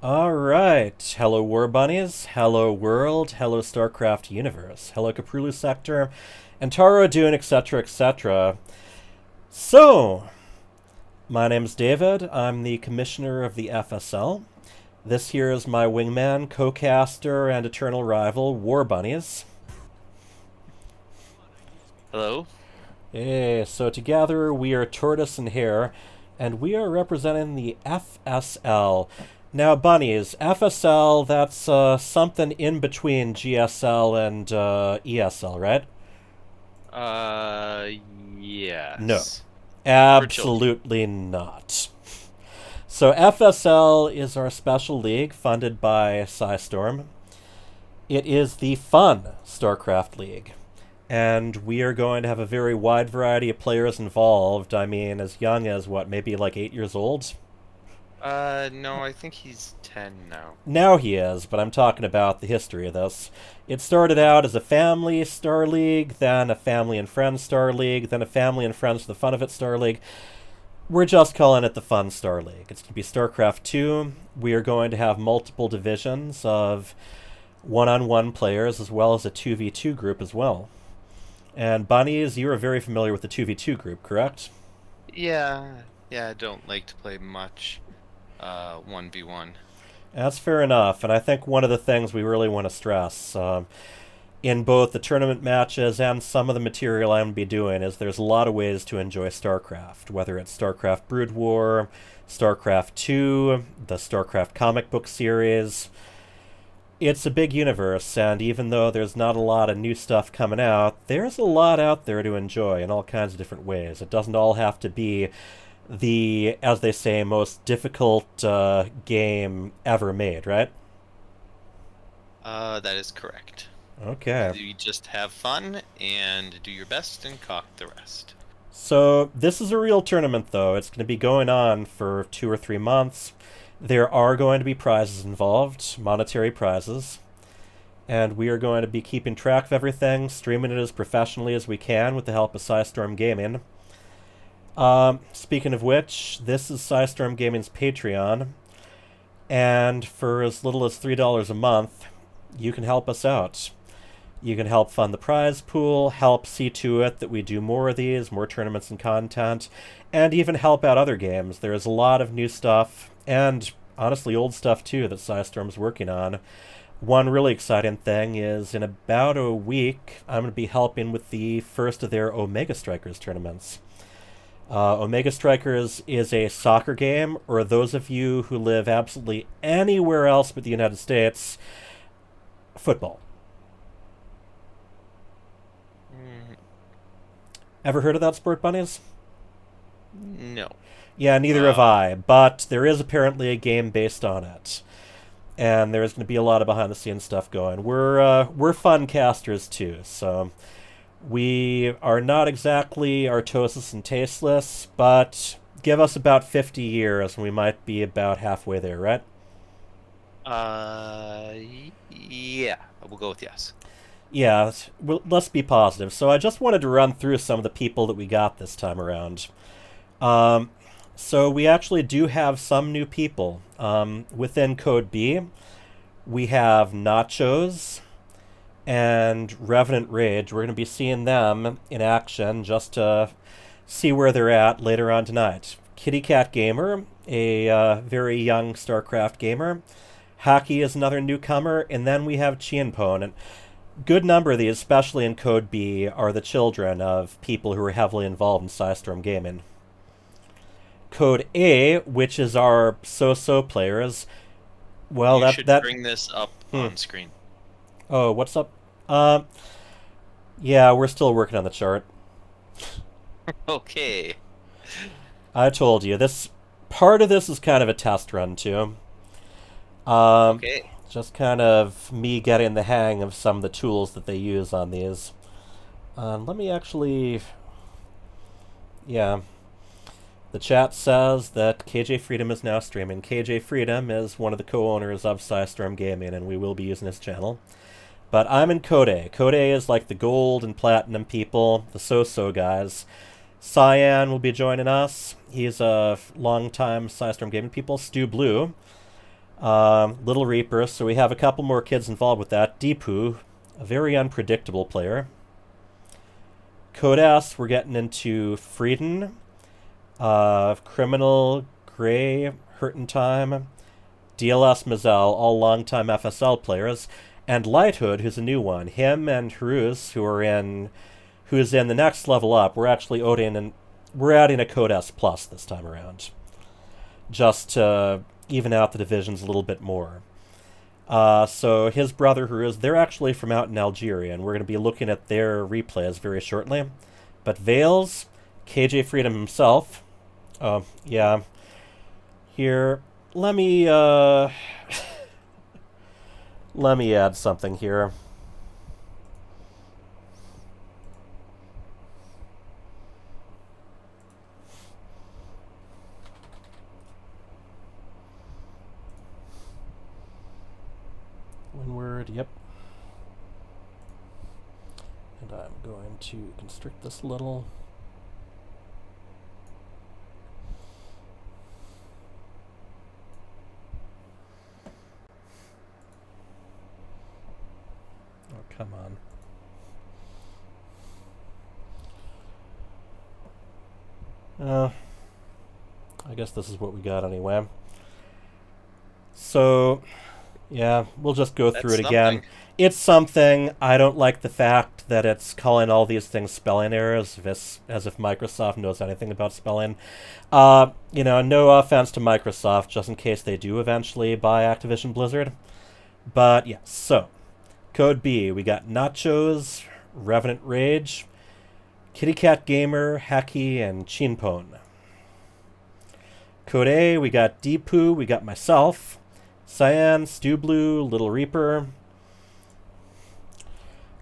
All right. Hello, War Bunnies. Hello, world. Hello, StarCraft universe. Hello, Caprulu sector, and Taro Dune, etc., etc. So, my name's David. I'm the commissioner of the FSL. This here is my wingman, co-caster, and eternal rival, War Bunnies. Hello? Hey, so together we are Tortoise and Hare, and we are representing the FSL. Now, Bunnies, FSL, that's something in between GSL and ESL, right? Uh, No, yes. For children. absolutely not. So, FSL is our special league funded by SciStorm. It is the fun StarCraft League. And we are going to have a very wide variety of players involved. I mean, as young as what, maybe like 8 years old? No, I think he's 10 now. Now he is, but I'm talking about the history of this. It started out as a family Star League, then a family and friends Star League, then a family and friends for the fun of it Star League. We're just calling it the Fun Star League. It's going to be StarCraft 2. We are going to have multiple divisions of one-on-one players as well as a 2v2 group as well. And Bunnies, you are very familiar with the 2v2 group, correct? Yeah, I don't like to play much 1v1. That's fair enough, and I think one of the things we really want to stress in both the tournament matches and some of the material I'm going to be doing is there's a lot of ways to enjoy StarCraft, whether it's StarCraft Brood War, StarCraft 2, the StarCraft comic book series. It's a big universe, and even though there's not a lot of new stuff coming out, there's a lot out there to enjoy in all kinds of different ways. It doesn't all have to be the, as they say, most difficult game ever made, right? That is correct. Okay. You just have fun and do your best and cock the rest. So this is a real tournament, though. It's going to be going on for 2 or 3 months. There are going to be prizes involved, monetary prizes, and we are going to be keeping track of everything, streaming it as professionally as we can with the help of SciStorm Gaming. Speaking of which, this is SciStorm Gaming's Patreon, and for as little as $3 a month, you can help us out. You can help fund the prize pool, help see to it that we do more of these, more tournaments and content, and even help out other games. There is a lot of new stuff, and honestly old stuff too, that SciStorm's working on. One really exciting thing is in about a week, I'm going to be helping with the first of their Omega Strikers tournaments. Omega Strikers is a soccer game, or those of you who live absolutely anywhere else but the United States, football. Mm, Ever heard of that sport, Bunnies? no. Yeah, neither have Uh, I, but there is apparently a game based on it. And there's going to be a lot of behind the scenes stuff going. We're fun casters too, so we are not exactly artosis and tasteless, but give us about 50 years and we might be about halfway there, right? yeah, we'll go with yes. Yeah, well, let's be positive. So I just wanted to run through some of the people that we got this time around. Um, so we actually do have some new people. Within Code B, we have Nachos and Revenant Rage. We're going to be seeing them in action just to see where they're at later on tonight. Kitty Cat Gamer, a very young StarCraft gamer. Haki is another newcomer, and then we have Chienpon. And good number of these, especially in Code B, are the children of people who are heavily involved in Psystorm Gaming. Code A, which is our so-so players, well, You that should that bring this up hmm. on screen. Oh, what's up? Uh, yeah, we're still working on the chart. Okay. I told you this part of this is kind of a test run too. Um, Okay. just kind of me getting the hang of some of the tools that they use on these. Let me actually, yeah. The chat says that KJ Freedom is now streaming. KJ Freedom is one of the co-owners of Psystorm Gaming, and we will be using his channel. But I'm in Code A. Code A is like the gold and platinum people, the so-so guys. Cyan will be joining us. He's a long-time Psystorm Gaming people. Stu Blue. Little Reaper, so we have a couple more kids involved with that. Deepu, a very unpredictable player. Kodas, we're getting into Frieden, Criminal, Gray, Hurtin' Time, DLS Mazel, all longtime FSL players, and Lighthood, who's a new one. Him and Haruz, who's in the next level up. We're actually we're adding a Kodas Plus this time around, just to even out the divisions a little bit more. So his brother Haruz, they're actually from out in Algeria, and we're going to be looking at their replays very shortly. But Vales, KJ Freedom himself, yeah, here, let me let me add something here. One word, yep. And I'm going to constrict this a little. Oh, come on. I guess this is what we got anyway. So, yeah, we'll just go through it again. It's something. I don't like the fact that it's calling all these things spelling errors, as if Microsoft knows anything about spelling. No offense to Microsoft, just in case they do eventually buy Activision Blizzard. But, yeah, so, Code B, we got Nachos, Revenant Rage, Kitty Cat Gamer, Hacky, and Chinpon. Code A, we got Deepu, we got myself, Cyan, Stew Blue, Little Reaper.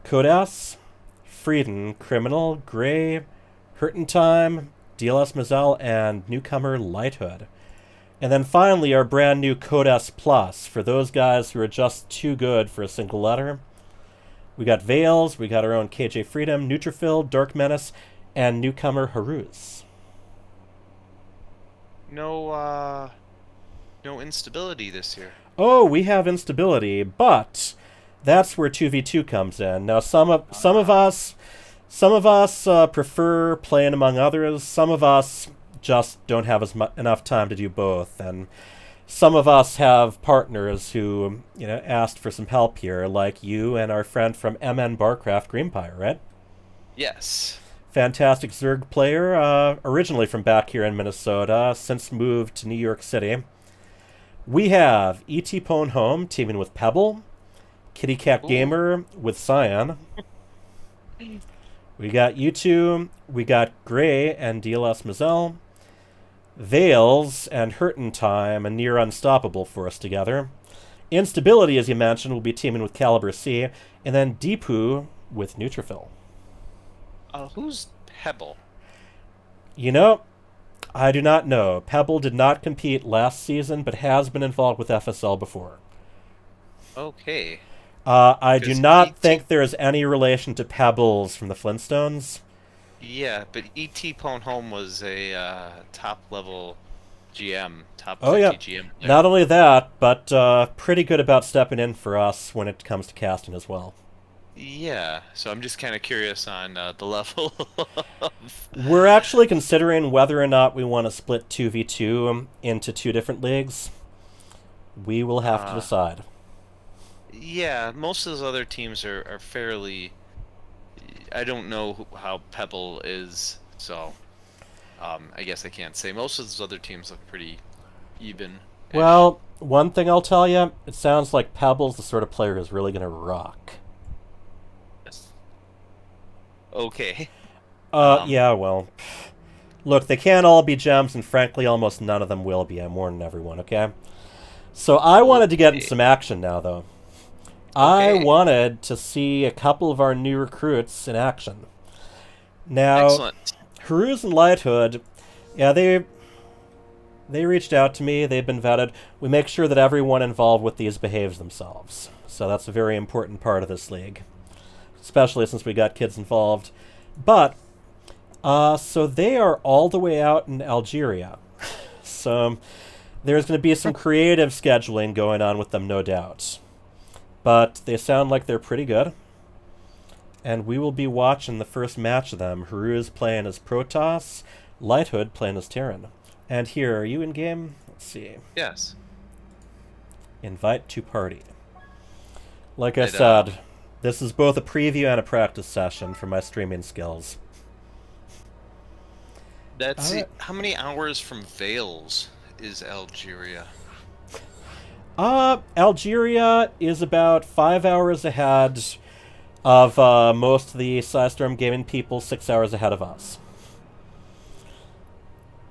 Code S, Frieden, Criminal, Gray, Hurtin' Time, DLS Mazel, and newcomer Lighthood. And then finally, our brand new Code S Plus, for those guys who are just too good for a single letter. We got Vales, we got our own KJ Freedom, Neutrophil, Dark Menace, and newcomer Haruz. No instability this year. Oh, we have instability, but that's where 2v2 comes in. Now, some of us prefer playing among others. Some of us just don't have enough time to do both, and some of us have partners who asked for some help here, like you and our friend from MN Barcraft, Greenpire, right? Yes. Fantastic Zerg player, originally from back here in Minnesota, since moved to New York City. We have E.T. Pone Home teaming with Pebble, Kitty Cat Gamer with Cyan. We got U2, we got Gray and DLS Mazel, Vales and Hurtin' Time, a near unstoppable for us together. Instability, as you mentioned, will be teaming with Caliber C, and then Deepu with Neutrophil. Who's Pebble? I do not know. Pebble did not compete last season, but has been involved with FSL before. Okay. I do not think there is any relation to Pebbles from the Flintstones. Yeah, but E.T. Pone Home was a top-level GM, top 50 GM player. Not only that, but pretty good about stepping in for us when it comes to casting as well. Yeah, so I'm just kind of curious on the level of... We're actually considering whether or not we want to split 2v2 into two different leagues. We will have to decide. Yeah, most of those other teams are fairly... I don't know how Pebble is, so I guess I can't say. Most of those other teams look pretty even. Well, one thing I'll tell you, it sounds like Pebble's the sort of player who's really going to rock. Okay. Yeah, well, look, they can't all be gems, and frankly, almost none of them will be. I'm warning everyone, okay? So I wanted to get in some action now, though. I wanted to see a couple of our new recruits in action. Now, excellent. Haruz and Lighthood, yeah, they reached out to me. They've been vetted. We make sure that everyone involved with these behaves themselves. So that's a very important part of this league, especially since we got kids involved. But, so they are all the way out in Algeria. So There's going to be some creative scheduling going on with them, no doubt. But they sound like they're pretty good. And we will be watching the first match of them. Haruz playing as Protoss, Lighthood playing as Terran. And here, are you in game? Let's see. Yes. Invite to party. Like I said, this is both a preview and a practice session for my streaming skills. That's how many hours from Vales is Algeria? Algeria is about 5 hours ahead of most of the Psystorm gaming people, 6 hours ahead of us.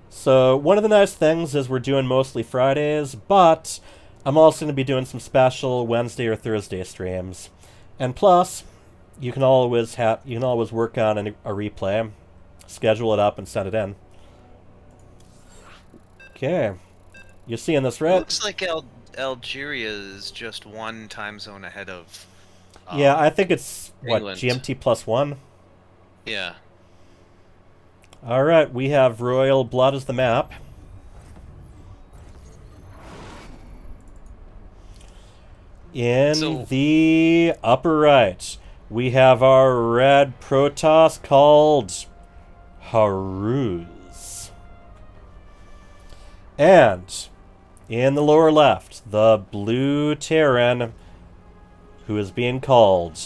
So one of the nice things is we're doing mostly Fridays, but I'm also going to be doing some special Wednesday or Thursday streams. And plus, you can always work on a replay, schedule it up, and send it in. Okay, you're seeing this, right? It looks like Algeria is just one time zone ahead of. Yeah, I think it's England. GMT +1. Yeah. All right, we have Royal Blood as the map. In the upper right, we have our red Protoss called Haruz. And in the lower left, the blue Terran, who is being called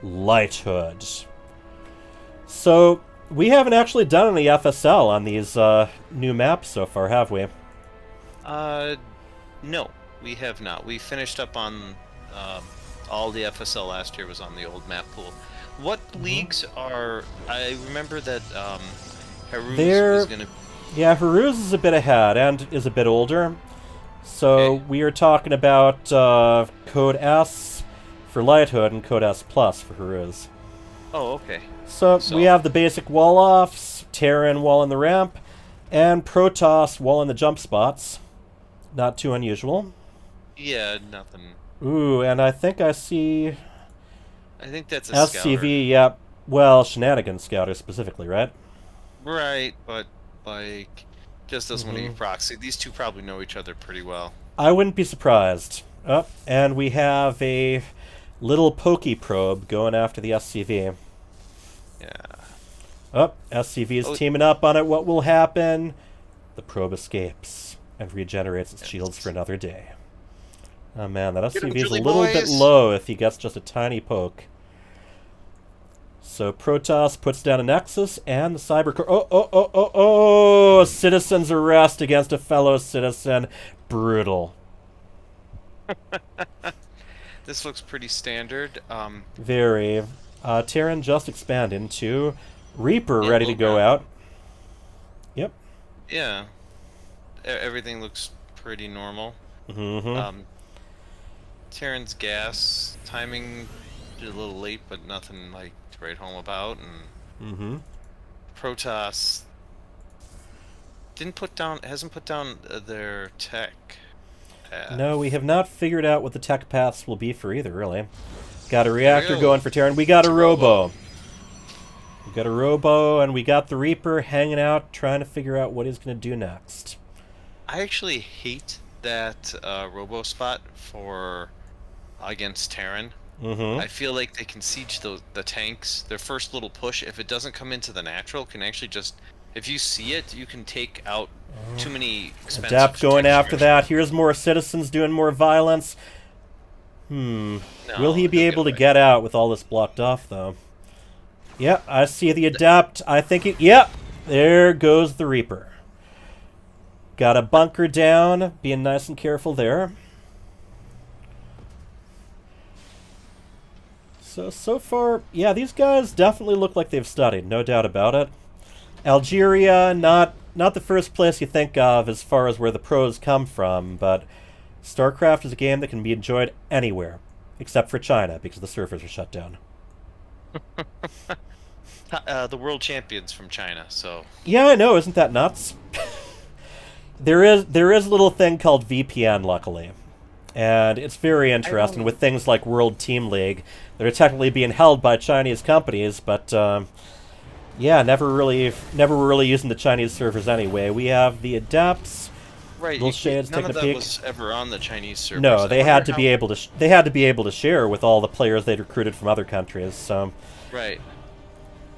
Lighthood. So, we haven't actually done any FSL on these new maps so far, have we? No. We have not. We finished up on all the FSL last year was on the old map pool. What leagues are? I remember that Haruz was going to. Yeah, Haruz is a bit ahead and is a bit older. So we are talking about Code S for Lighthood and Code S Plus for Haruz. Oh, okay. So we have the basic wall offs, Terran wall in the ramp, and Protoss wall in the jump spots. Not too unusual. Yeah, nothing. Ooh, and I think I see. I think that's a SCV, scouter. yeah. Well, Shenanigans Scouter specifically, right? Right, but like, just as when you proxy, these two probably know each other pretty well. I wouldn't be surprised. Oh, and we have a little pokey probe going after the SCV. Yeah. Oh, SCV is teaming up on it. What will happen? The probe escapes and regenerates its shields for another day. Oh man, that SCV is a little bit low if he gets just a tiny poke. So Protoss puts down a Nexus and the Cyber Core. Oh! Citizen's arrest against a fellow citizen. Brutal. This looks pretty standard. Very. Terran just expanded into Reaper ready to go out. Yep. Yeah. Everything looks pretty normal. Terran's gas timing a little late, but nothing like to write home about. And Protoss hasn't put down their tech path. No, we have not figured out what the tech paths will be for either, really. Got a reactor going for Terran. We got a Robo. We got a Robo, and we got the Reaper hanging out, trying to figure out what he's going to do next. I actually hate that Robo spot for against Terran. I feel like they can siege the tanks. Their first little push, if it doesn't come into the natural, can actually just, if you see it, you can take out too many expensive Adapt going after that. Here's more citizens doing more violence. No, will he be able to get out with all this blocked off, though? Yep, I see the Adapt. I think it... Yep, there goes the Reaper. Got a bunker down, being nice and careful there. So far, yeah, these guys definitely look like they've studied, no doubt about it. Algeria, not the first place you think of as far as where the pros come from, but StarCraft is a game that can be enjoyed anywhere, except for China, because the servers are shut down. The world champions from China, so... Yeah, I know, isn't that nuts? There is a little thing called VPN, luckily. And it's very interesting with things like World Team League that are technically being held by Chinese companies, but yeah, never really using the Chinese servers anyway. We have the Adepts Right. Little shades None taking of a that peek. was ever on the Chinese servers. No, I they wonder had to how- be able to. They had to be able to share with all the players they'd recruited from other countries. So, Right.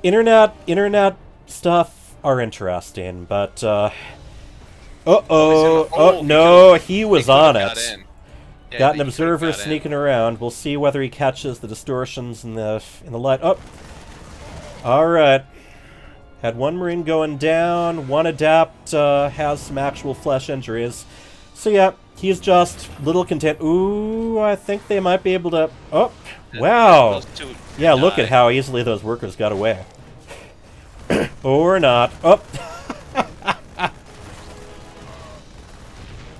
internet stuff are interesting, but oh he no, he He was could have on got it. in. Yeah, Got an he could have observer got in. sneaking around. We'll see whether he catches the distortions in the light. Oh, all right. Had one Marine going down. One Adept has some actual flesh injuries. So yeah, he's just little content. Ooh, I think they might be able to. Oh, wow. Those two Yeah, look die. at how easily those workers got away. Or not. Oh.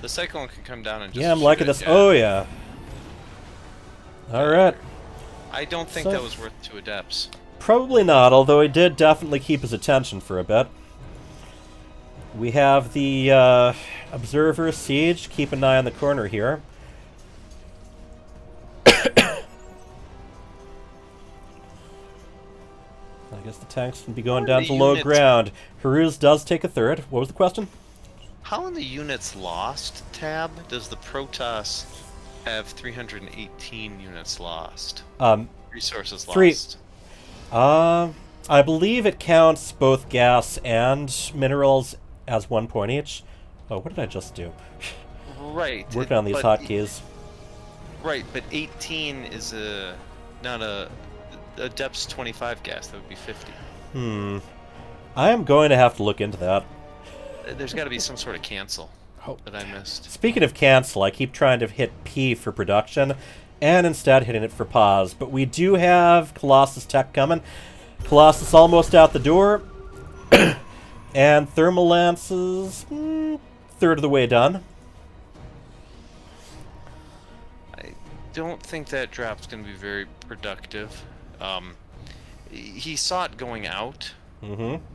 The Cyclone can come down and just Yeah, I'm shoot liking it, this. yeah. Oh yeah. All right. I don't think So- that was worth 2 Adepts. Probably not, although he did definitely keep his attention for a bit. We have the Observer Siege. Keep an eye on the corner here. I guess the tanks can be going How are down the to low units- ground. Haruz does take a third. What was the question? How in the units lost tab does the Protoss have 318 units lost? Resources Three- lost. I believe it counts both gas and minerals as 1 point each. Oh, what did I just do? Right. Working on these but- hotkeys. Right, but 18 is not a Adept's 25 gas. That would be 50. I am going to have to look into that. There's got to be some sort of cancel Oh. that I missed. Speaking of cancel, I keep trying to hit P for production, and instead hitting it for pause. But we do have Colossus tech coming. Colossus almost out the door. And Thermal Lances, third of the way done. I don't think that drop's going to be very productive. He saw it going out,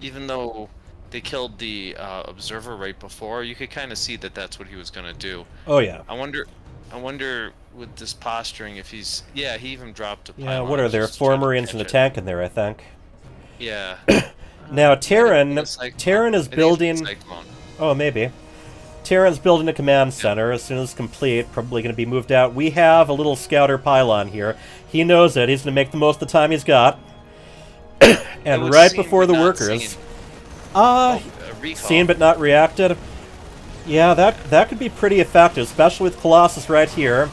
even though they killed the observer right before. You could kind of see that that's what he was going to do. Oh, yeah. I wonder with this posturing if he's... Yeah, he even dropped a Yeah, pylon what are there? just to 4 try to Marines and a catch it. tank in there, I think. Yeah. Now, Terran It's like- Terran is I think it's building... Cyclone. Oh, maybe. Terran's building a command center. As soon as it's complete, probably going to be moved out. We have a little scouter pylon here. He knows it. He's going to make the most of the time he's got. And was right seen before but the not workers... seen. Recall. Seen but not reacted. Yeah, that could be pretty effective, especially with Colossus right here.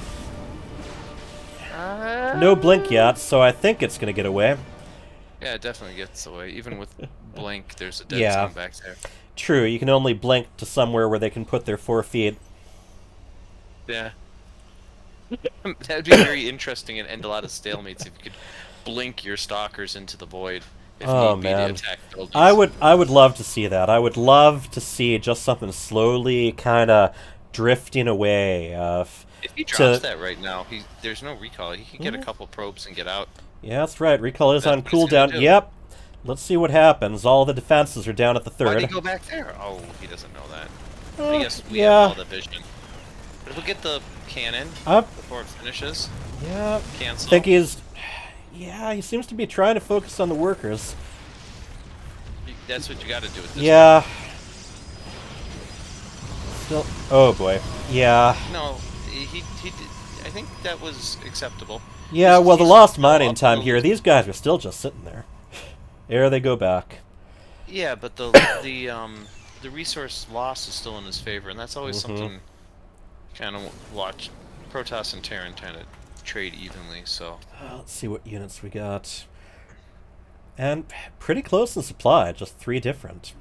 No blink yet, so I think it's going to get away. Yeah, it definitely gets away. Even with blink, there's a dead Yeah. zone back there. True, you can only blink to somewhere where they can put their 4 feet. Yeah. That'd be very interesting and end a lot of stalemates if you could blink your stalkers into the void. If Oh, need be man. to attack buildings. I would love to see that. I would love to see just something slowly kind of drifting away. If he drops to- that right now, there's no recall. He can get a couple probes and get out. Yeah, that's right. Recall is on That's what he's gonna cooldown. do. Yep. Let's see what happens. All the defenses are down at the Why'd he third. go back there? Oh, he doesn't know that. I guess we yeah. have all the vision. But if we get the cannon Up. before it finishes, Yeah. cancel. Think he's... Yeah, he seems to be trying to focus on the workers. That's what you got to do with this. Yeah. Still... Oh, boy. Yeah. No, he did. I think that was acceptable. Yeah, He's- well, the he's lost still mining up time the- here, these guys are still just sitting there. There they go back. Yeah, but the resource loss is still in his favor, and that's always something kind of watch. Protoss and Terran kind of trade evenly, so Let's see what units we got. And pretty close in supply, just 3 different.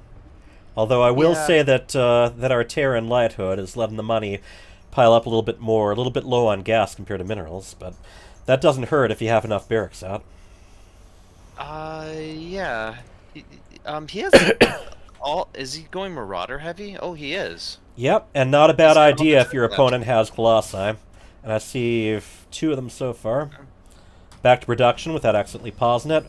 Although I will Yeah. say that that our Terran Light Hood is letting the money pile up a little bit more, a little bit low on gas compared to minerals, but that doesn't hurt if you have enough barracks out. yeah. He has all. Is he going Marauder heavy? Oh, he is. Yep, and not a bad He's got all idea the if your left. opponent has Colossi. And I see 2 of them so far. Back to production without accidentally pausing it.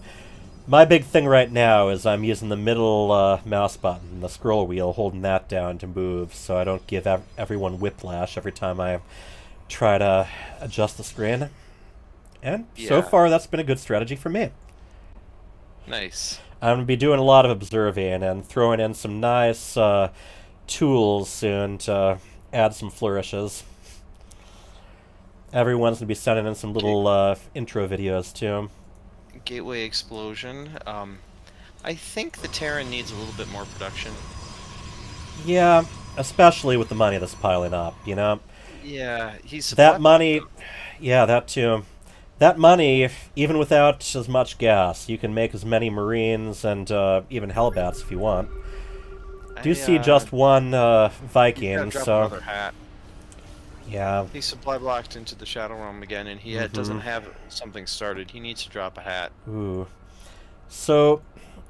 My big thing right now is I'm using the middle mouse button, the scroll wheel, holding that down to move, so I don't give everyone whiplash every time I try to adjust the screen. And so Yeah. far, that's been a good strategy for me. Nice. I'm going to be doing a lot of observing and throwing in some nice tools soon to add some flourishes. Everyone's going to be sending in some little intro videos, too. Gateway explosion. I think the Terran needs a little bit more production. Yeah, especially with the money that's piling up, you know? Yeah, he's That money... Yeah, that too. That money, even without as much gas, you can make as many Marines and even Hellbats if you want. Do see just one Viking, drop so... another hat. Yeah. He supply blocked into the Shadow Realm again, and he doesn't have something started. He needs to drop a hat. Ooh. So,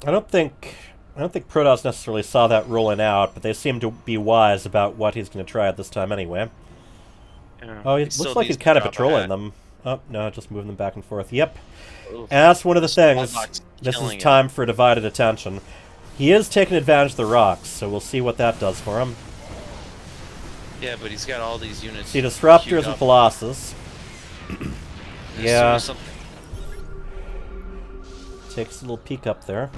I don't think Protoss necessarily saw that rolling out, but they seem to be wise about what he's going to try at this time anyway. Yeah, Oh, it looks like he's kind of patrolling them. Oh, no, just moving them back and forth. Yep. Oof. And that's one of the things. This is time for divided attention. He is taking advantage of the rocks, so we'll see what that does for him. Yeah, but he's got all these units. See, Disruptors and Colossus. Yeah. Takes a little peek up there.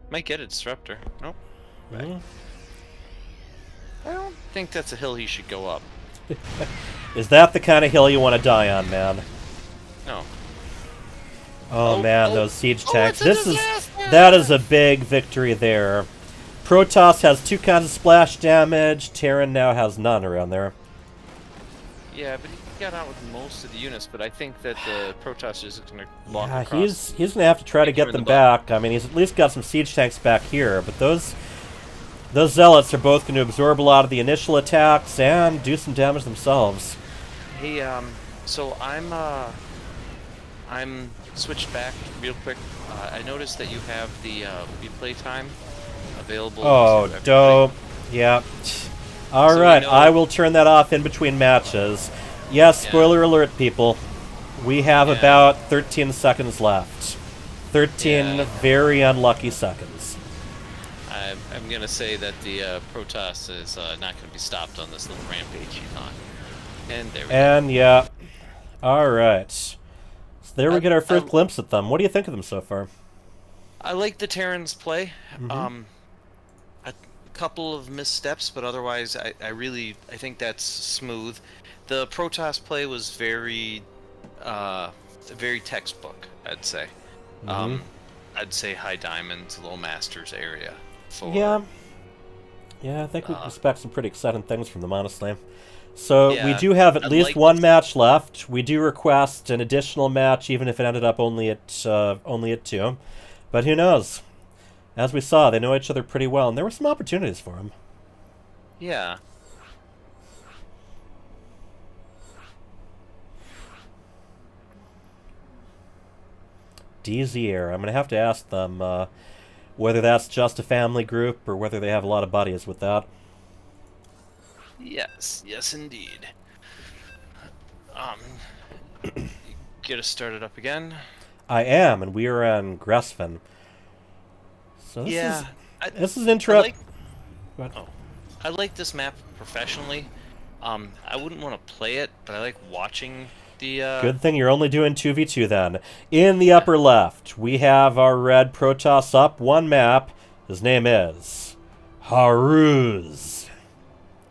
Might get a Disruptor. Nope. Right. I don't think that's a hill he should go up. Is that the kind of hill you want to die on, man? No. Oh man, those siege tanks. That is a big victory there. Protoss has 2 kinds of splash damage. Terran now has none around there. Yeah, but he got out with most of the units, but I think that the Protoss is going to walk across. He's going to have to try to get them back. I mean, he's at least got some siege tanks back here, but those Zealots are both going to absorb a lot of the initial attacks and do some damage themselves. Hey, so I'm switched back real quick. I noticed that you have the replay time available. Oh, dope. Yeah. Alright, I will turn that off in between matches. Yes, spoiler alert, people. We have about 13 seconds left. 13 very unlucky seconds. I'm going to say that the Protoss is not going to be stopped on this little rampage he's on. And there we go. And, yeah. Alright. So there we get our first glimpse at them. What do you think of them so far? I like the Terrans' play. A couple of missteps, but otherwise I think that's smooth. The Protoss play was very textbook, I'd say. I'd say high diamonds, low masters area. Yeah, I think we can expect some pretty exciting things from them, honestly. So we do have at least one match left. We do request an additional match, even if it ended up only at 2. But who knows? As we saw, they know each other pretty well, and there were some opportunities for them. Yeah. DZ Air. I'm going to have to ask them whether that's just a family group or whether they have a lot of buddies with that. Yes, indeed. Get us started up again. I am, and we are on Gresfin. So this is interesting. I like this map professionally. I wouldn't want to play it, but I like watching the... Good thing you're only doing 2v2 then. In the upper left, we have our red Protoss up one map. His name is Haruz.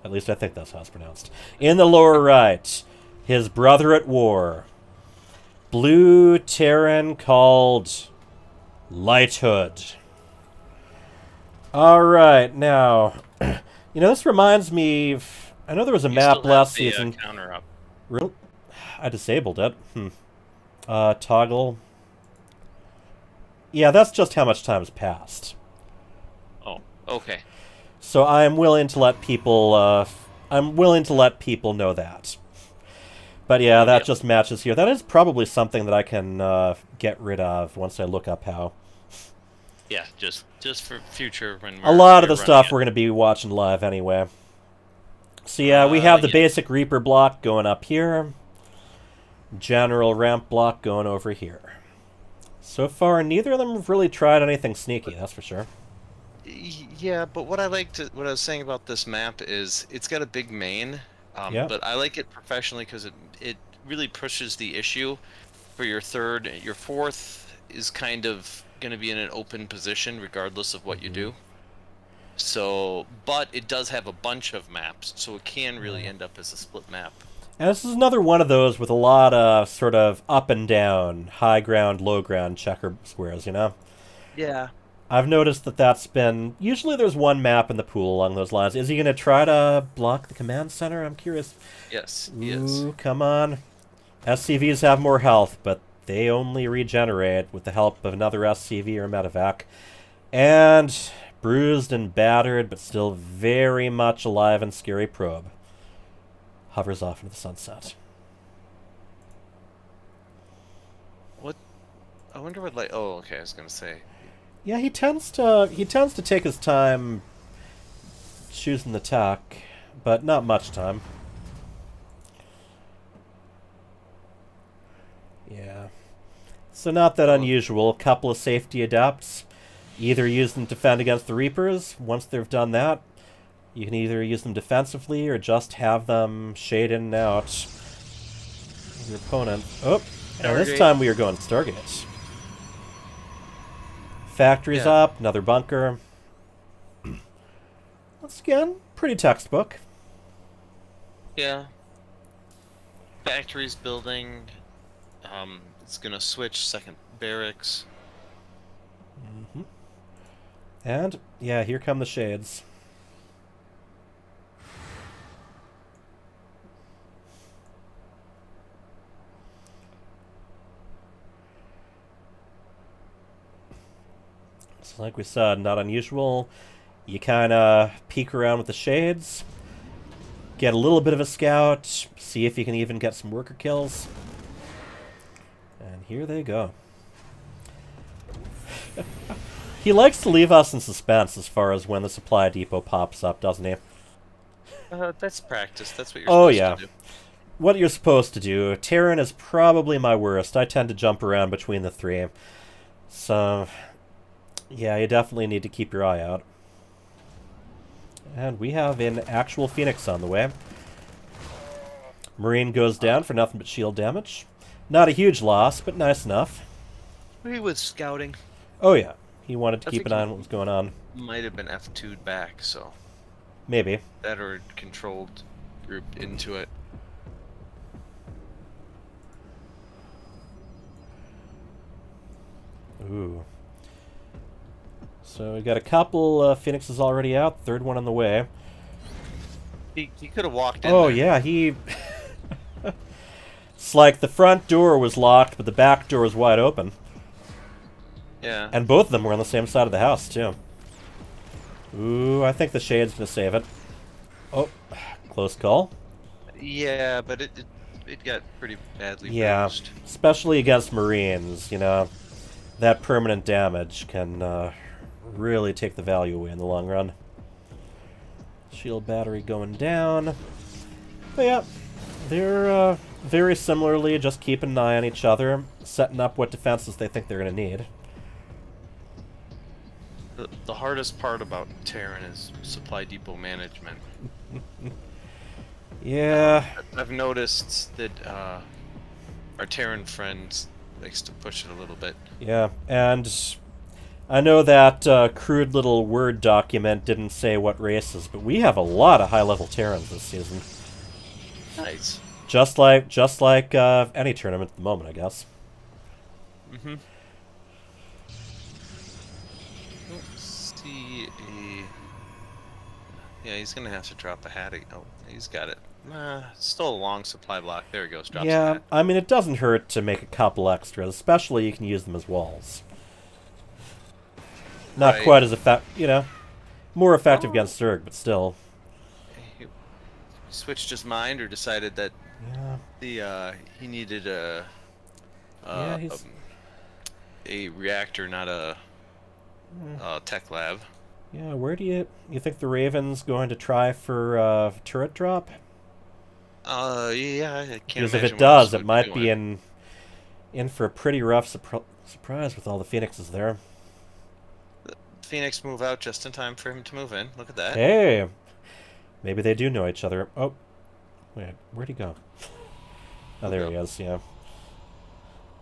At least I think that's how it's pronounced. In the lower right, his brother at war. Blue Terran called Lighthood. Alright, now, this reminds me of... I know there was a map last season... counter up. Real? I disabled it. Toggle. Yeah, that's just how much time has passed. Oh, okay. So I'm willing to let people... know that. But yeah, that just matches here. That is probably something that I can get rid of once I look up how. Yeah, just for future when a lot of the stuff we're going to be watching live anyway. So yeah, we have the basic Reaper block going up here. General ramp block going over here. So far, neither of them have really tried anything sneaky, that's for sure. Yeah, but what I was saying about this map is it's got a big main, but I like it professionally because it really pushes the issue for your third. Your fourth is kind of going to be in an open position regardless of what you do. So, but it does have a bunch of maps, so it can really Yeah. end up as a split map. And this is another one of those with a lot of sort of up and down, high ground, low ground checker squares, you know? Yeah. I've noticed that that's been. Usually there's one map in the pool along those lines. Is he going to try to block the command center? I'm curious. Yes, he is. Ooh, come on. SCVs have more health, but they only regenerate with the help of another SCV or medevac. And bruised and battered, but still very much alive and scary probe. Hovers off into the sunset. What? I wonder what like. Oh, okay. I was gonna say. Yeah, he tends to take his time choosing the tack, but not much time. Yeah. So not that Oh, unusual. Couple of safety adapts. Either use them to defend against the Reapers. Once they've done that, you can either use them defensively or just have them shade in and out your opponent. Oh, and this Stargate. time we are going Stargate. Factories Yeah. up, another bunker. Once again, pretty textbook. Yeah. Factories building. It's gonna switch second barracks. Hmm. And, yeah, here come the shades. So like we said, not unusual. You kind of peek around with the shades, get a little bit of a scout, see if you can even get some worker kills. And here they go. He likes to leave us in suspense as far as when the supply depot pops up, doesn't he? That's practice. That's what you're Oh, supposed yeah. to do. What you're supposed to do. Terran is probably my worst. I tend to jump around between the three. So, yeah, you definitely need to keep your eye out. And we have an actual Phoenix on the way. Marine goes down for nothing but shield damage. Not a huge loss, but nice enough. He was scouting. Oh, yeah. He wanted to I keep think an eye on what was going on. might have been F2'd back, so Maybe. that or controlled group into it. Ooh. So we got a couple Phoenixes already out. Third one on the way. He could have walked in Oh, there. yeah, he... It's like the front door was locked, but the back door was wide open. Yeah. And both of them were on the same side of the house, too. Ooh, I think the Shade's gonna save it. Oh, close call. Yeah, but it got pretty badly Yeah, bruised. especially against Marines, you know. That permanent damage can really take the value away in the long run. Shield battery going down. But yeah, they're very similarly just keeping an eye on each other, setting up what defenses they think they're going to need. The hardest part about Terran is supply depot management. Yeah, I've noticed that our Terran friend likes to push it a little bit. yeah, and I know that crude little Word document didn't say what races, but we have a lot of high-level Terrans this season. Nice. Just like any tournament at the moment, I guess. Mm-hmm. See a... Yeah, he's gonna have to drop a hat. Oh, he's got it. Still a long supply block. There he goes. Drops a Yeah, hat. I mean, it doesn't hurt to make a couple extras, especially you can use them as walls. Not Right. quite as effective, you know, more effective Oh. against Zerg, but still. He switched his mind or decided that Yeah, he needed a yeah, he's... a reactor, not a tech lab. Yeah, where do you think the Raven's going to try for turret drop? Yeah, I can't Because if imagine it what else does, it would might doing. be in for a pretty rough surprise with all the Phoenixes there. Phoenix move out just in time for him to move in. Look at that. Hey, maybe they do know each other. Oh, wait, where'd he go? Oh, there he is. Yeah.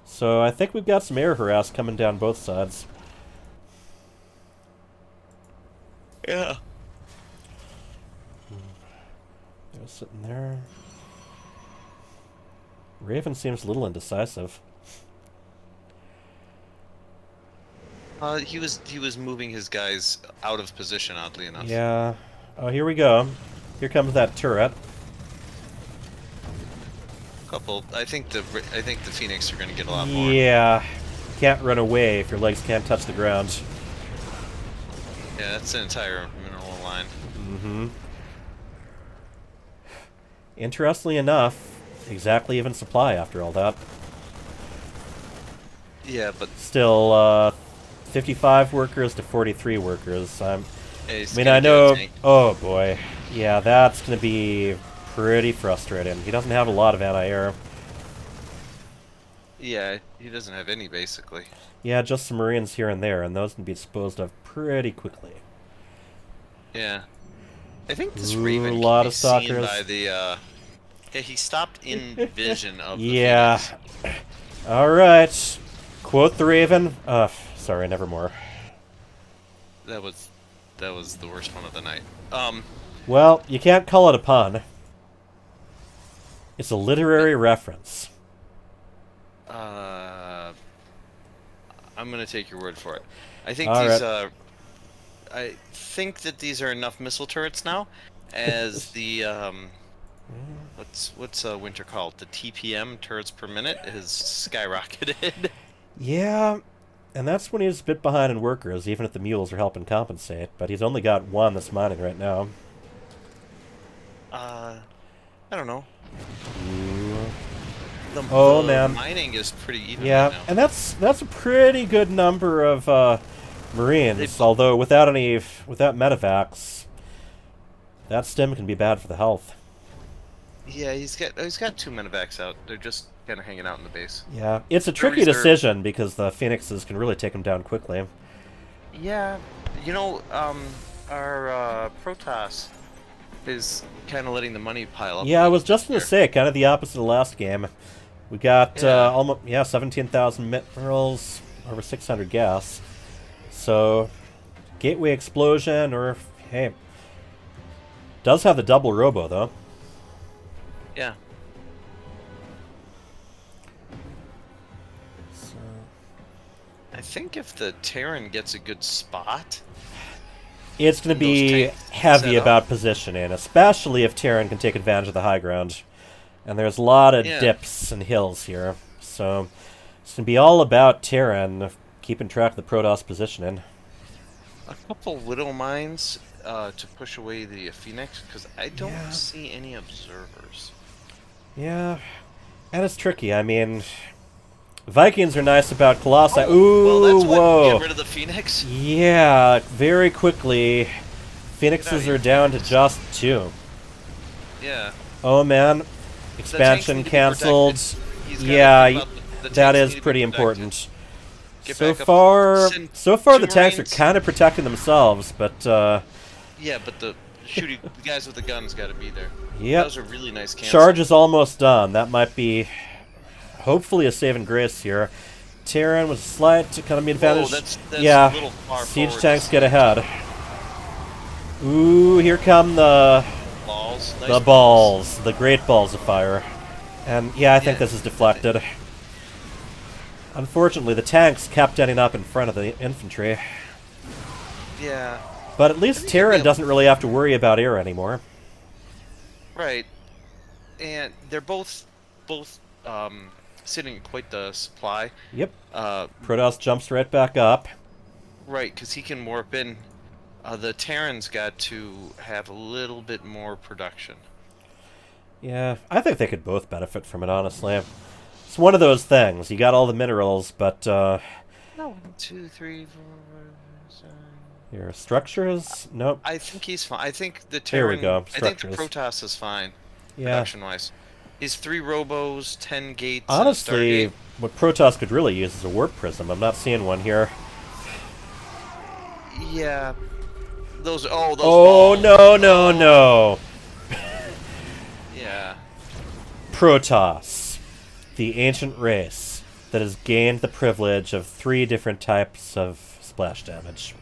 So I think we've got some air harass coming down both sides. Yeah. They're sitting there. Raven seems a little indecisive. He was moving his guys out of position, oddly enough. Yeah. Oh, here we go. Here comes that turret. Couple. I think the Phoenix are going to get a lot more. Yeah. Can't run away if your legs can't touch the ground. Yeah, that's an entire mineral line. Mm-hmm. Interestingly enough, exactly even supply after all that. Yeah, but Still, 55 workers to 43 workers. I he's mean, gonna I get a know... tank. Oh, boy. Yeah, that's going to be pretty frustrating. He doesn't have a lot of anti-air. Yeah, he doesn't have any basically. Yeah, just some Marines here and there, and those can be disposed of pretty quickly. Yeah, I think this Ooh, Raven a can lot be of seen stalkers. by the. Yeah, he stopped in vision of the Yeah. Phoenix. Alright. Quote the Raven. Sorry, nevermore. That was the worst one of the night. Well, you can't call it a pun. It's a literary reference. I'm gonna take your word for it. I think All these. right. I think that these are enough missile turrets now, as the what's winter called? The TPM turrets per minute has skyrocketed. Yeah, and that's when he's a bit behind in workers, even if the mules are helping compensate. But he's only got one that's mining right now. I don't know. Ooh. The man. mining is pretty even Yeah, right now. and that's a pretty good number of Marines. Although without medevacs, that stim can be bad for the health. Yeah, he's got 2 medevacs out. They're just kind of hanging out in the base. Yeah, it's a tricky reserve. decision because the Phoenixes can really take him down quickly. Yeah, you know, our Protoss is kind of letting the money pile up. Yeah, I was just going to say, kind of the opposite of last game. We got Yeah. almost 17,000 minerals, over 600 gas. So, gateway explosion, or hey, does have the double robo though. Yeah. So, I think if the Terran gets a good spot, it's going to Those be tanks heavy set up. about positioning, especially if Terran can take advantage of the high ground. And there's a lot of Yeah. dips and hills here. So it's going to be all about Terran keeping track of the Protoss positioning. a couple Widow mines to push away the Phoenix, because I don't Yeah. see any observers. Yeah. And it's tricky. I mean, Vikings are nice about Colossi. Oh, Ooh, well, that's what. whoa. Get rid of the Phoenix. Yeah, very quickly. Phoenixes Get out are of down here. to just 2. Yeah. Oh man, The tanks expansion need to be canceled. protected. He's gotta Yeah, think about the that tanks is need to be pretty protected. important. Get So back up. far, Send so far the 2 tanks are Marines. kind of protecting themselves, but Yeah, but the shooting the guys with the guns got to be there. yep. That was a really nice cancel. Charge is almost done. That might be, hopefully, a saving grace here. Terran with a slight economy advantage. that's yeah, a little far siege forward. tanks get ahead. Ooh, here come the Balls. Nice the balls, the great balls of fire. And yeah, I think Yeah. this is deflected. Unfortunately, the tanks kept ending up in front of the infantry. Yeah. But at least think Terran it'd be a- doesn't really have to worry about air anymore. Right. And they're both sitting quite the supply. Yep. Uh, Protoss jumps right back up. right, because he can warp in. The Terrans got to have a little bit more production. Yeah, I think they could both benefit from it, honestly. It's one of those things. You got all the minerals, but No. 1, 2, 3, 4, 5, 6. your structures? Nope. I think he's fine. I think the There we Terran. go, I think the structures. Protoss is fine. Yeah. Production-wise. He's 3 robos, 10 gates. Honestly, and a what Protoss could really use is a warp prism. I'm not seeing one here. Stargate. Yeah. Those. Oh, those. Oh, balls. no, no, no. Yeah. Protoss, the ancient race that has gained the privilege of 3 different types of splash damage.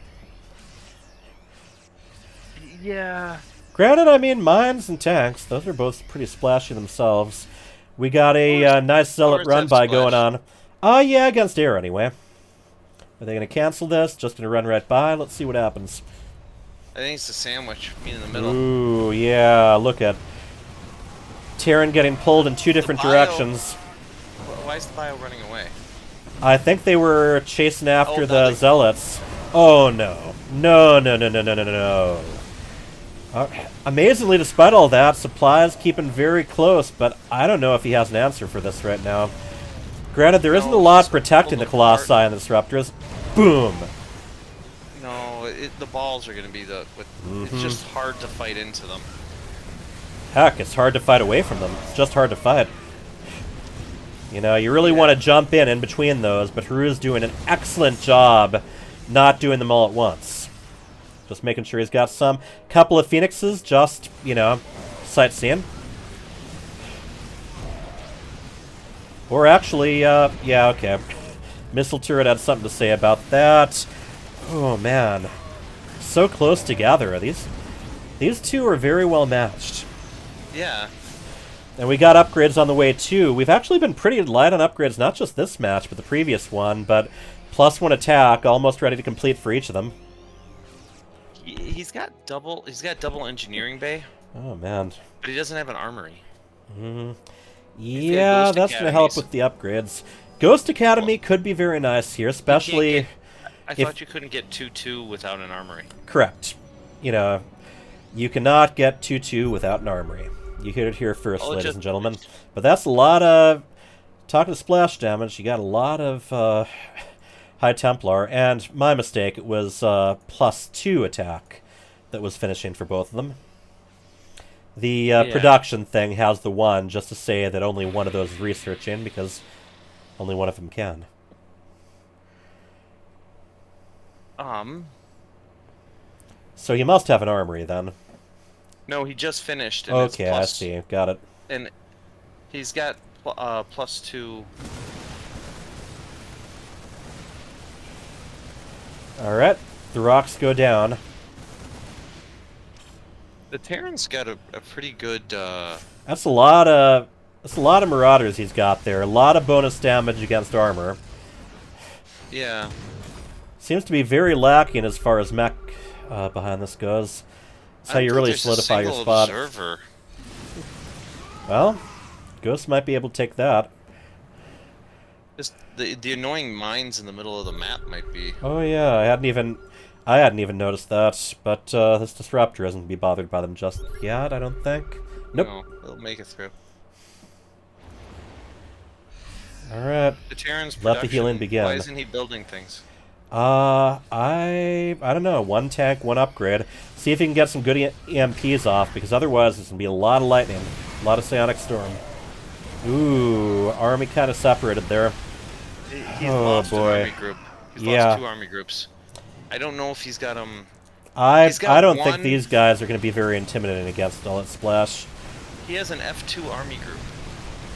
Yeah. Granted, I mean, mines and tanks, those are both pretty splashy themselves. We got a nice zealot Ours run have by going splash. on. Yeah, against air anyway. Are they going to cancel this? Just going to run right by? Let's see what happens. I think it's the sandwich, me in the middle. Ooh, yeah, look at Terran getting pulled in two different directions. Why is the bio running away? I think they were chasing after the building. zealots. Oh, no. No, no, no, no, no, no, no. Amazingly, despite all that, Supply's keeping very close, but I don't know if he has an answer for this right now. Granted, there isn't a lot protecting the Colossi and the Disruptors. Boom! No, the balls are going to be it's just hard to fight into them. Heck, it's hard to fight away from them. It's just hard to fight. You know, you really want to jump in between those, but Haru's doing an excellent job not doing them all at once. Just making sure he's got some couple of Phoenixes, just, you know, sightseeing. Or actually, yeah, okay. Missile Turret had something to say about that. Oh, man. So close together. These two are very well matched. Yeah. And we got upgrades on the way, too. We've actually been pretty light on upgrades, not just this match, but the previous one, but +1 attack, almost ready to complete for each of them. He's got double engineering bay. Oh, man. But he doesn't have an armory. Yeah, that's going to help with the upgrades. Ghost Academy could be very nice here, especially... I thought you couldn't get 2-2 without an armory. Correct. You know, you cannot get 2-2 without an armory. You heard it here first, ladies and gentlemen. But that's a lot of... Talking to splash damage, you got a lot of High Templar, and my mistake, it was +2 attack that was finishing for both of them. The production thing has the 1, just to say that only one of those is researching, because only one of them can. So you must have an armory, then. No, he just finished. And okay, I see. Got it. And he's got +2. Alright, the rocks go down. The Terran's got a pretty good... That's a lot of Marauders he's got there. A lot of bonus damage against armor. Yeah. Seems to be very lacking as far as mech behind this goes. That's how you really solidify your spot. Observer. Well, Ghost might be able to take that. Just the annoying mines in the middle of the map might be... Oh yeah, I hadn't even noticed that. But this Disruptor isn't to be bothered by them just yet, I don't think. Nope. No, they'll make it through. Alright. The Terran's Let the healing begin. Why isn't he building things? I don't know. 1 tank, 1 upgrade. See if he can get some good EMPs off, because otherwise there's going to be a lot of lightning. A lot of Psionic Storm. Ooh, army kind of separated there. He's lost an army group. He's lost 2 army groups. I don't know if he's got them... I don't think these guys are going to be very intimidating against all that splash. He has an F2 army group.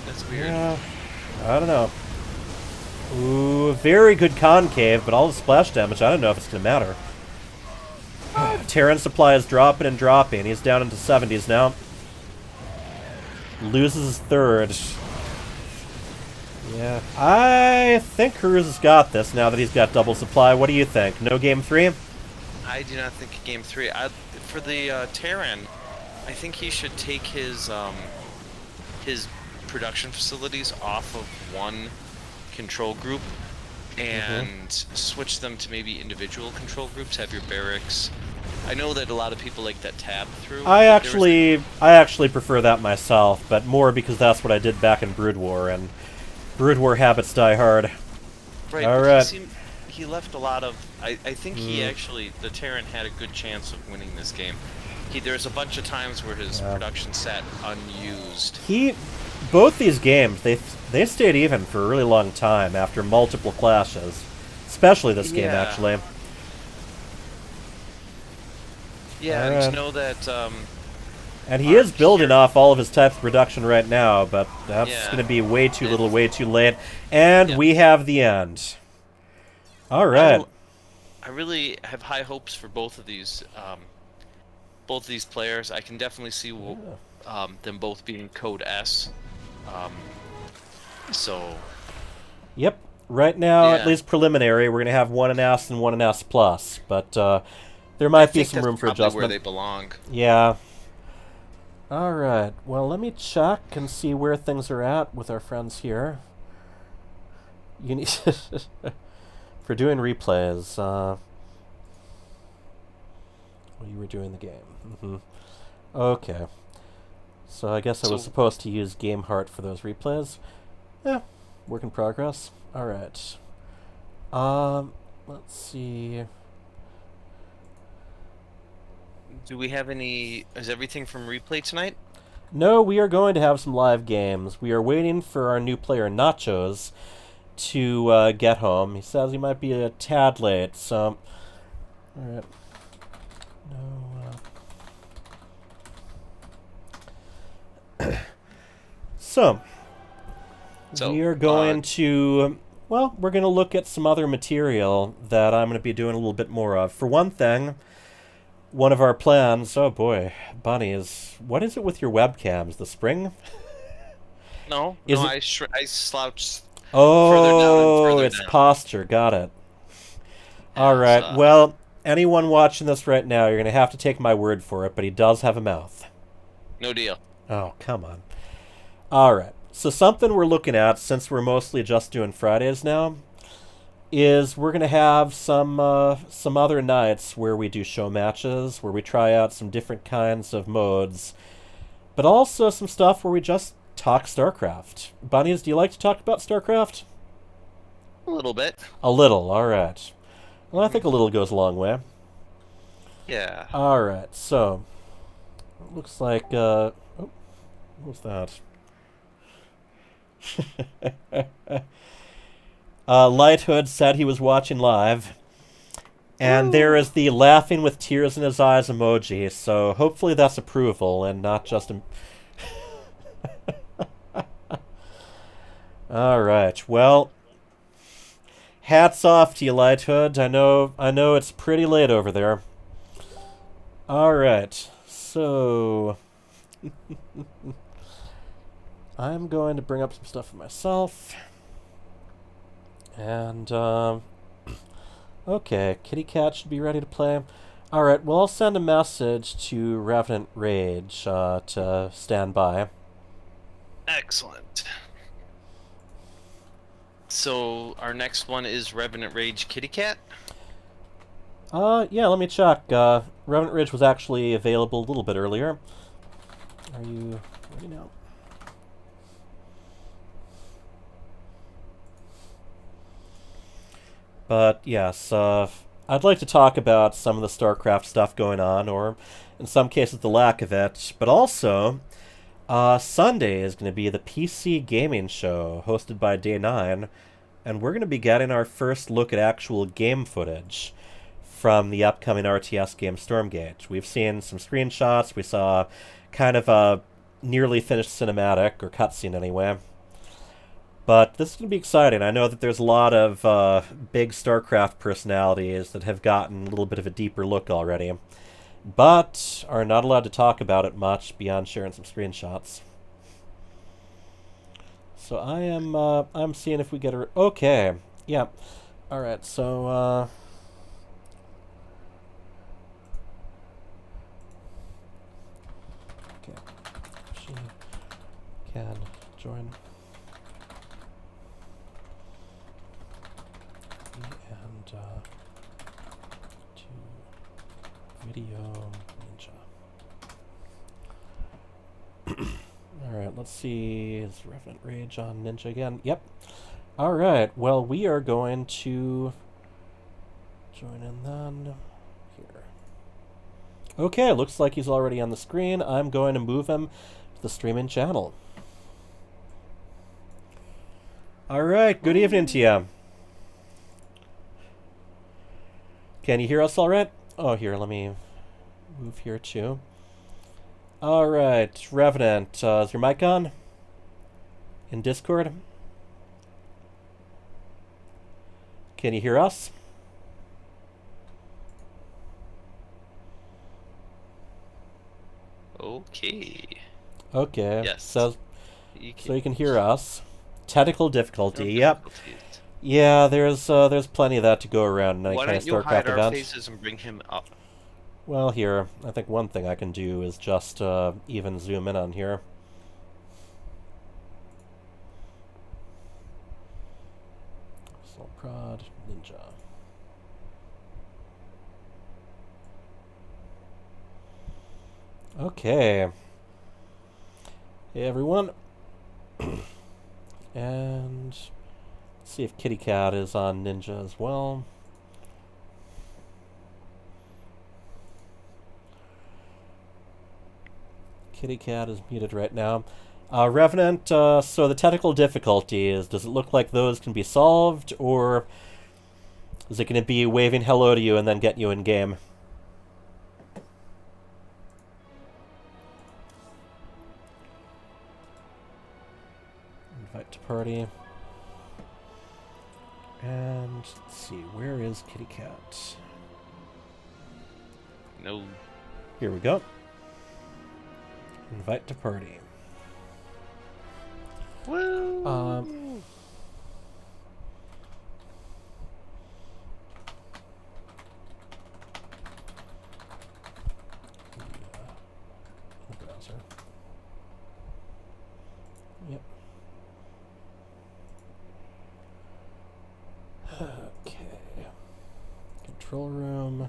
That's weird. Yeah, I don't know. Ooh, very good concave, but all the splash damage, I don't know if it's going to matter. Terran supply is dropping and dropping. He's down into 70s now. Loses his 3rd. Yeah, I think Cruz has got this now that he's got double supply. What do you think? No game 3? I do not think game 3. For the Terran, I think he should take his production facilities off of 1 control group and switch them to maybe individual control groups. Have your barracks. I know that a lot of people like that tab through. I actually prefer that myself, but more because that's what I did back in Brood War, and Brood War habits die hard. Right. All right. He left a lot of. I think he actually, the Terran had a good chance of winning this game. There's a bunch of times where his production sat unused. Both these games, they stayed even for a really long time after multiple clashes. Especially this game, actually. Yeah, and to know that... and he is building off all of his types of production right now, but that's going to be way too little, way too late. And we have the end. All right. I really have high hopes for both of these both of these players. I can definitely see them both being code S. Um, so Yep. Right now, at yeah, least preliminary, we're going to have one an S and one an S plus, but there I might be think some that's room for probably where adjustment. they belong. Yeah. All right. Well, let me check and see where things are at with our friends here. You need for doing replays. Well, you were doing the game. Okay. So I guess I was So supposed to use GameHeart for those replays. Yeah, work in progress. All right. Let's see. do we have any? Is everything from replay tonight? No, we are going to have some live games. We are waiting for our new player Nachos to get home. He says he might be a tad late, so. All right. No. So So we are going to. Well, we're going to look at some other material that I'm going to be doing a little bit more of. For one thing, one of our plans. Oh boy, bunnies! What is it with your webcams? The spring? no, Is it? I slouched further down and Oh, further it's down. posture. Got it. All Yeah, right. Well, anyone watching this right now, you're going to have to take my word for it, but he does have a mouth. no deal. Oh, come on. All right. So something we're looking at, since we're mostly just doing Fridays now, is we're going to have some other nights where we do show matches, where we try out some different kinds of modes, but also some stuff where we just talk StarCraft. Bunnies, do you like to talk about StarCraft? A little bit. A little, all right. Well, I think a little goes a long way. Yeah. All right, so it looks like oh, what was that? Lighthood said he was watching live, and there is the laughing with tears in his eyes emoji. So hopefully that's approval and not just. All right. Well, hats off to you, Lighthood. I know it's pretty late over there. All right. So I'm going to bring up some stuff for myself. And, okay, Kitty Cat should be ready to play. Alright, well, I'll send a message to Revenant Rage to stand by. Excellent. So our next one is Revenant Rage Kitty Cat. Yeah, let me check. Revenant Rage was actually available a little bit earlier. Are you ready now? But yes, I'd like to talk about some of the StarCraft stuff going on, or in some cases the lack of it. But also, Sunday is going to be the PC gaming show hosted by Day 9, and we're going to be getting our first look at actual game footage from the upcoming RTS game Stormgate. We've seen some screenshots, we saw kind of a nearly finished cinematic, or cutscene anyway. But this is going to be exciting. I know that there's a lot of big StarCraft personalities that have gotten a little bit of a deeper look already, but are not allowed to talk about it much beyond sharing some screenshots. So I'm seeing if we get a... Okay, yeah. Alright, so, okay. She can join... and to Video Ninja. Alright, let's see. Is Revenant Rage on Ninja again? Yep. Alright, well, we are going to join in then. Here. Okay, looks like he's already on the screen. I'm going to move him to the streaming channel. Alright, good evening to you. Can you hear us all right? Oh, here, let me move here too. All right, Revenant, is your mic on? In Discord? Can you hear us? Okay. Okay. Yes. So You you can hear us. Technical difficulty. no Yep. difficulties. Yeah, there's plenty of that to go around in any Why kind of don't you hide StarCraft our event. faces and bring him up? Well, here, I think one thing I can do is just even zoom in on here. So prod ninja. Okay. Hey everyone. And let's see if Kitty Cat is on Ninja as well. Kitty Cat is muted right now. Revenant, so the technical difficulty is, does it look like those can be solved, or is it going to be waving hello to you and then get you in game? Invite to party. And let's see, where is Kitty Cat? No. Here we go. Invite to party. Woo! The browser. Yep. Okay. Control room.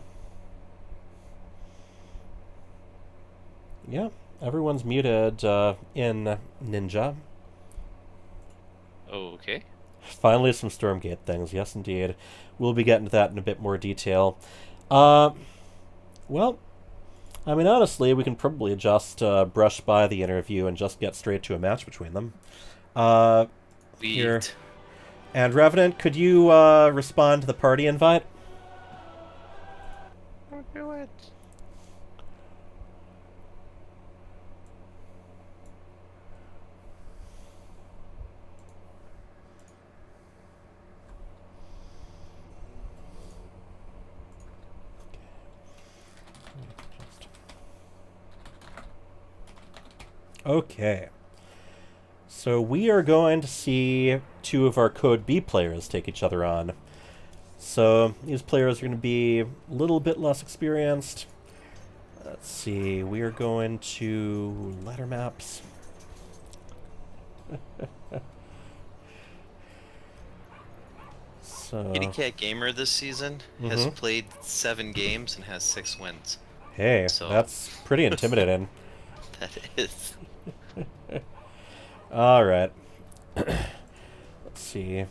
Yeah, everyone's muted in Ninja. Okay. Finally, some Stormgate things. Yes, indeed. We'll be getting to that in a bit more detail. Well, I mean, honestly, we can probably just brush by the interview and just get straight to a match between them. Here. And Revenant, could you respond to the party invite? I'll do it. Okay. So we are going to see two of our Code B players take each other on. So these players are going to be a little bit less experienced. Let's see, we are going to ladder maps. So, Kitty Cat Gamer this season has played 7 games and has 6 wins. hey, So- that's pretty intimidating. That is. Alright. Let's see.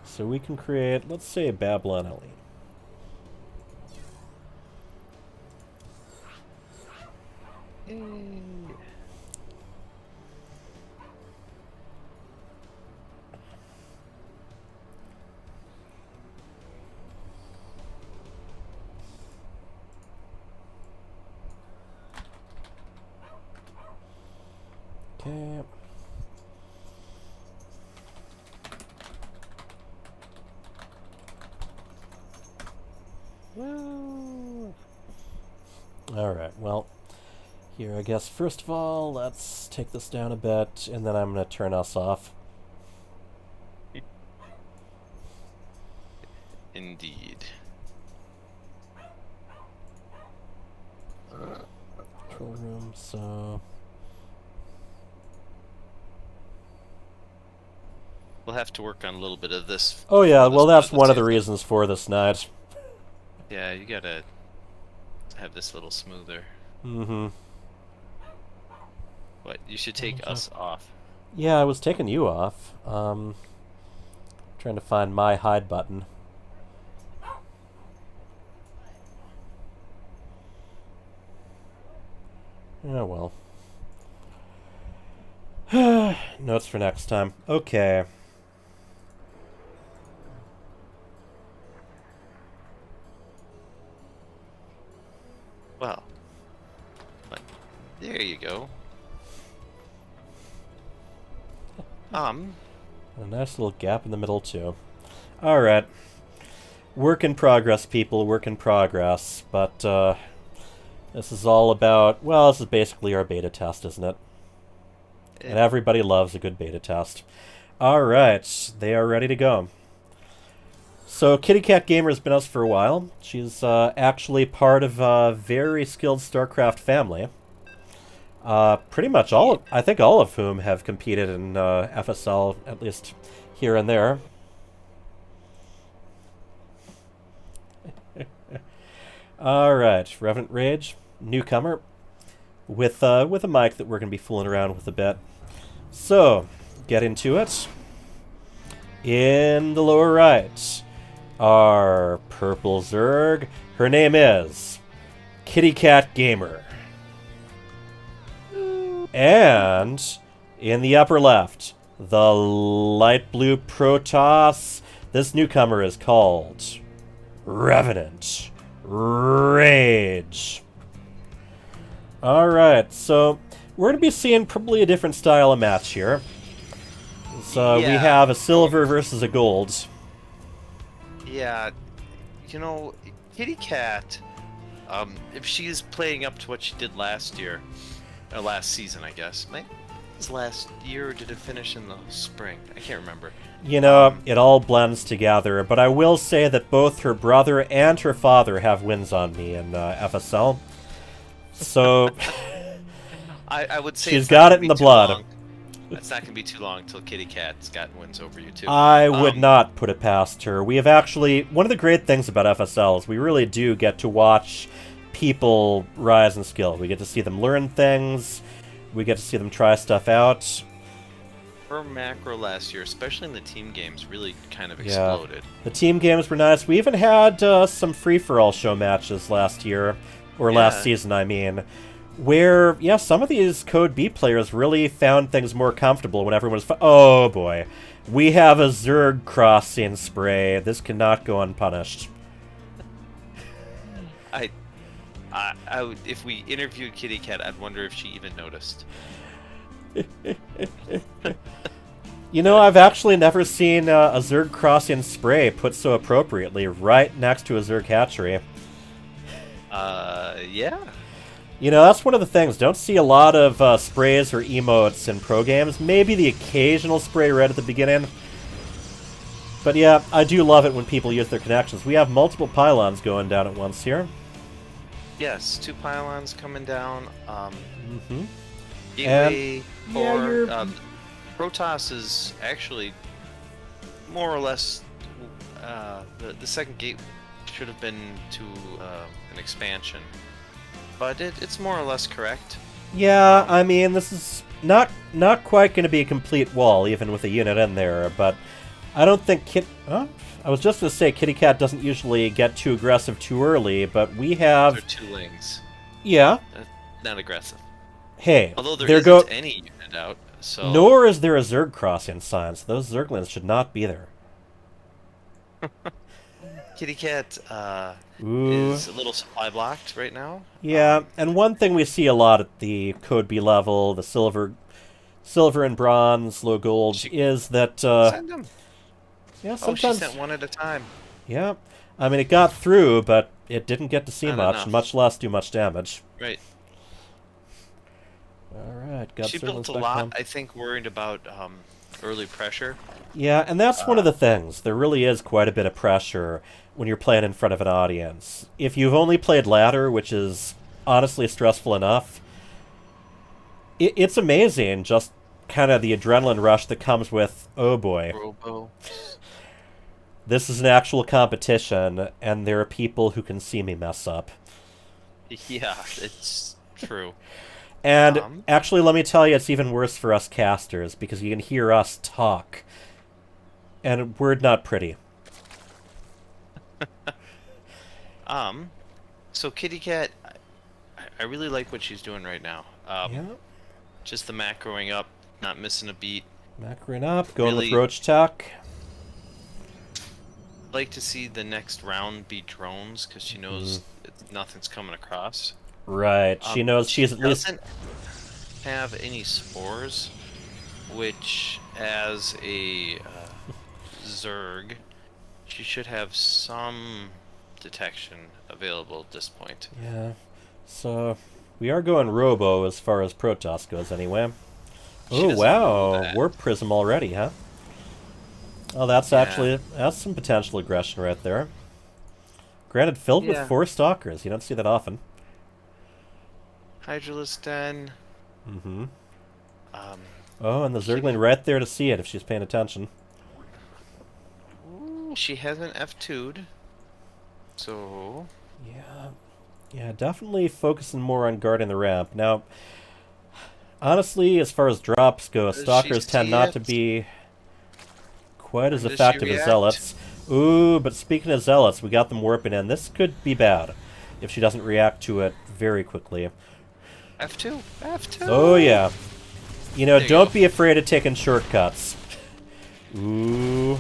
So we can create, let's say, Babylon Ellie. Okay. Alright, well, here I guess first of all, let's take this down a bit, and then I'm going to turn us off. Indeed. Control room, so... We'll have to work on a little bit of this. Oh yeah, this well part that's the one of the season. reasons for this night. Yeah, you gotta have this a little smoother. Mm-hmm. What? You should take us off. Yeah, I was taking you off. Trying to find my hide button. Oh well. Notes for next time. Okay. Well. But there you go. A nice little gap in the middle, too. Alright. Work in progress, people. Work in progress. But, This is all about, well, this is basically our beta test, isn't it? And Eh, everybody loves a good beta test. Alright, they are ready to go. So Kitty Cat Gamer has been with us for a while. She's actually part of a very skilled StarCraft family. Pretty much I think all of whom have competed in FSL, at least here and there. Alright, Revenant Rage, newcomer, with a mic that we're going to be fooling around with a bit. So, get into it. In the lower right, our purple Zerg. Her name is Kitty Cat Gamer. And in the upper left, the light blue Protoss. This newcomer is called Revenant Rage. Alright, so we're going to be seeing probably a different style of match here. So we have a silver versus a gold. Yeah, you know, Kitty Cat, if she's playing up to what she did last year, or last season, I guess. Was last year, or did it finish in the spring? I can't remember. You know, it all blends together, but I will say that both her brother and her father have wins on me in FSL. So I would say she's got it in the blood. Long. It's not going to be too long until Kitty Cat's got wins over you, too. I would not put it past her. We have actually... One of the great things about FSL is we really do get to watch people rise in skill. We get to see them learn things. We get to see them try stuff out. Her macro last year, especially in the team games, really kind of exploded. The team games were nice. We even had some free-for-all show matches last year, or last season, I mean, where, yeah, some of these Code B players really found things more comfortable when everyone was... Oh, boy. We have a Zerg crossing spray. This cannot go unpunished. I would, if we interviewed Kitty Cat, I'd wonder if she even noticed. You know, I've actually never seen a Zerg crossing spray put so appropriately right next to a Zerg hatchery. Yeah. You know, that's one of the things. Don't see a lot of sprays or emotes in pro games. Maybe the occasional spray right at the beginning. But yeah, I do love it when people use their connections. We have multiple pylons going down at once here. Yes, 2 pylons coming down. Mm-hmm. Gateway for yeah, Protoss is actually more or less the second gate should have been to an expansion, but it's more or less correct. Yeah, I mean, this is not quite going to be a complete wall, even with a unit in there, but I don't think I was just going to say Kitty Cat doesn't usually get too aggressive too early, but we have... Those are 2 lings. Yeah. Not aggressive. Hey, although there isn't any unit out, so... Nor is there a Zerg crossing sign, so those Zerglings should not be there. Kitty Cat is a little supply blocked right now. Yeah, and one thing we see a lot at the Code B level, the silver and bronze, low gold, is that... Send them. Yeah, sometimes... she sent 1 at a time. Yeah. I mean, it got through, but it didn't get to see Not much less do much damage. Right. Alright, she built a lot, I think, worried about early pressure. Yeah, and that's one of the things. There really is quite a bit of pressure when you're playing in front of an audience. If you've only played ladder, which is honestly stressful enough, it's amazing just kind of the adrenaline rush that comes with, oh boy. Robo. This is an actual competition, and there are people who can see me mess up. Yeah, it's true. And actually, let me tell you, it's even worse for us casters, because you can hear us talk. And we're not pretty. So Kitty Cat, I really like what she's doing right now. Yeah. Just the macroing up, not missing a beat. Macroing up, going Really- with Roach Tuck. Like to see the next round be drones, because she knows nothing's coming across. Right, she knows she's at least... doesn't have any spores, which, as a Zerg, she should have some detection available at this point. Yeah. So, we are going Robo as far as Protoss goes anyway. She Oh, doesn't know wow. that. Warp Prism already, huh? Oh, that's Yeah. actually... That's some potential aggression right there. Granted, filled with Yeah. 4 Stalkers. You don't see that often. Hydralisk Den. Mm-hmm. Um, Oh, and the Kitty. Zergling right there to see it if she's paying attention. Ooh, she hasn't F2'd. So. Yeah. Yeah, definitely focusing more on guarding the ramp. Now, honestly, as far as drops go, Does she Stalkers tend see not to it? be quite as When does she effective as react? Zealots. Ooh, but speaking of Zealots, we got them warping in. This could be bad if she doesn't react to it very quickly. F2. F2. Oh, yeah. You know, There you don't go. be afraid of taking shortcuts. Ooh.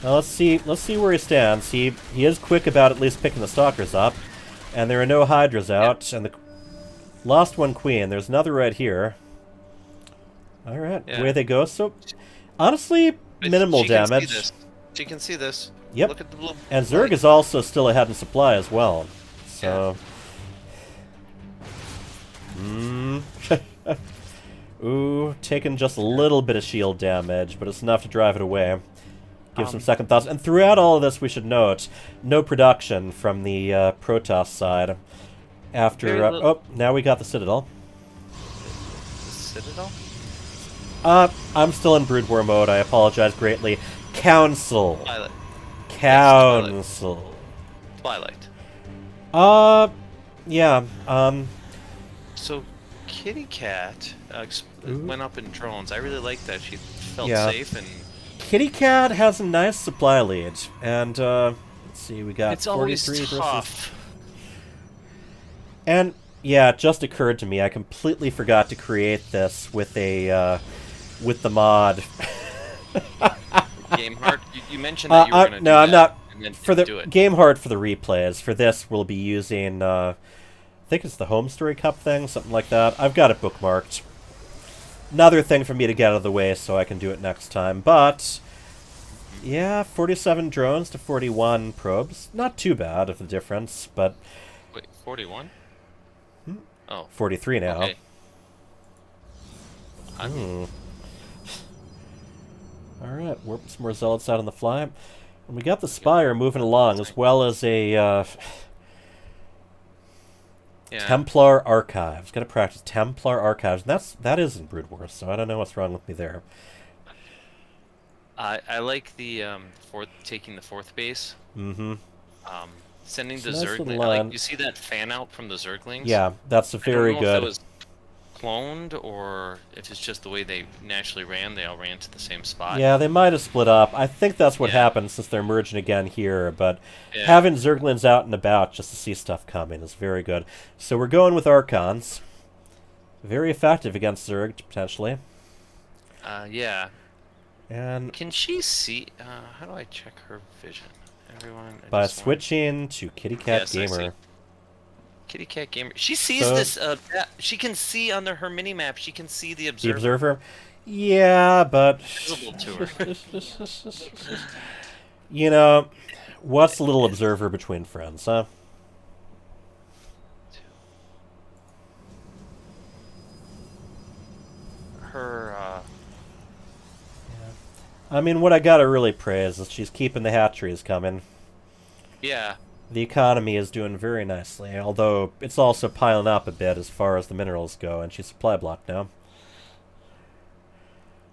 Now let's see where he stands. He is quick about at least picking the Stalkers up. And there are no Hydras out. And the lost one Queen. There's another right here. Alright, Yeah. away they go. So, honestly, But minimal she can see damage. this. She can see this. Yep. Look at the blue. And Zerg light. is also still ahead in supply as well. So... Ooh, taking just a little bit of shield damage, but it's enough to drive it away. Give some second thoughts. And throughout all of this, we should note, no production from the Protoss side. After... Very little- oh, now we got the Citadel. Citadel? I'm still in Brood War mode. I apologize greatly. Council. Twilight. Council. Twilight. Yeah. So, Kitty Cat went up in drones. I really liked that. She felt Yeah. safe and Kitty Cat has a nice supply lead, and let's see, we got it's always 43 versus. tough. And yeah, it just occurred to me, I completely forgot to create this with a with the mod. Game Heart. You mentioned that you were gonna do no, I'm that, not. and then For the do it. game hard for the replays. For this, we'll be using. I think it's the Home Story Cup thing, something like that. I've got it bookmarked. Another thing for me to get out of the way so I can do it next time. But yeah, 47 drones to 41 probes. Not too bad of the difference, but Wait, 41? Oh, 43 now. okay. I mean, Alright, warp some more zealots out on the fly. And we got the Spire moving along, as well as a yeah. Templar Archives. Gotta practice Templar Archives. And that is in Brood War, so I don't know what's wrong with me there. I like the taking the fourth base. Mm-hmm. Sending It's the a nice Zergling. little line. You see that fan out from the Zerglings? Yeah, that's a I very don't know if good. it was cloned or if it's just the way they naturally ran. They all ran to the same spot. Yeah, they might have split up. I think that's what Yeah. happened since they're merging again here, but Yeah. having Zerglings out and about just to see stuff coming is very good. So we're going with Archons. Very effective against Zerg, potentially. Yeah. And Can she see? How do I check her vision? Everyone. I by just want- switching to Kitty Cat Yes, I see. Gamer. Kitty Cat Gamer. She sees So- this. She can see under her mini map. She can see the The observer. Observer? Yeah, but... Visible to her. You know, what's a little Observer between friends, huh? Her. I mean, what I gotta really praise is she's keeping the hatcheries coming. Yeah. The economy is doing very nicely, although it's also piling up a bit as far as the minerals go, and she's supply blocked now.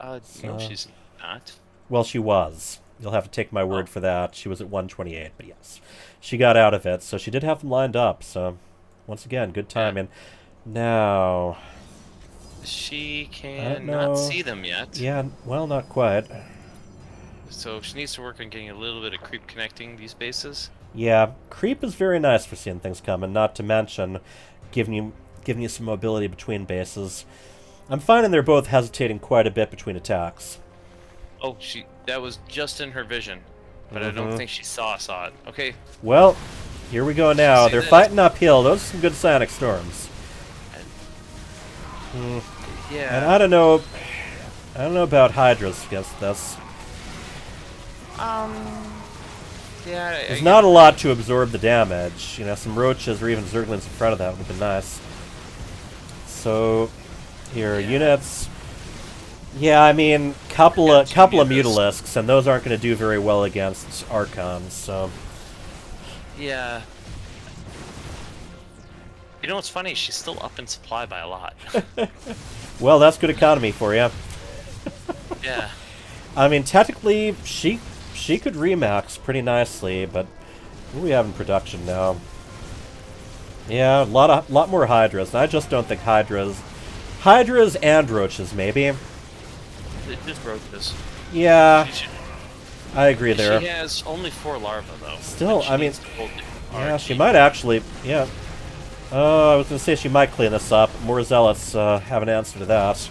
No, So- she's not. Well, she was. You'll have to take my word Oh. for that. She was at 128, but yes. She got out of it, so she did have them lined up, so once again, good timing. Now, She don't can know. not see them yet. yeah, well, not quite. So she needs to work on getting a little bit of creep connecting these bases. Yeah, creep is very nice for seeing things coming, not to mention giving you some mobility between bases. I'm finding they're both hesitating quite a bit between attacks. Oh, that was just in her vision, but I don't Mhm. think she saw it. Okay. Well, here we go now. See They're this? fighting uphill. Those are some good Sonic Storms. And Yeah. I don't know about Hydras against this. Yeah, I There's get not a it. lot to absorb the damage. You know, some roaches or even zerglings in front of that would have been nice. So, here, Yeah. units. Yeah, I mean, couple Yeah, of two couple of mutas. Mutalisks, and those aren't going to do very well against Archons. So, Yeah. You know what's funny? She's still up in supply by a lot. well, that's good economy for you. Yeah. I mean, technically, she could remax pretty nicely, but what do we have in production now? Yeah, lot more Hydras, and I just don't think Hydras and Roaches maybe. Just broke this. Yeah, She, should, I agree there. she has only 4 larvae, though. Still, and she I mean, needs to hold the yeah, she RG. might actually. Yeah. I was gonna say she might clean this up. More zealots have an answer to that.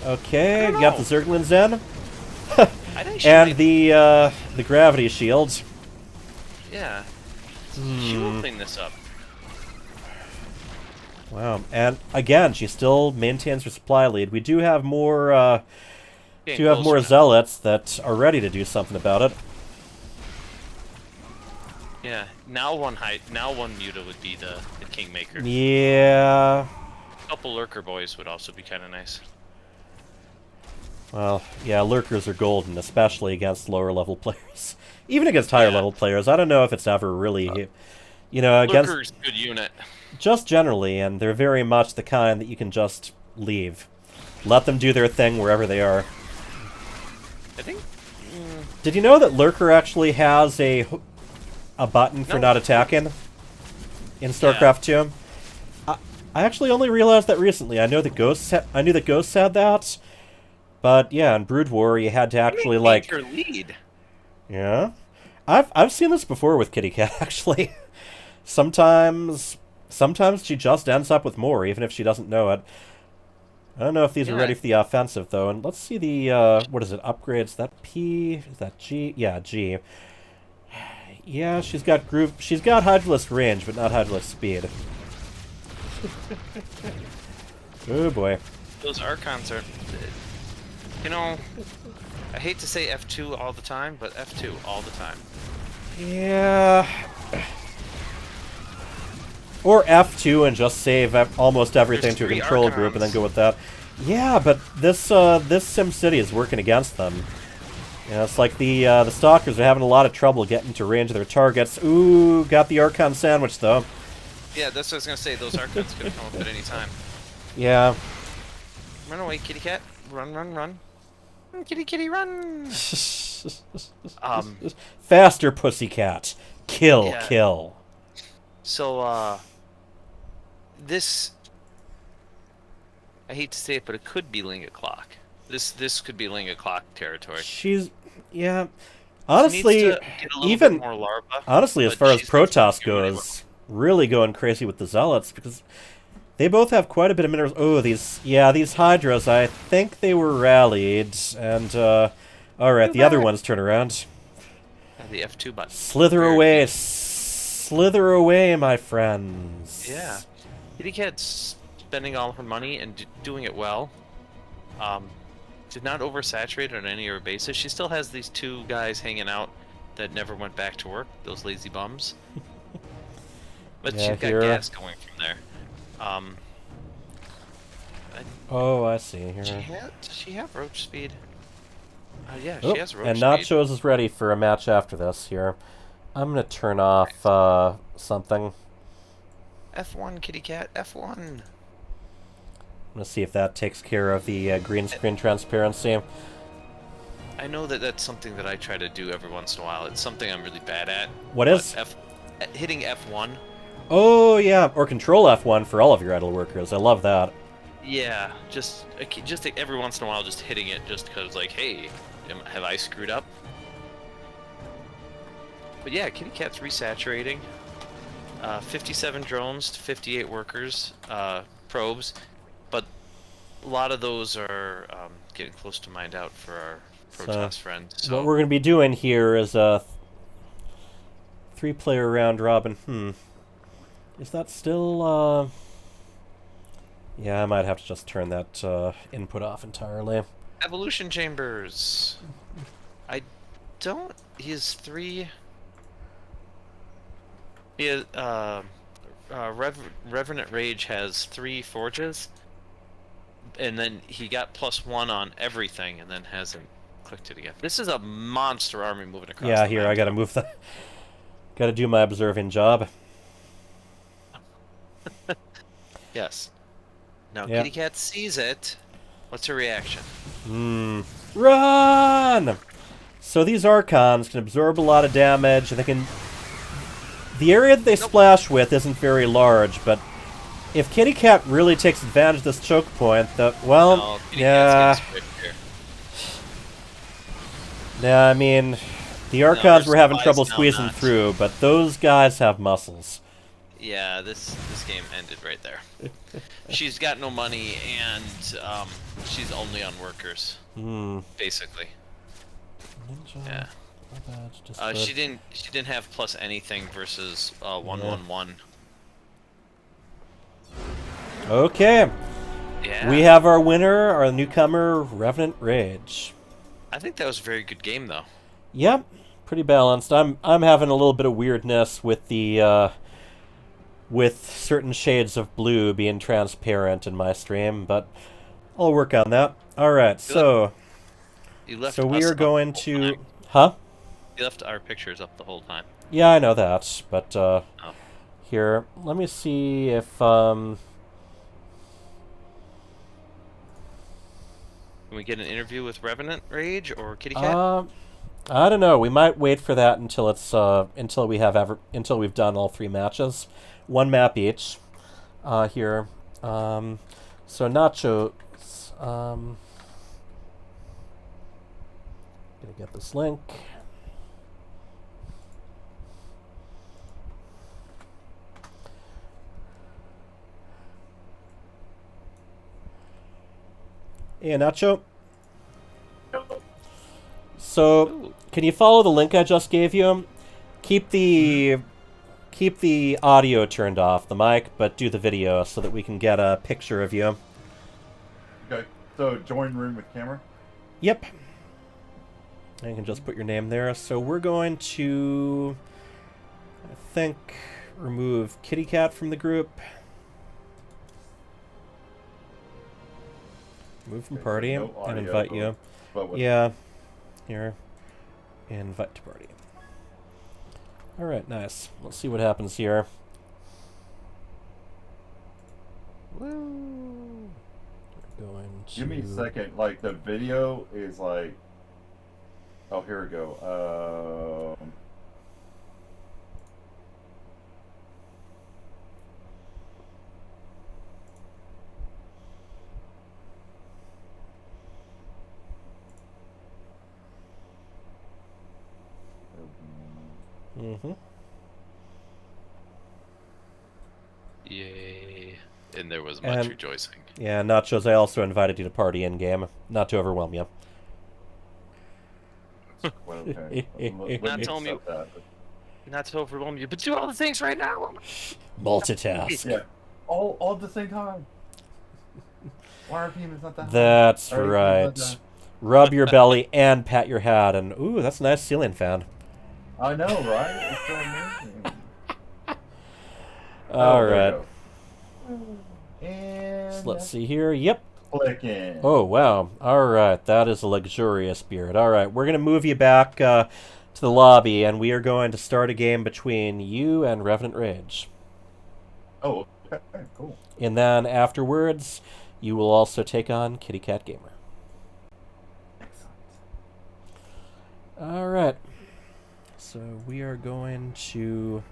Okay, I don't got the know. Zerglings in, I think she and might, the gravity shield. yeah. She will clean this up. Wow, and again, she still maintains her supply lead. We do have more. Getting Do have more closer now. zealots that are ready to do something about it. Yeah. Now one muta would be the kingmaker. Yeah. A couple lurker boys would also be kind of nice. Well, yeah, lurkers are golden, especially against lower level players. Even against higher level players, I don't know if it's ever really, you know, against Lurker's a good unit. just generally, and they're very much the kind that you can just leave, let them do their thing wherever they are. I think. Did you know that lurker actually has a button for No. not attacking in StarCraft 2? I actually only realized that recently. I know that I knew that Ghosts had that, but yeah, in Brood War you had to actually like. Your lead. Yeah, I've seen this before with Kitty Cat actually. Sometimes she just ends up with more, even if she doesn't know it. I don't know if these are ready for the offensive though. And let's see the what is it? Upgrades. Is that P? Is that G? Yeah, G. Yeah, she's got Hydralisk range, but not Hydralisk speed. Oh boy. Those Archons are, you know, I hate to say F2 all the time, but F2 all the time. Yeah. Or F2 and just save almost everything There's to a 3 control group and then Archons. go with that. Yeah, but this SimCity is working against them. Yeah, it's like the Stalkers are having a lot of trouble getting to range of their targets. Ooh, got the Archon sandwich though. Yeah, that's what I was gonna say. Those Archons could come up at any time. Yeah. Run away, kitty cat. Run, run, run. Kitty, kitty, run. Faster, pussycat. Kill, Yeah. kill. So, this, I hate to say it, but it could be Linga Clock. This could be Linga Clock territory. Yeah. She Honestly, needs to get a little even bit more larva. honestly, as but far as she's not Protoss doing really well. goes, really going crazy with the Zealots because they both have quite a bit of minerals. Oh, these Hydras, I think they were rallied, and alright, the other ones turn around. The F2 button. Slither away, my friends. Yeah. Kitty Cat's spending all her money and doing it well. Did not oversaturate on any of her bases. She still has these 2 guys hanging out that never went back to work, those lazy bums. But Yeah, she's got gas going from there. Oh, I see. Here. Does she have roach speed? Yeah, Oh, she has roach and speed. Nachos is ready for a match after this here. I'm going to turn off something. F1, kitty cat, F1. I'm going to see if that takes care of the green screen transparency. I know that that's something that I try to do every once in a while. It's something I'm really bad at. What is? Hitting F1. Oh, yeah, or control F1 for all of your idle workers. I love that. Yeah, just every once in a while, just hitting it, just because, like, hey, have I screwed up? But yeah, kitty cat's resaturating. 57 drones to 58 workers, probes, but a lot of those are getting close to mined out for our Protoss friends. So. What we're going to be doing here is a 3-player round robin. Is that still... Yeah, I might have to just turn that input off entirely. Evolution chambers. He has 3. He has, Revenant Rage has 3 forges, and then he got +1 on everything, and then hasn't clicked it again. This is a monster army moving across Yeah, the here, map. I gotta move the... Gotta do my observing job. Yes. Now, Yeah. Kitty Cat sees it. What's her reaction? Run! So these Archons can absorb a lot of damage, and they can... The area that they splash with isn't very large, but if Kitty Cat really takes advantage of this choke point, well, No, Kitty yeah... Cat's getting squished here. Yeah, I mean, the Archons were having supplies trouble now squeezing not. through, but those guys have muscles. Yeah, this game ended right there. She's got no money, and she's only on workers, basically. Ninja. Yeah. She didn't have plus anything versus 111. Okay. Yeah. We have our winner, our newcomer, Revenant Rage. I think that was a very good game, though. Yep, pretty balanced. I'm having a little bit of weirdness with the with certain shades of blue being transparent in my stream, but I'll work on that. All right, so we are going to, huh? You left our pictures up the whole time. Yeah, I know that, but here, let me see if Can we get an interview with Revenant Rage or Kitty Cat? I don't know. We might wait for that until it's until we've done all 3 matches, 1 map each. Here, so Nacho, gonna get this link. Hey, Nacho. So, can you follow the link I just gave you? Keep the audio turned off, the mic, but do the video so that we can get a picture of you. Okay, so join room with camera? Yep. And you can just put your name there. So we're going to, I think, remove Kitty Cat from the group. Move from party so no and audio, invite you. But Yeah. Here. Invite to party. Alright, nice. Let's see what happens here. Woo! We're going to... Give me a second. Like, the video is like... Oh, here we go. Mm-hmm. Yay. And there was much rejoicing. Yeah, Nachos, I also invited you to party in-game. Not to overwhelm you. Well, okay. Not telling me... Not to overwhelm you, but do all the things right now! Multitask. Yeah. All at the same time. RPM is not that high. That's RPM is not right. that- Rub your belly and pat your hat, and ooh, that's a nice ceiling fan. I know, right? It's so amazing. All right. And So let's see here. Yep. clicking. Oh, wow. All right. That is a luxurious beard. All right. We're going to move you back to the lobby, and we are going to start a game between you and Revenant Rage. Oh, okay, cool. And then afterwards, you will also take on Kitty Cat Gamer. Excellent. All right. So we are going to...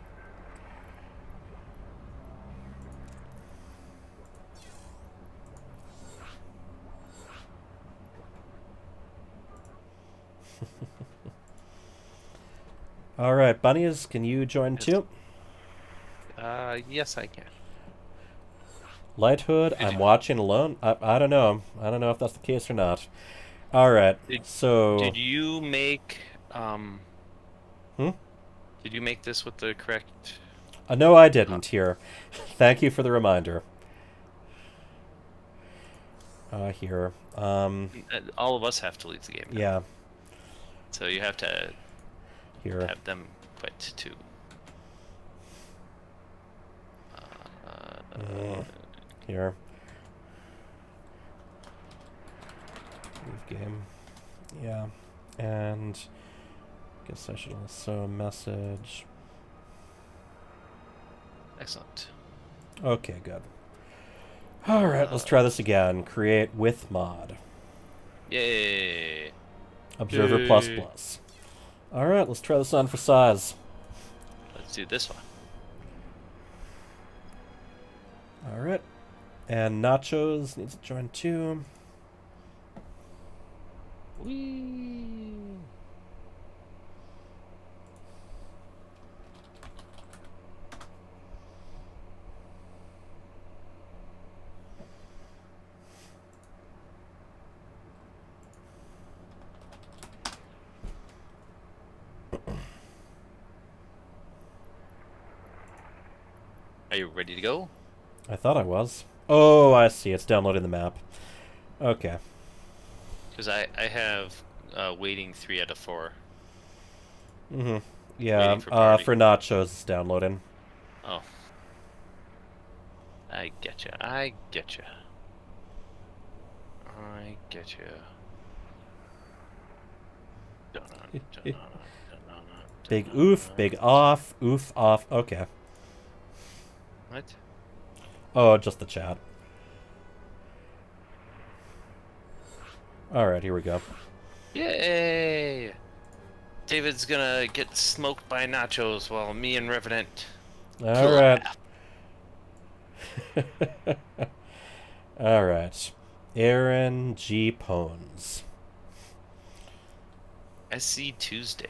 All right, bunnies, can you join too? Yes, I can. Lighthood, I'm watching alone. I don't know. I don't know if that's the case or not. All right. So Did you make Did you make this with the correct? no, I didn't. Here, thank you for the reminder. Here. All of us have to leave the game now. Yeah. 'Cause, Did you make this with the correct? All right. All of us have to leave the game now. Yeah. So you have to Here. have them quit too. Here. Leave game. Yeah. And guess I should also message. Excellent. Okay, good. Alright, let's try this again. Create with mod. Yay! Observer Yay. plus plus. Alright, let's try this on for size. Let's do this one. Alright. And Nachos needs to join too. Whee! Are you ready to go? I thought I was. Oh, I see. It's downloading the map. Okay. Because I have waiting 3 out of 4. Mm-hmm. Yeah, Waiting for party. for Nachos, it's downloading. Oh. I getcha. I getcha. I getcha. Big oof, big off, oof off. Okay. What? Oh, just the chat. Alright, here we go. Yay! David's gonna get smoked by nachos while me and Revenant. Alright. Alright. Aaron G. Pones. SC Tuesday.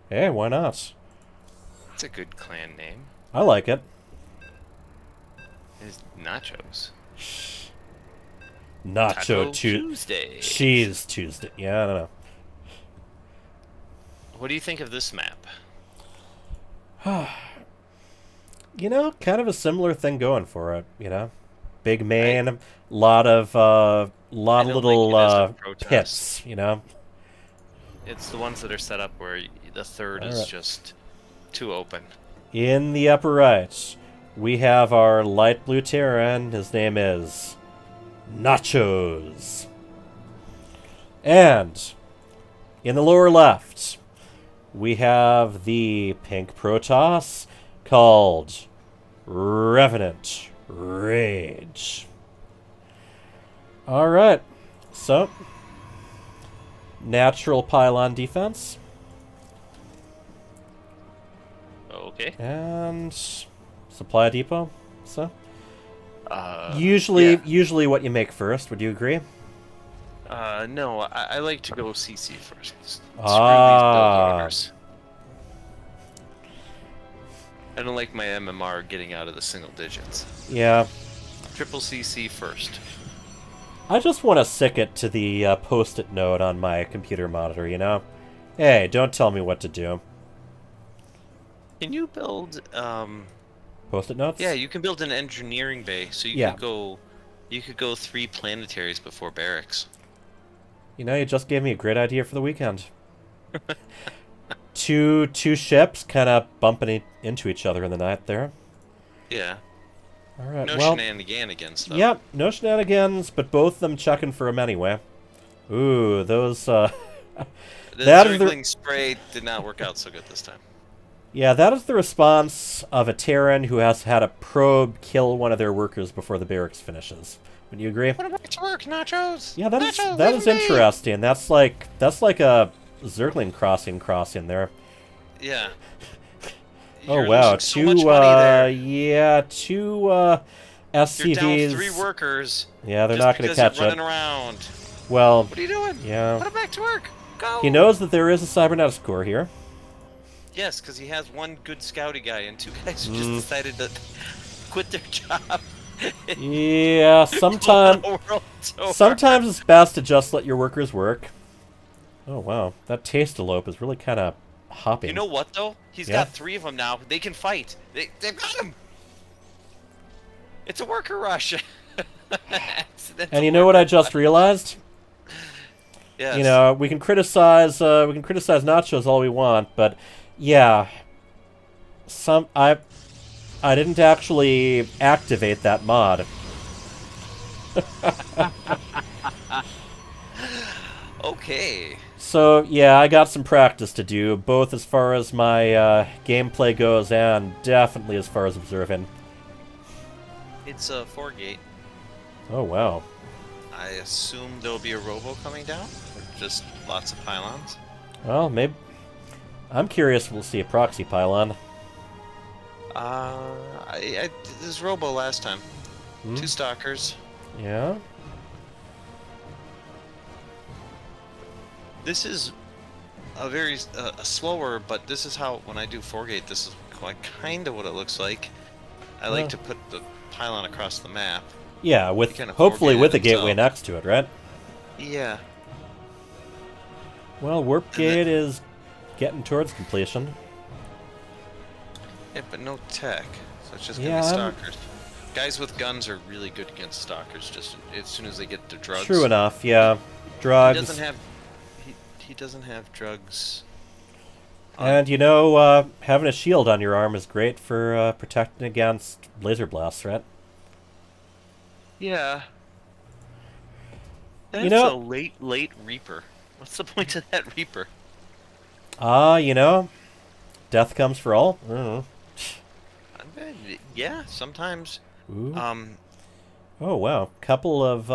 Hey, why not? That's a good clan name. I like it. It's nachos. Nacho Taco Tu- Tuesday. Cheese Tuesday. Yeah, I don't know. What do you think of this map? You know, kind of a similar thing going for it, you know? Big man, lot of little pits, you know? It's the ones that are set up where the third is Alright. just too open. In the upper right, we have our light blue Terran. His name is Nachos. And in the lower left, we have the pink Protoss called Revenant Rage. Alright, so natural pylon defense. Okay. And supply depot. So Yeah. usually what you make first. Would you agree? No, I like to go CC first. Screw these Ah. build orders. I don't like my MMR getting out of the single digits. Yeah. Triple CC first. I just want to sick it to the post-it note on my computer monitor, you know? Hey, don't tell me what to do. Can you build Post-it notes? yeah, you can build an engineering bay, so Yeah. you could go 3 planetaries before barracks. You know, you just gave me a great idea for the weekend. two ships kind of bumping into each other in the night there. Yeah. All right, No well, shenanigans though. yep, no shenanigans, but both of them checking for them anyway. Ooh, those, The that is the- Zergling spray did not work out so good this time. yeah, that is the response of a Terran who has had a probe kill one of their workers before the barracks finishes. Would you agree? Put it back to work, nachos. Yeah, that Nachos, is leave me! interesting. That's like a Zergling crossing there. Yeah. Oh You're wow, losing so much money there. yeah, two You're SCVs. down 3 workers. Yeah, they're just not going to because you're catch running up. around. Well, What are you doing? yeah. Put it back to work. Go. He knows that there is a cybernetics core here. Yes, because he has one good scouty guy and 2 guys who just decided to quit their job. Yeah, sometimes it's best to just let your workers work. Oh wow, that taste-elope is really kind of hopping. You know what though? He's Yeah. got 3 of them now. They can fight. They've got him. It's a worker rush. And you know what I just realized? You Yes. know, we can criticize nachos all we want, but yeah, I didn't actually activate that mod. Okay. So yeah, I got some practice to do, both as far as my gameplay goes and definitely as far as observing. It's a 4-gate. Oh wow. I assume there'll be a robo coming down, or just lots of pylons. Well, maybe I'm curious if we'll see a proxy pylon. I did this robo last time. Hmm? 2 stalkers. Yeah. This is a very a slower, but this is how when I do 4-gate, this is kind of what it looks like. I like to put the pylon across the map. Yeah, with Kind of hopefully forget with it a gateway himself. next to it, right? Yeah. Well, Warp And then- Gate is getting towards completion. Yeah, but no tech, so it's just gonna Yeah, be I'm- stalkers. Guys with guns are really good against stalkers. Just as soon as they get their drugs. True enough, yeah. He Drugs. doesn't have. He doesn't have drugs. And you know, having a shield on your arm is great for protecting against laser blasts, right? Yeah. That's You know- a late Reaper. What's the point of that Reaper? You know, death comes for all. I don't know. Yeah, sometimes. Ooh. Um, Oh wow, couple of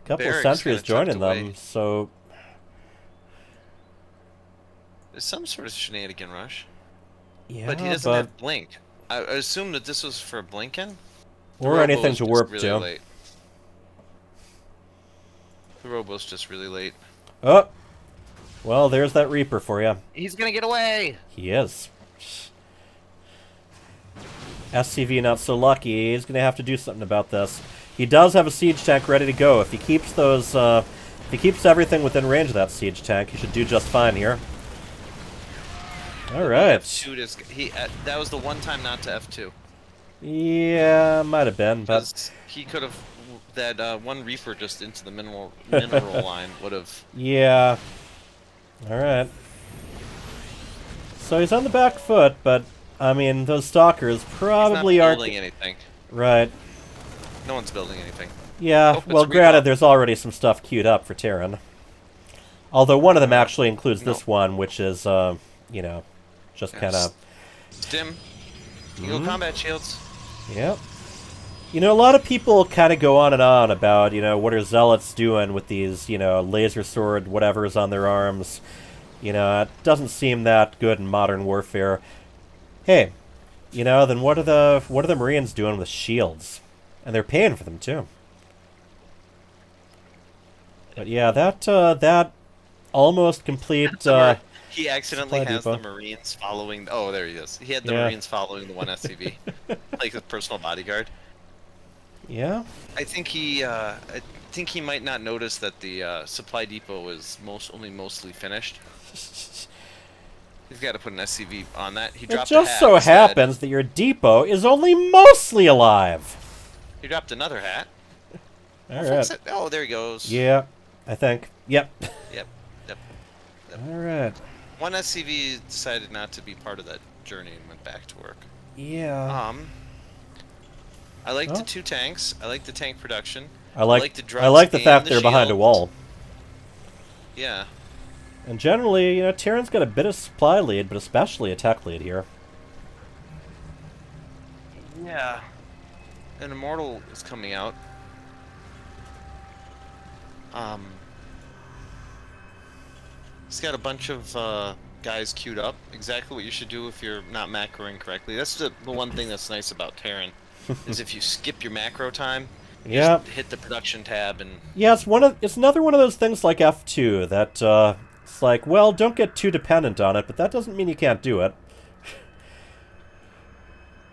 Barracks sentries kinda tucked joining them. away. So there's some sort of shenanigan rush, yeah, but he doesn't have blink. I assume that this was for blinking. The or Robo's anything to just warp really to. late. The Robo's just really late. Oh, well, there's that Reaper for you. He's gonna get away. He is. SCV not so lucky. He's gonna have to do something about this. He does have a siege tank ready to go. If he keeps those, if he keeps everything within range of that siege tank, he should do just fine here. All right. Shoot is he? That was the one time not to F2. Yeah, might have been, but Because he could have that one Reaper just into the mineral line would have. yeah. All right. So he's on the back foot, but I mean, those stalkers probably He's not aren't building anything. right. No one's building anything. Yeah, Oh, it's well, a granted, recall. there's already some stuff queued up for Terran. Although one of them actually includes No. this one, which is, you know, just Yeah, kind of... Stim. Eagle combat shields. Yep. You know, a lot of people kind of go on and on about, you know, what are Zealots doing with these, you know, laser sword whatever's on their arms. You know, it doesn't seem that good in modern warfare. Hey, you know, then what are the Marines doing with shields? And they're paying for them, too. But yeah, that almost complete, He accidentally supply has depot. the Marines following. Oh, there he is. He had the Yeah. Marines following the one SCV, like his personal bodyguard. yeah. I think he might not notice that the supply depot is only mostly finished. He's got to put an SCV on that. He It dropped a just hat so instead. happens that your depot is only mostly alive. He dropped another hat. All Fix right. it. Oh, there he goes. Yeah, I think. Yep. Yep. Yep. All right. One SCV decided not to be part of that journey and went back to work. Yeah. I like Oh. the 2 tanks. I like the tank production. I like the I drugs like the and fact the they're behind a shields. wall. Yeah. And generally, you know, Terran's got a bit of supply lead, but especially a tech lead here. Yeah. An Immortal is coming out. He's got a bunch of guys queued up. Exactly what you should do if you're not macroing correctly. That's the one thing that's nice about Terran, is if you skip your macro time, you Yeah. just hit the production tab and Yeah, it's another one of those things like F2 that it's like, well, don't get too dependent on it, but that doesn't mean you can't do it.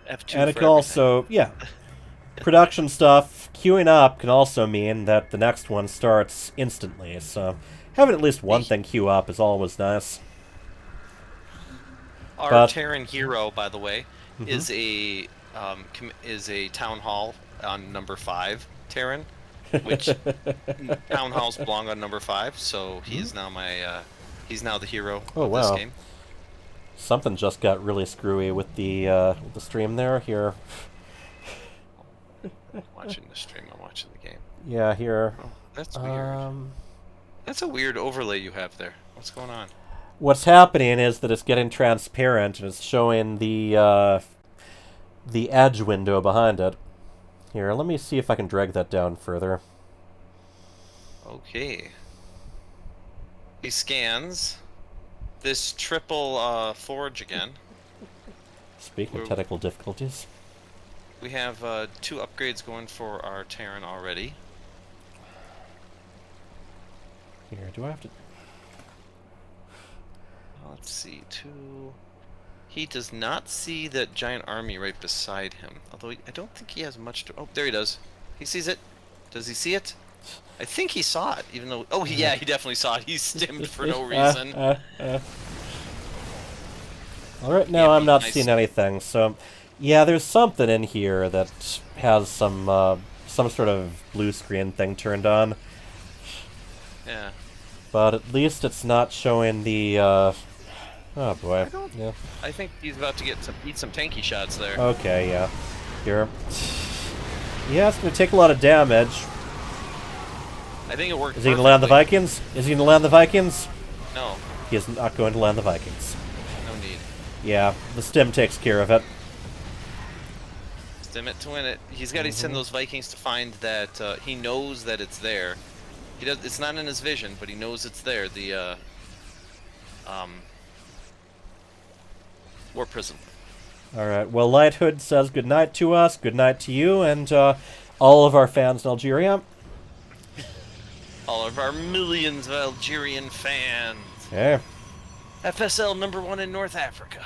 F2 And it for can also, yeah, production stuff queuing up can also mean that the next one starts instantly. So having at least one thing queue up is always nice. Our But- Terran hero, by the way, is a town hall on number 5 Terran. which Townhouse belonged on number 5, so he is now he's now the hero of this game. Something just got really screwy with the stream there. Here. I'm watching the stream. I'm watching the game. Yeah, here. Oh, that's weird. That's a weird overlay you have there. What's going on? What's happening is that it's getting transparent and it's showing the edge window behind it. Here, let me see if I can drag that down further. Okay. He scans this triple forge again. Speaking of technical difficulties. We have 2 upgrades going for our Terran already. Here, do I have to... Let's see, 2... He does not see that giant army right beside him. Although I don't think he has much to... Oh, there he does. He sees it. Does he see it? I think he saw it, even though... Oh, yeah, he definitely saw it. He stimmed for no reason. Alright, now I'm not seeing anything, so... Yeah, there's something in here that has some sort of blue screen thing turned on. Yeah. But at least it's not showing the, oh boy. Yeah. I think he's about to eat some tanky shots there. Okay, yeah. Here. Yeah, it's gonna take a lot of damage. I think it worked. Is he gonna land the Vikings? Is he gonna land the Vikings? No. He is not going to land the Vikings. No need. Yeah, the stim takes care of it. Stim it to win it. He's got to send those Vikings to find that, he knows that it's there. It's not in his vision, but he knows it's there. The, War Prism. Alright, well, Lighthood says goodnight to us, goodnight to you, and all of our fans in Algeria. All of our millions of Algerian fans. Okay. FSL #1 in North Africa.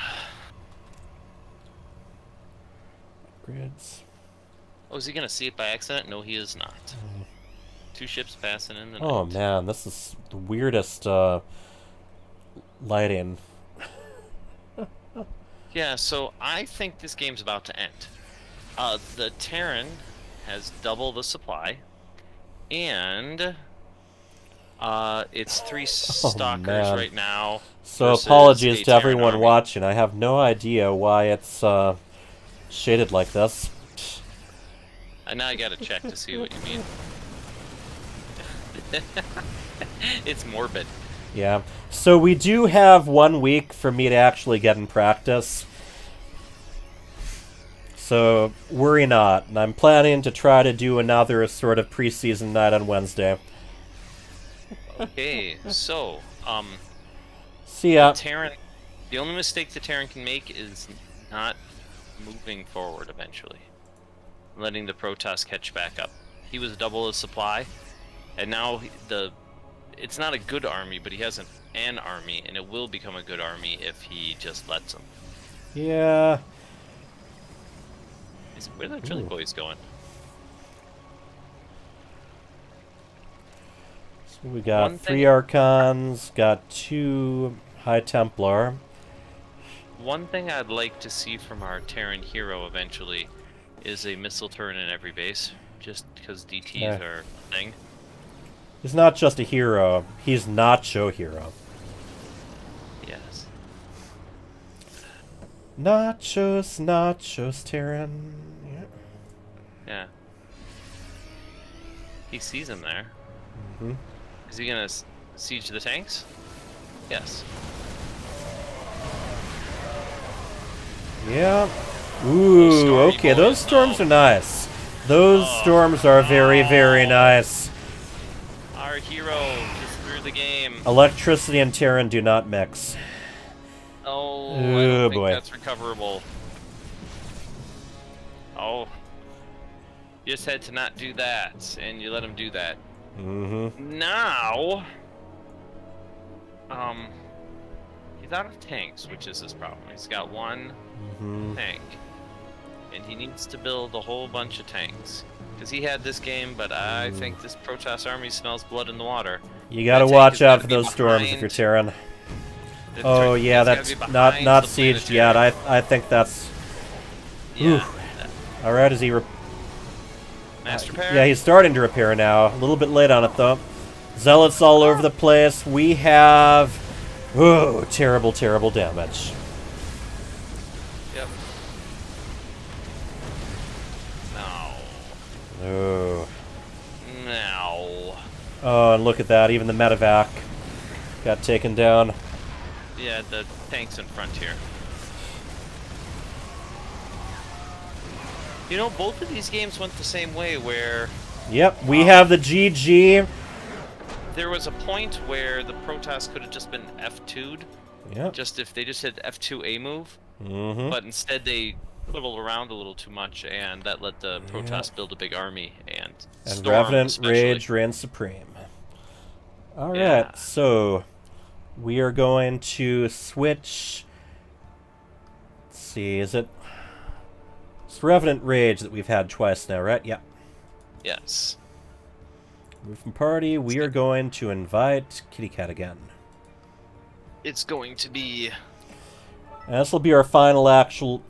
Grids. Oh, is he going to see it by accident? No, he is not. 2 ships passing in the night. Oh man, this is the weirdest lighting. Yeah, so I think this game's about to end. The Terran has double the supply, and it's 3 stalkers right now. So apologies to everyone watching. I have no idea why it's shaded like this. And now I gotta check to see what you mean. It's morbid. Yeah. So we do have 1 week for me to actually get in practice. So worry not. And I'm planning to try to do another sort of preseason night on Wednesday. Okay, so, see ya. The only mistake the Terran can make is not moving forward eventually. Letting the Protoss catch back up. He was double his supply, and now it's not a good army, but he has an army, and it will become a good army if he just lets him. Yeah. Where are the Chili Boys going? So we got 3 Archons, got 2 High Templar. One thing I'd like to see from our Terran hero eventually is a missile turret in every base, just because DTs are a thing. He's not just a hero, he's Nacho Hero. Yes. Nachos, Terran. Yeah. Yeah. He sees him there. Mm-hmm. Is he gonna siege the tanks? Yes. Yeah. Ooh, okay, those storms are nice. Those storms are very, very nice. Our hero just threw the game. Electricity and Terran do not mix. Oh, ooh, I don't think boy. that's recoverable. Oh. You just had to not do that, and you let him do that. Mm-hmm. Now, he's out of tanks, which is his problem. He's got 1 tank, and he needs to build a whole bunch of tanks. Because he had this game, but I think this Protoss army smells blood in the water. You gotta watch out for those storms if you're Terran. Oh yeah, that's not sieged yet. I think that's... Yeah. Alright, is he... Master repair. Yeah, he's starting to repair now. A little bit late on it, though. Zealots all over the place. We have... Oh, terrible, terrible damage. Yep. No. Oh. No. Oh, and look at that. Even the medevac got taken down. Yeah, the tank's in front here. You know, both of these games went the same way where... Yep, we have the GG. There was a point where the Protoss could have just been F2'd. Yep. Just if they just hit F2A move. Mm-hmm. But instead they fiddled around a little too much, and that let the Protoss build a big army. And Storm Revenant especially. Rage ran supreme. Alright, Yeah. so we are going to switch... Let's see, is it... It's Revenant Rage that we've had twice now, right? Yeah. Yes. Move from party, we are going to invite Kitty Cat again. It's going to be... And this will be our final actual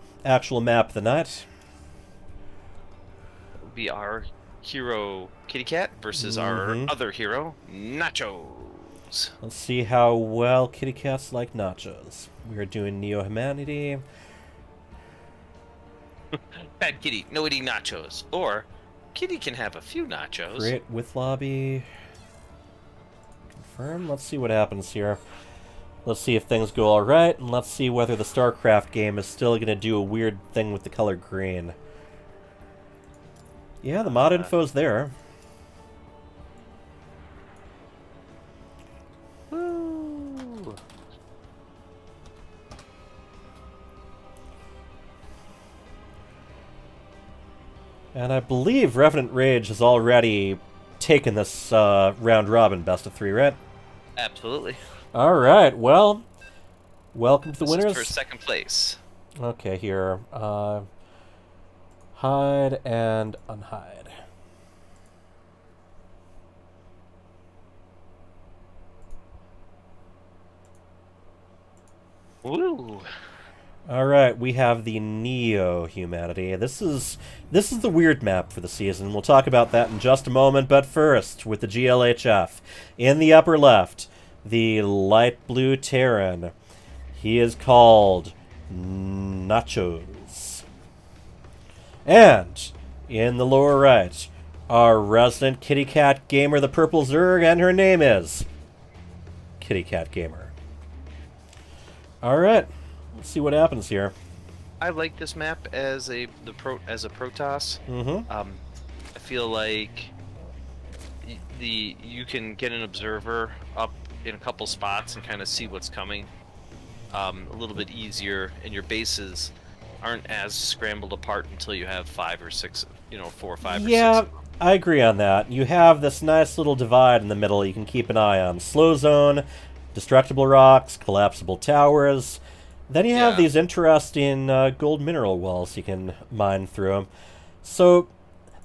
map of the night. our hero Kitty Cat versus our other hero Nachos. Let's see how well Kitty Cats like nachos. We are doing Neo Humanity. Bad Kitty, no eating nachos. Or Kitty can have a few nachos. Create with lobby. Confirm. Let's see what happens here. Let's see if things go alright, and let's see whether the StarCraft game is still going to do a weird thing with the color green. Yeah, the mod info's there. Woo. And I believe Revenant Rage has already taken this round-robin best-of-3, right? Absolutely. Alright, well, welcome to the This winners. is for second place. Okay, here. Hide and unhide. Woo. Alright, we have the Neo Humanity. This is the weird map for the season. We'll talk about that in just a moment, but first, with the GLHF. In the upper left, the light blue Terran. He is called Nachos. And in the lower right, our resident Kitty Cat Gamer, the Purple Zerg, and her name is Kitty Cat Gamer. Alright, let's see what happens here. I like this map as a Protoss. I feel like you can get an observer up in a couple spots and kind of see what's coming a little bit easier, and your bases aren't as scrambled apart until you have 5 or 6, 4 or 5 or 6. Yeah, I agree on that. You have this nice little divide in the middle you can keep an eye on. Slow zone, destructible rocks, collapsible towers. Then you have these interesting gold mineral walls you can mine through them. So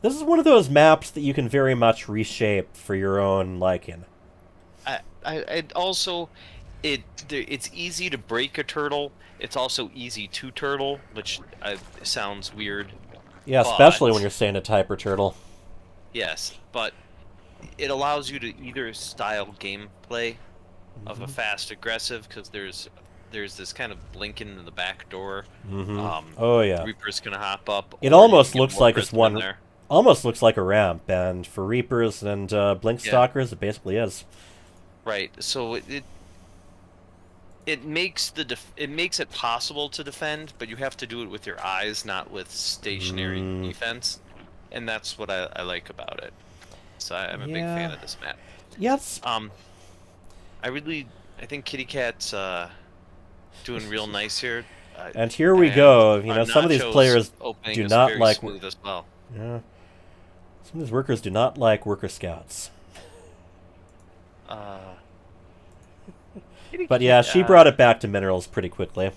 this is one of those maps that you can very much reshape for your own liking. It's easy to break a turtle. It's also easy to turtle, which sounds weird. Yeah, especially when you're saying a Typer turtle. Yes, but it allows you to either style gameplay of a fast aggressive, because there's this kind of blinking in the back door. Oh yeah, Reaper's gonna hop up. It almost looks like it's one. there. Almost looks like a ramp, and for Reapers and Blink Stalkers, it basically is. Right. So it makes it possible to defend, but you have to do it with your eyes, not with stationary defense, and that's what I like about it. So I'm a big fan of this map. Yes. I think Kitty Cat's doing real nice here. And here we go. Some of these players do not like. As well. Yeah. Some of these workers do not like worker scouts. But yeah, she brought it back to minerals pretty quickly.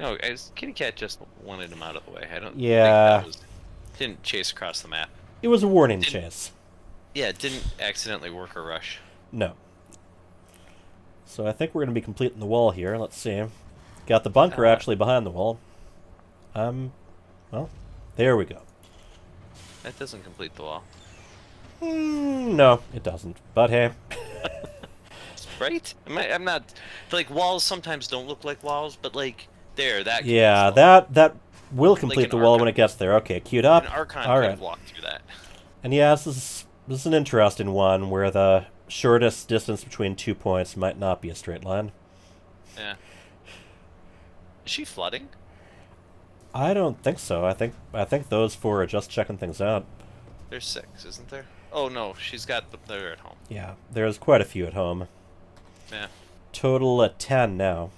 No, Kitty Cat just wanted him out of the way. I don't. Yeah. Think didn't chase across the map. It was a warning chase. Yeah, it didn't accidentally work a rush. No. So I think we're going to be completing the wall here. Let's see. Got the bunker actually behind the wall. Well, there we go. That doesn't complete the wall. No, it doesn't. But hey. Right? I'm not... Like, walls sometimes don't look like walls, but, like, that... Yeah, that will complete the wall when it gets there. Okay, queued up. An Archon All could right. have walked through that. And yeah, this is an interesting one where the shortest distance between 2 points might not be a straight line. Yeah. Is she flooding? I don't think so. I think those 4 are just checking things out. There's 6, isn't there? Oh, no, she's got... They're at home. Yeah, there's quite a few at home. Yeah. Total at 10 now.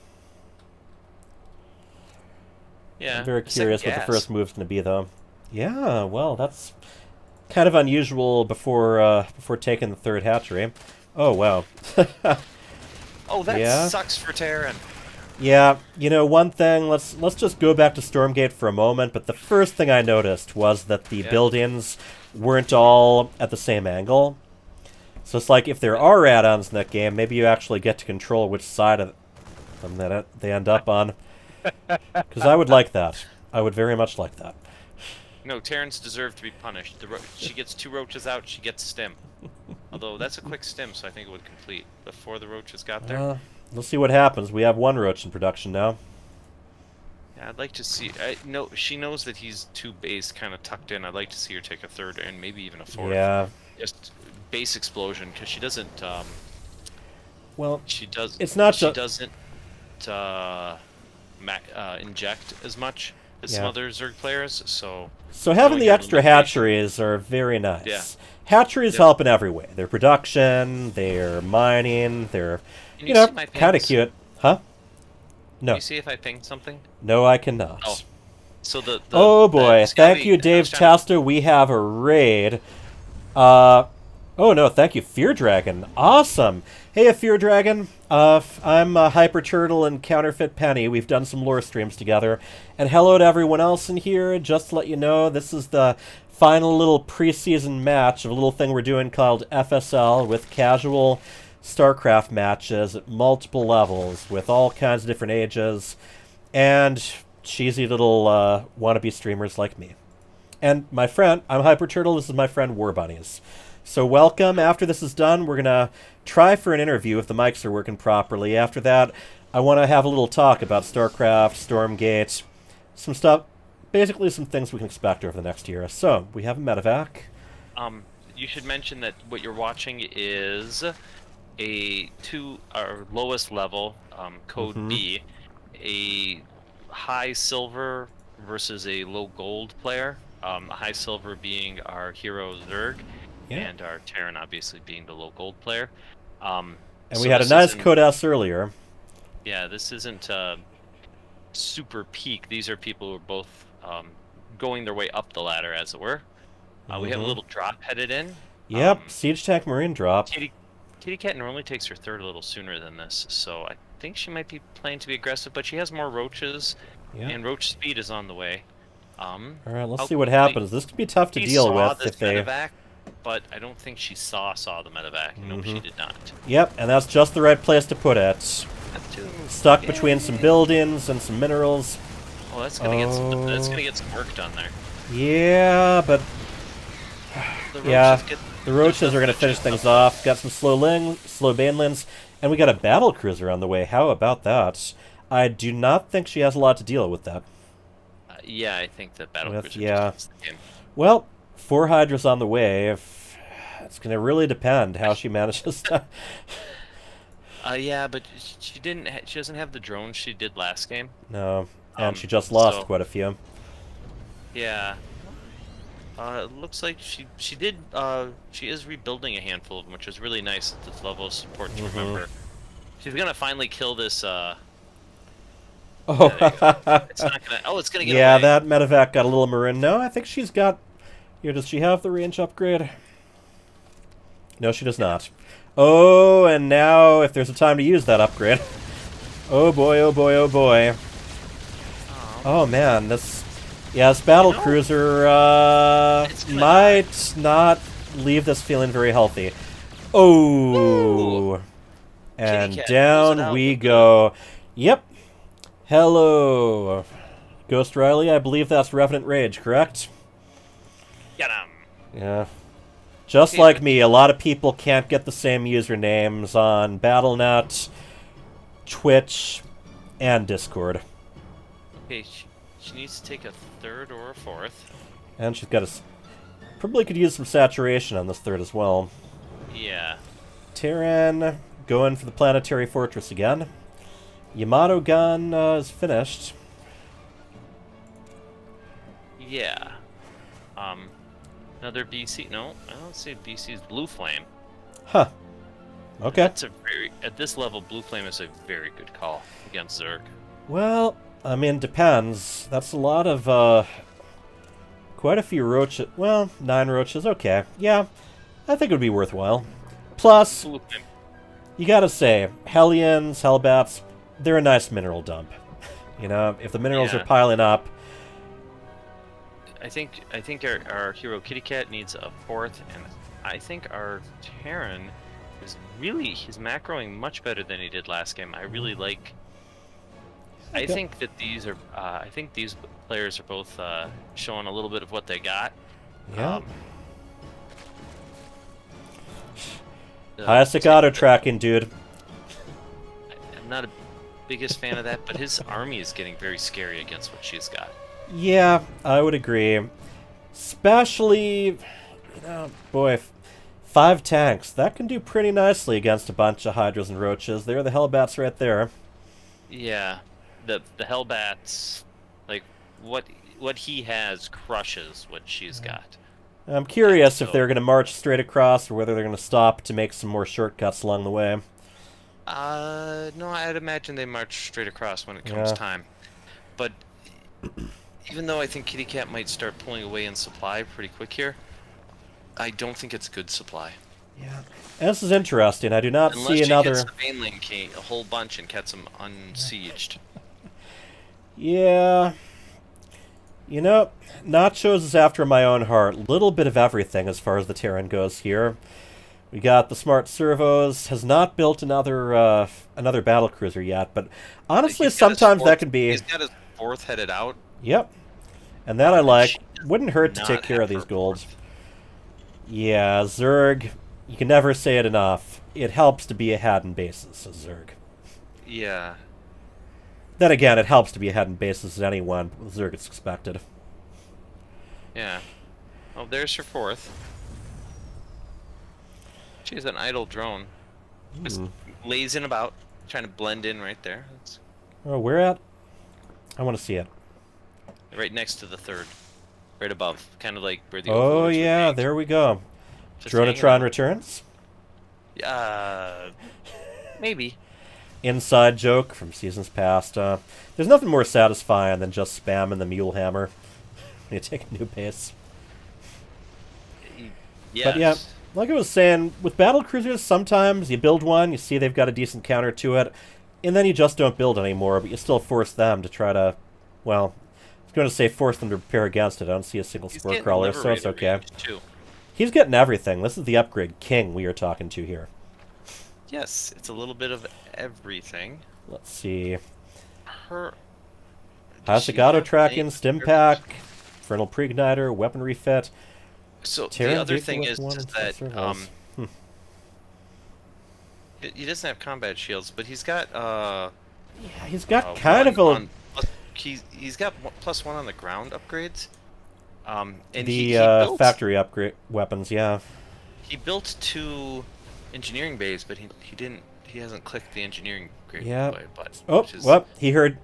Yeah. I'm very curious what the first move's going to be, though. Yeah, well, that's kind of unusual before taking the 3rd hatchery. Oh, wow. Oh, that Yeah. sucks for Terran. Yeah, you know, one thing, let's just go back to Stormgate for a moment, but the first thing I noticed was that the buildings weren't all at the same angle. So it's like, if there are add-ons in that game, maybe you actually get to control which side of them that they end up on. Because I would like that. I would very much like that. No, Terrans deserve to be punished. She gets 2 roaches out, she gets stim. Although, that's a quick stim, so I think it would complete before the roaches got there. We'll see what happens. We have 1 roach in production now. Yeah, I'd like to see... No, she knows that he's 2 base kind of tucked in. I'd like to see her take a 3rd and maybe even a 4th. Yeah. Just base explosion, because she doesn't... Well, she does. It's not She just... doesn't inject as much as some Yeah. other Zerg players, so... So having knowing the her extra limitation- hatcheries are very nice. Yeah. Hatcheries Yeah. help in every way. They're production, they're mining, they're, Can you know, see my kind of pings? cute. Huh? Can No. you see if I pinged something? No, I cannot. Oh. So Oh boy, the thank scouty- you, Dave I was trying Tasta. We have a raid. Oh no, thank you, Fear Dragon. Awesome. Hey, Fear Dragon. I'm Hyper Turtle and Counterfeit Penny. We've done some lore streams together. And hello to everyone else in here. Just to let you know, this is the final little preseason match of a little thing we're doing called FSL with casual StarCraft matches at multiple levels with all kinds of different ages and cheesy little wannabe streamers like me. And my friend, I'm Hyper Turtle. This is my friend War Bunnies. So welcome. After this is done, we're going to try for an interview if the mics are working properly. After that, I want to have a little talk about StarCraft, Stormgate, some stuff, basically some things we can expect over the next year. So, we have a medevac. You should mention that what you're watching is our lowest level, code B, a high silver versus a low gold player. High silver being our hero Zerg, and our Terran obviously being the low gold player. And we had a nice code S earlier. Yeah, this isn't super peak. These are people who are both going their way up the ladder, as it were. We have a little drop headed in. Yep, Siege Tank Marine drop. Kitty Cat normally takes her 3rd a little sooner than this, so I think she might be planning to be aggressive, but she has more roaches, and roach speed is on the way. Alright, let's see what happens. This could be tough to deal with if they... medevac, but I don't think she saw the medevac. No, she did not. Yep, and that's just the right place to put it. Stuck between some buildings and some minerals. Oh, that's gonna get some. That's gonna get some work done there. Yeah, but the roaches are gonna finish things off. Got some slow Banelands, and we got a battle cruiser on the way. How about that? I do not think she has a lot to deal with that. Yeah, I think that battle cruiser yeah. just the game. Well, 4 Hydras on the way. It's gonna really depend how she manages to. Yeah, but she didn't. She doesn't have the drones she did last game. No, and she just lost so, quite a few. Yeah. It looks like she did. She is rebuilding a handful of them, which is really nice at this level of support to remember. She's gonna finally kill this. Oh, it's not gonna. Oh, it's gonna get yeah, away. that medevac got a little marin. No, I think she's got. Here, does she have the range upgrade? No, she does not. Oh, and now if there's a time to use that upgrade. Oh boy, oh boy, oh boy. Oh man, this battle cruiser might not leave this feeling very healthy. Oh, and down we go. Yep. Hello, Ghost Riley. I believe that's Revenant Rage, correct? Get him. Yeah. Just Okay, like but- me, a lot of people can't get the same usernames on Battle.net, Twitch, and Discord. Okay, she needs to take a third or a fourth. And she's got a... Probably could use some saturation on this third as well. Yeah. Terran going for the planetary fortress again. Yamato gun is finished. Yeah. Another BC. No, I don't see BC's Blue Flame. Huh. Okay. That's a very at this level. Blue Flame is a very good call against Zerg. Well, I mean, depends. That's a lot of, quite a few roaches. Well, 9 roaches. Okay. Yeah, I think it would be worthwhile. Plus, Blue Flame. you gotta say, Hellions, Hellbats, they're a nice mineral dump. You know, if the minerals Yeah. are piling up, I think our hero Kitty Cat needs a fourth, and I think our Terran is really he's macroing much better than he did last game. I really like. I think that these are. I think these players are both showing a little bit of what they got. yeah. The- Auto tracking, dude. I'm not a biggest fan of that, but his army is getting very scary against what she's got. Yeah, I would agree. Especially, you know, boy, 5 tanks. That can do pretty nicely against a bunch of Hydras and Roaches. They're the Hellbats right there. Yeah, the Hellbats, like what he has crushes what she's got. I'm curious if So- they're going to march straight across or whether they're going to stop to make some more shortcuts along the way. No, I'd imagine they march straight across when it comes Yeah. time. But even though I think Kitty Cat might start pulling away in supply pretty quick here, I don't think it's good supply. Yeah. This is interesting. I do not Unless see she another... hits the mainland key a whole bunch and gets them unsieged. Yeah. You know, Nachos is after my own heart. Little bit of everything as far as the Terran goes here. We got the smart servos. Has not built another battle cruiser yet, but honestly, He's got his sometimes that fourth- can be. He's got his fourth headed out. Yep. And that I like. She does Wouldn't hurt to not take care of have these her golds. fourth. Yeah, Zerg. You can never say it enough. It helps to be ahead in bases, as Zerg. Yeah. Then again, it helps to be ahead in bases as anyone. Zerg is expected. Yeah. Oh, there's her fourth. She's an idle drone. Just lazing about, trying to blend in right there. That's Oh, where at? I want to see it. right next to the third. Right above. Kind of like where the Oh, overlords would yeah, be. there we go. Just hanging Dronatron out. returns. Maybe. Inside joke from seasons past. There's nothing more satisfying than just spamming the mule hammer when you take a new base. Yes. But yeah, like I was saying, with battle cruisers, sometimes you build one, you see they've got a decent counter to it, and then you just don't build anymore, but you still force them to try to, well, I was going to say force them to prepare against it. I don't see a single He's spore getting crawler, so it's Liberator okay. range, too. He's getting everything. This is the upgrade king we are talking to here. Yes, it's a little bit of everything. Let's see. Her. Hasek auto tracking, stim pack, Infernal Preigniter, weapon refit. So Terran the other vehicle thing with is one just and that servos. he doesn't have combat shields, but he's got Yeah, he's got kind of a... on, he's got +1 on the ground upgrades. And the he built, factory upgrade weapons, yeah. he built 2 engineering bays, but he hasn't clicked the engineering grade Yeah. button. Oh, which is, well, he heard...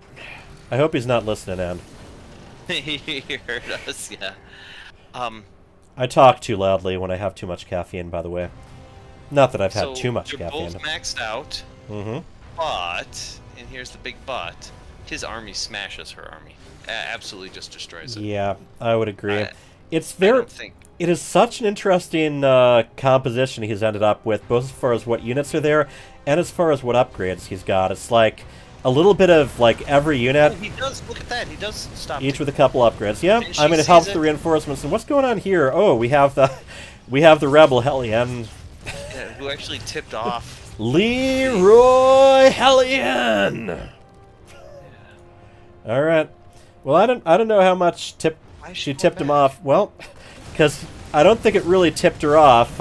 I hope he's not listening, and he heard us, yeah. I talk too loudly when I have too much caffeine, by the way. Not that I've had So too much they're caffeine. both maxed out, Mm-hmm. but, and here's the big but, his army smashes her army. Absolutely just destroys it. Yeah, I would agree. I- It's I very... don't think It is such an interesting composition he's ended up with, both as far as what units are there, and as far as what upgrades he's got. It's like a little bit of, like, every unit, he does, look at that, he does stop. each with a couple upgrades. Yeah, And she I mean, it sees helps it. the reinforcements. And what's going on here? Oh, we have the Rebel Hellion. Yeah, who actually tipped off. Leroy Hellion! Alright. Well, I don't know how much Why is she she tipped pulling him back? off. Well, because I don't think it really tipped her off.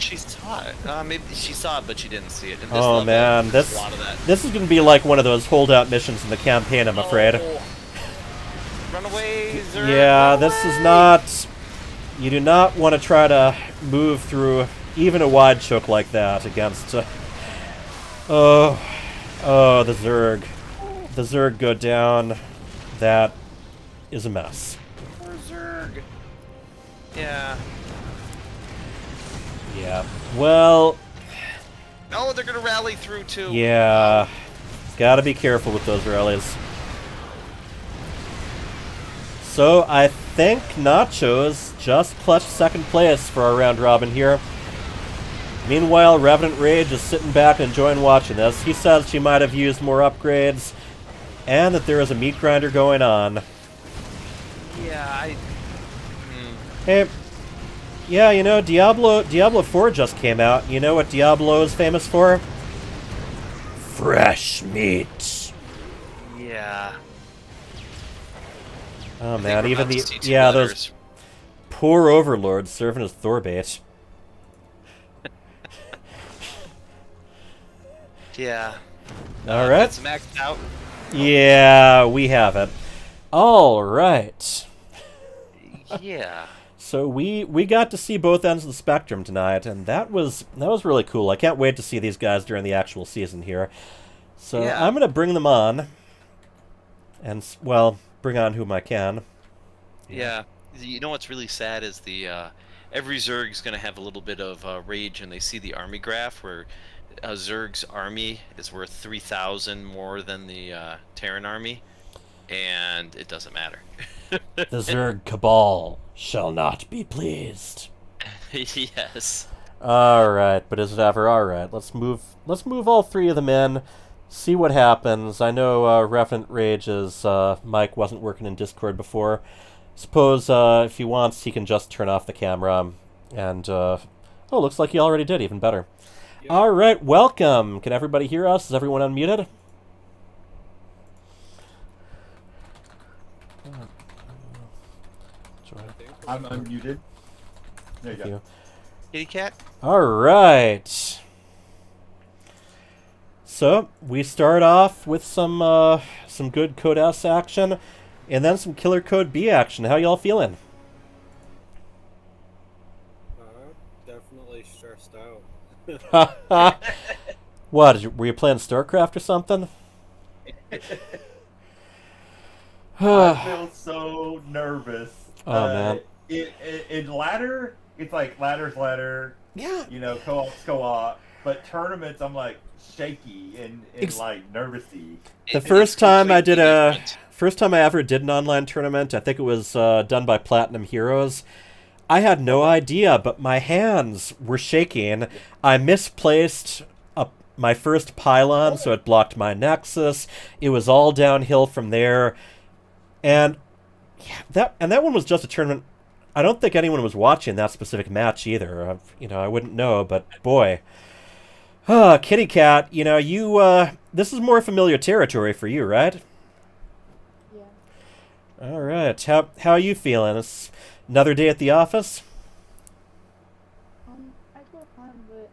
She saw it. Maybe she saw it, but she didn't see it. In this Oh level, man, there's this a lot of that. this is gonna be like one of those holdout missions in the campaign, I'm afraid. Oh. Run away, Zerg, Yeah, run this is away! not. You do not want to try to move through even a wide choke like that against. Oh, the Zerg. The Zerg go down. That is a mess. Poor Zerg. Yeah. Yeah. Well, Oh, they're gonna rally through too. yeah. Gotta be careful with those rallies. So I think Nachos just clutched second place for our round robin here. Meanwhile, Revenant Rage is sitting back and enjoying watching this. He says she might have used more upgrades, and that there is a meat grinder going on. Yeah, Hey, yeah, you know, Diablo 4 just came out. You know what Diablo is famous for? Fresh meat. Yeah. Oh I think man, we're even about to the see two yeah letters. those poor overlords serving as Thorbait. Yeah. All right. It's maxed out. Yeah, we have it. All right. Yeah. So we got to see both ends of the spectrum tonight, and that was really cool. I can't wait to see these guys during the actual season here. So Yeah. I'm gonna bring them on, and well, bring on whom I can. Yeah. You know what's really sad is the every Zerg's gonna have a little bit of rage, and they see the army graph where Zerg's army is worth 3,000 more than the Terran army, and it doesn't matter. The Zerg Cabal shall not be pleased. Yes. All right, but is it ever? All right, let's move all three of them in. See what happens. I know Revenant Rage's mic wasn't working in Discord before. Suppose if he wants, he can just turn off the camera. And oh, looks like he already did. Even better. Yep. All right, welcome. Can everybody hear us? Is everyone unmuted? I'm unmuted. There you Thank go. you. Kitty cat. All right. So we start off with some good Code S action, and then some Killer Code B action. How y'all feeling? Definitely stressed out. What? Were you playing StarCraft or something? I feel so nervous. Oh, man. In ladder, it's like ladder's ladder. Yeah. You know, co-op's co-op. But tournaments, I'm like shaky and like nervousy. The first time I did different. first time I ever did an online tournament, I think it was done by Platinum Heroes. I had no idea, but my hands were shaking. I misplaced my first pylon, so it blocked my nexus. It was all downhill from there, and yeah, that one was just a tournament. I don't think anyone was watching that specific match either. I wouldn't know, but boy. Kitty Cat, this is more familiar territory for you, right? Yeah. All right. How are you feeling? It's another day at the office? I feel fine, but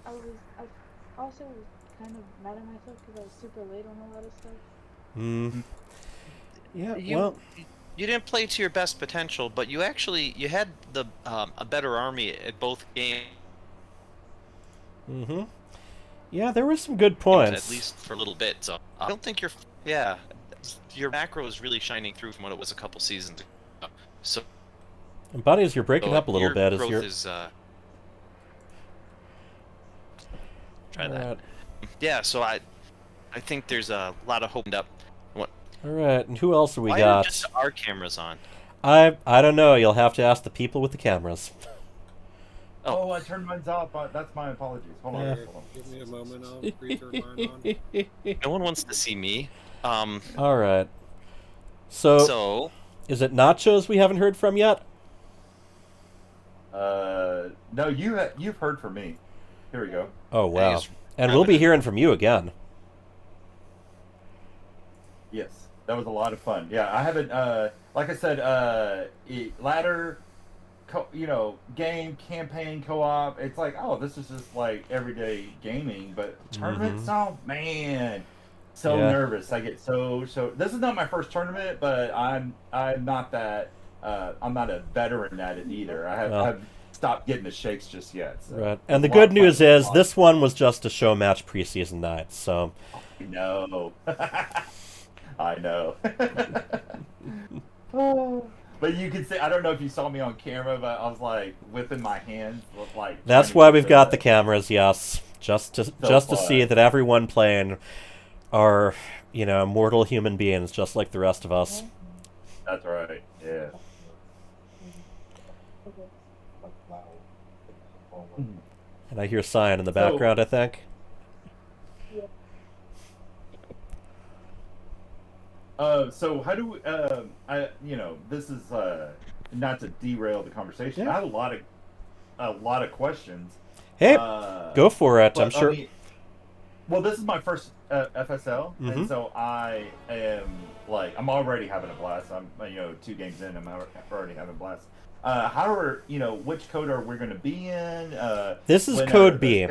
I also was kind of mad at myself because I was super late on a lot of stuff. Hmm. Yeah, You didn't play to your best potential, but you had the a better army at both games, Mm-hmm. Yeah, there were some good points. at least for a little bit. So I don't think your macro is really shining through from what it was a couple seasons ago. So And Bunnies, you're breaking up a little your bit. growth is try that. Alright. Yeah, so I think there's a lot of hope up. What? All right, and who else have we Why got? are just our cameras on? I don't know. You'll have to ask the people with the cameras. Oh, I turned mine off. That's my apologies. Hold on. Yeah. Hold on. Give me a moment, I'll return mine on. No one wants to see me. All right. So, So is it Nachos we haven't heard from yet? No, you've heard from me. Here we go. Oh wow. he's And we'll be Revenant. hearing from you again. Yes, that was a lot of fun. Yeah, I haven't. Like I said, ladder. game campaign co-op. It's like, oh, this is just like everyday gaming. But tournaments, oh man, so Yeah. nervous. I get so. This is not my first tournament, but I'm not that. I'm not a veteran at it either. I've stopped getting the shakes just yet. So. Right. And the good news is this one was just a show match preseason night, so. No. I know. Oh. But you can see, I don't know if you saw me on camera, but I was like whipping my hands, like. That's why we've got the cameras, yes, just to see that everyone playing are, mortal human beings just like the rest of us. That's right. Yeah. And I hear Cyan in the background, I think. So how do we, this is not to derail the conversation. Yeah. I have a lot of questions. Hey, go for it. I'm sure. Well, this is my first FSL, and so I am I'm already having a blast. I'm 2 games in, I'm already having a blast. Which code are we going to be in? This is Code B.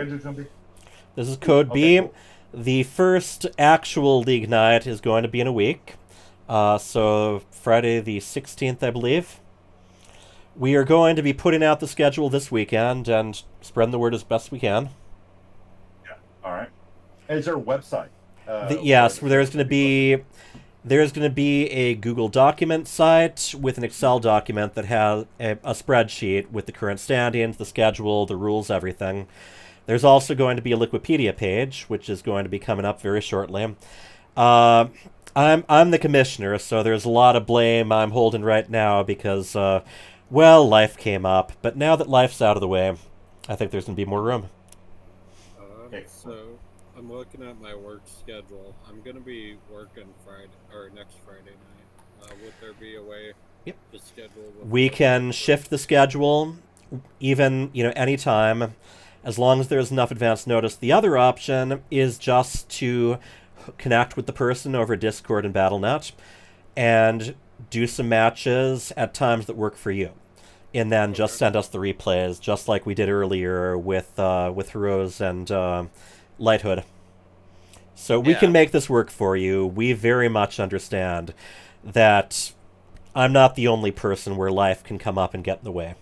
This is Code B. Cool. The first actual league night is going to be in a week. So Friday the 16th, I believe. We are going to be putting out the schedule this weekend and spreading the word as best we can. Yeah. All right. Is there a website? Yes, there's going to be a Google document site with an Excel document that has a spreadsheet with the current standings, the schedule, the rules, everything. There's also going to be a Liquipedia page, which is going to be coming up very shortly. I'm the commissioner, so there's a lot of blame I'm holding right now because, life came up. But now that life's out of the way, I think there's going to be more room. So I'm looking at my work schedule. I'm going to be working next Friday night. Would there be a way to schedule? We can shift the schedule, even anytime. As long as there's enough advance notice. The other option is just to connect with the person over Discord and Battle.net and do some matches at times that work for you. And then just send us the replays, just like we did earlier with Heroes and Lighthood. So we can make this work for you. We very much understand that I'm not the only person where life can come up and get in the way.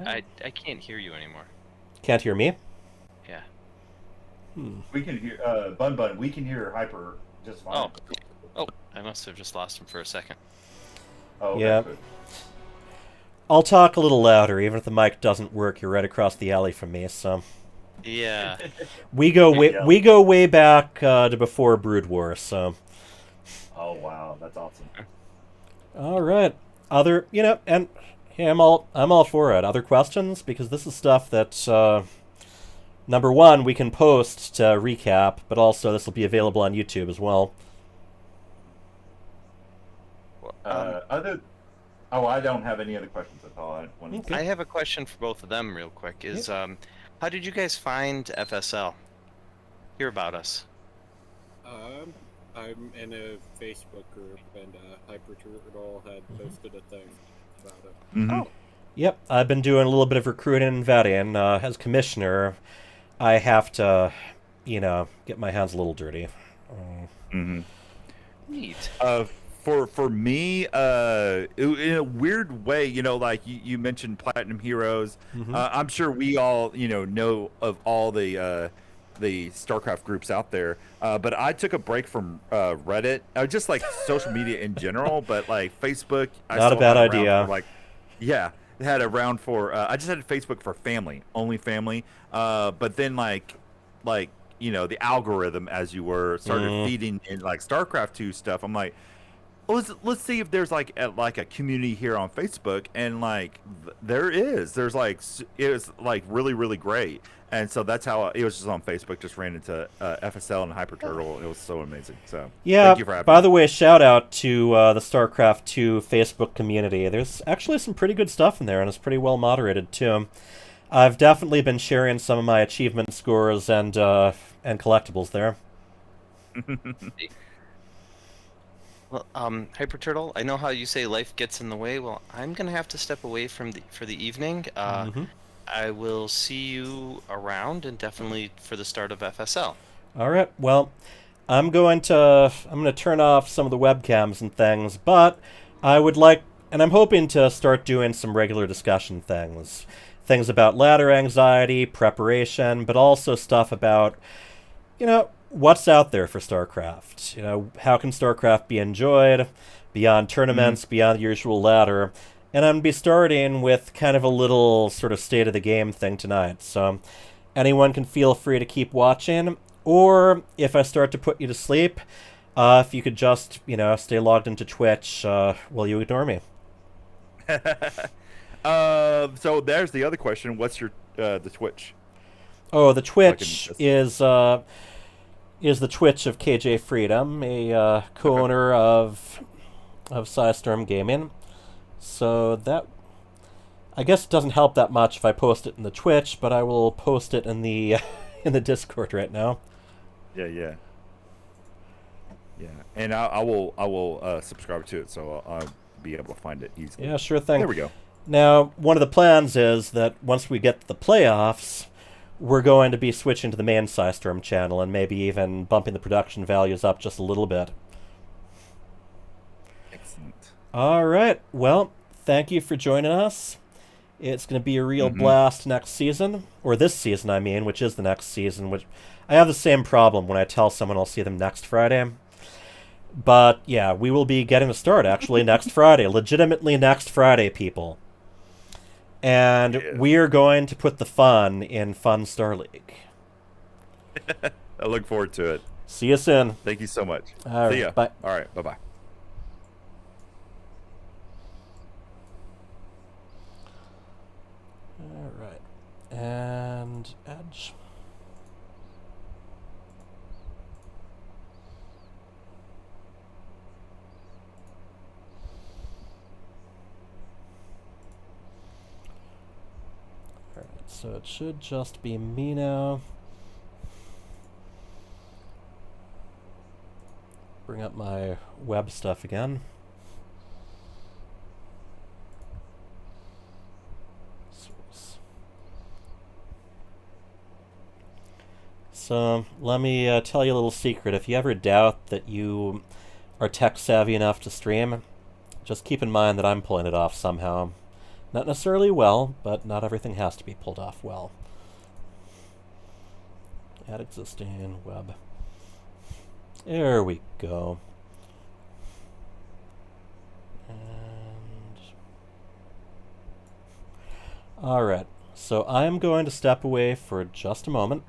I can't hear you anymore. Can't hear me? Yeah. We can hear Bun. We can hear Hyper just fine. Oh, I must have just lost him for a second. Oh, yeah. Good. I'll talk a little louder, even if the mic doesn't work. You're right across the alley from me, so. Yeah. We go way back to before Brood War, so. Oh wow, that's awesome. All right. And. Yeah, I'm all for it. Other questions? Because this is stuff that, number one, we can post to recap, but also this will be available on YouTube as well. I don't have any other questions at all. I have a question for both of them real quick. How did you guys find FSL? Hear about us? I'm in a Facebook group, and Hyper Turtle had posted a thing about it. Mm-hmm. Oh. Yep, I've been doing a little bit of recruiting and vetting. As commissioner, I have to, get my hands a little dirty. Neat. For me, in a weird way, you mentioned Platinum Heroes. I'm sure we all, know of all the StarCraft groups out there. But I took a break from Reddit, just like social media in general, but like Facebook. Not a bad idea. Had a round for. I just had Facebook for family, only family. But then the algorithm, as you were, started feeding in like StarCraft 2 stuff. I'm like, let's see if there's like a community here on Facebook, and there's it was like really really great. And so that's how it was, just on Facebook. Just ran into FSL and Hyper Turtle. It was so amazing. So yeah. Thank you for having by me. the way, shout out to the StarCraft 2 Facebook community. There's actually some pretty good stuff in there, and it's pretty well moderated too. I've definitely been sharing some of my achievement scores and collectibles there. Well, Hyper Turtle, I know how you say life gets in the way. Well, I'm gonna have to step away from for the evening. I will see you around, and definitely for the start of FSL. All right. Well, I'm going to turn off some of the webcams and things, but I would like, and I'm hoping to start doing some regular discussion things about ladder anxiety, preparation, but also stuff about, what's out there for StarCraft. How can StarCraft be enjoyed beyond tournaments, beyond the usual ladder? And I'm going to be starting with kind of a little sort of state of the game thing tonight. So anyone can feel free to keep watching. Or if I start to put you to sleep, if you could just, stay logged into Twitch while you ignore me. So there's the other question. What's your the Twitch? Oh, the Twitch is the Twitch of KJ Freedom, a co-owner of Psystorm Gaming. So that, I guess it doesn't help that much if I post it in the Twitch, but I will post it in the in the Discord right now. Yeah. And I will subscribe to it, so I'll be able to find it easily. Yeah, sure thing. There we go. Now, one of the plans is that once we get to the playoffs, we're going to be switching to the main Psystorm channel and maybe even bumping the production values up just a little bit. Excellent. All right. Well, thank you for joining us. It's going to be a real blast next season, or this season, I mean, which is the next season. Which I have the same problem when I tell someone I'll see them next Friday. But yeah, we will be getting a start actually next Friday, legitimately next Friday, people. And we are going to put the fun in Fun Star League. I look forward to it. See you soon. Thank you so much. All See right, ya. bye. All right, bye-bye. All right. And Edge. All right, so it should just be me now. Bring up my web stuff again. So let me tell you a little secret. If you ever doubt that you are tech savvy enough to stream, just keep in mind that I'm pulling it off somehow. Not necessarily well, but not everything has to be pulled off well. Add existing web. There we go. And all right. So I'm going to step away for just a moment.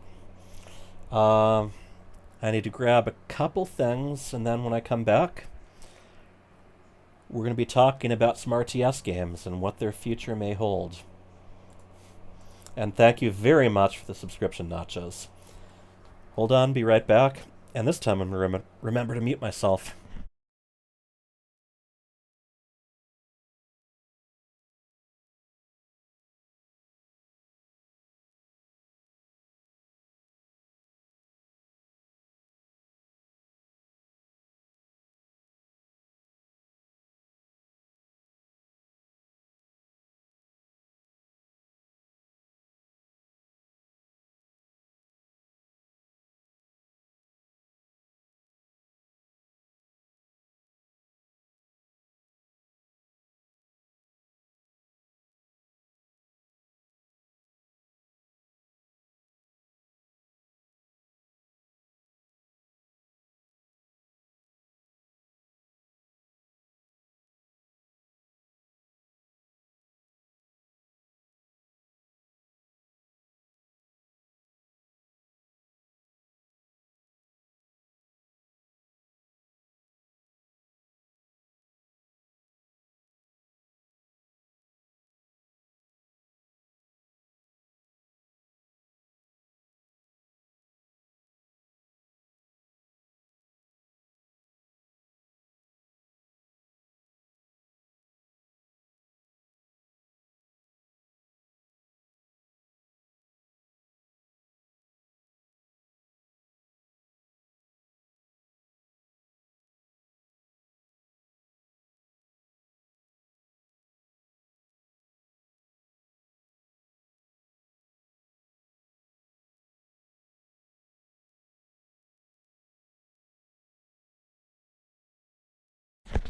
I need to grab a couple things, and then when I come back, we're going to be talking about some RTS games and what their future may hold. And thank you very much for the subscription, Nachos. Hold on, be right back. And this time I'm going to remember to mute myself.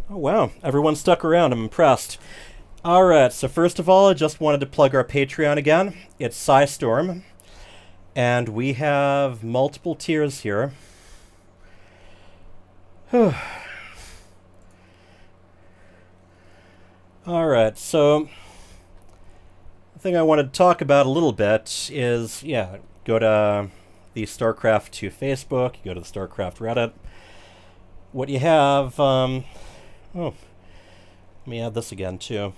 Oh, wow. Everyone stuck around. I'm impressed. Alright, so first of all, I just wanted to plug our Patreon again. It's Storm, and we have multiple tiers here. Alright, so the thing I wanted to talk about a little bit is, yeah, go to the StarCraft 2 Facebook, you go to the StarCraft Reddit. What you have, oh, let me add this again, too.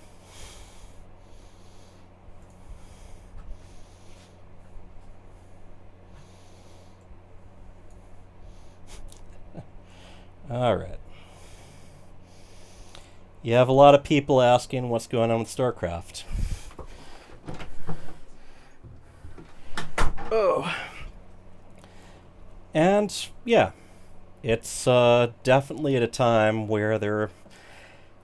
Alright. You have a lot of people asking what's going on with StarCraft. Oh. And, yeah. It's definitely at a time where there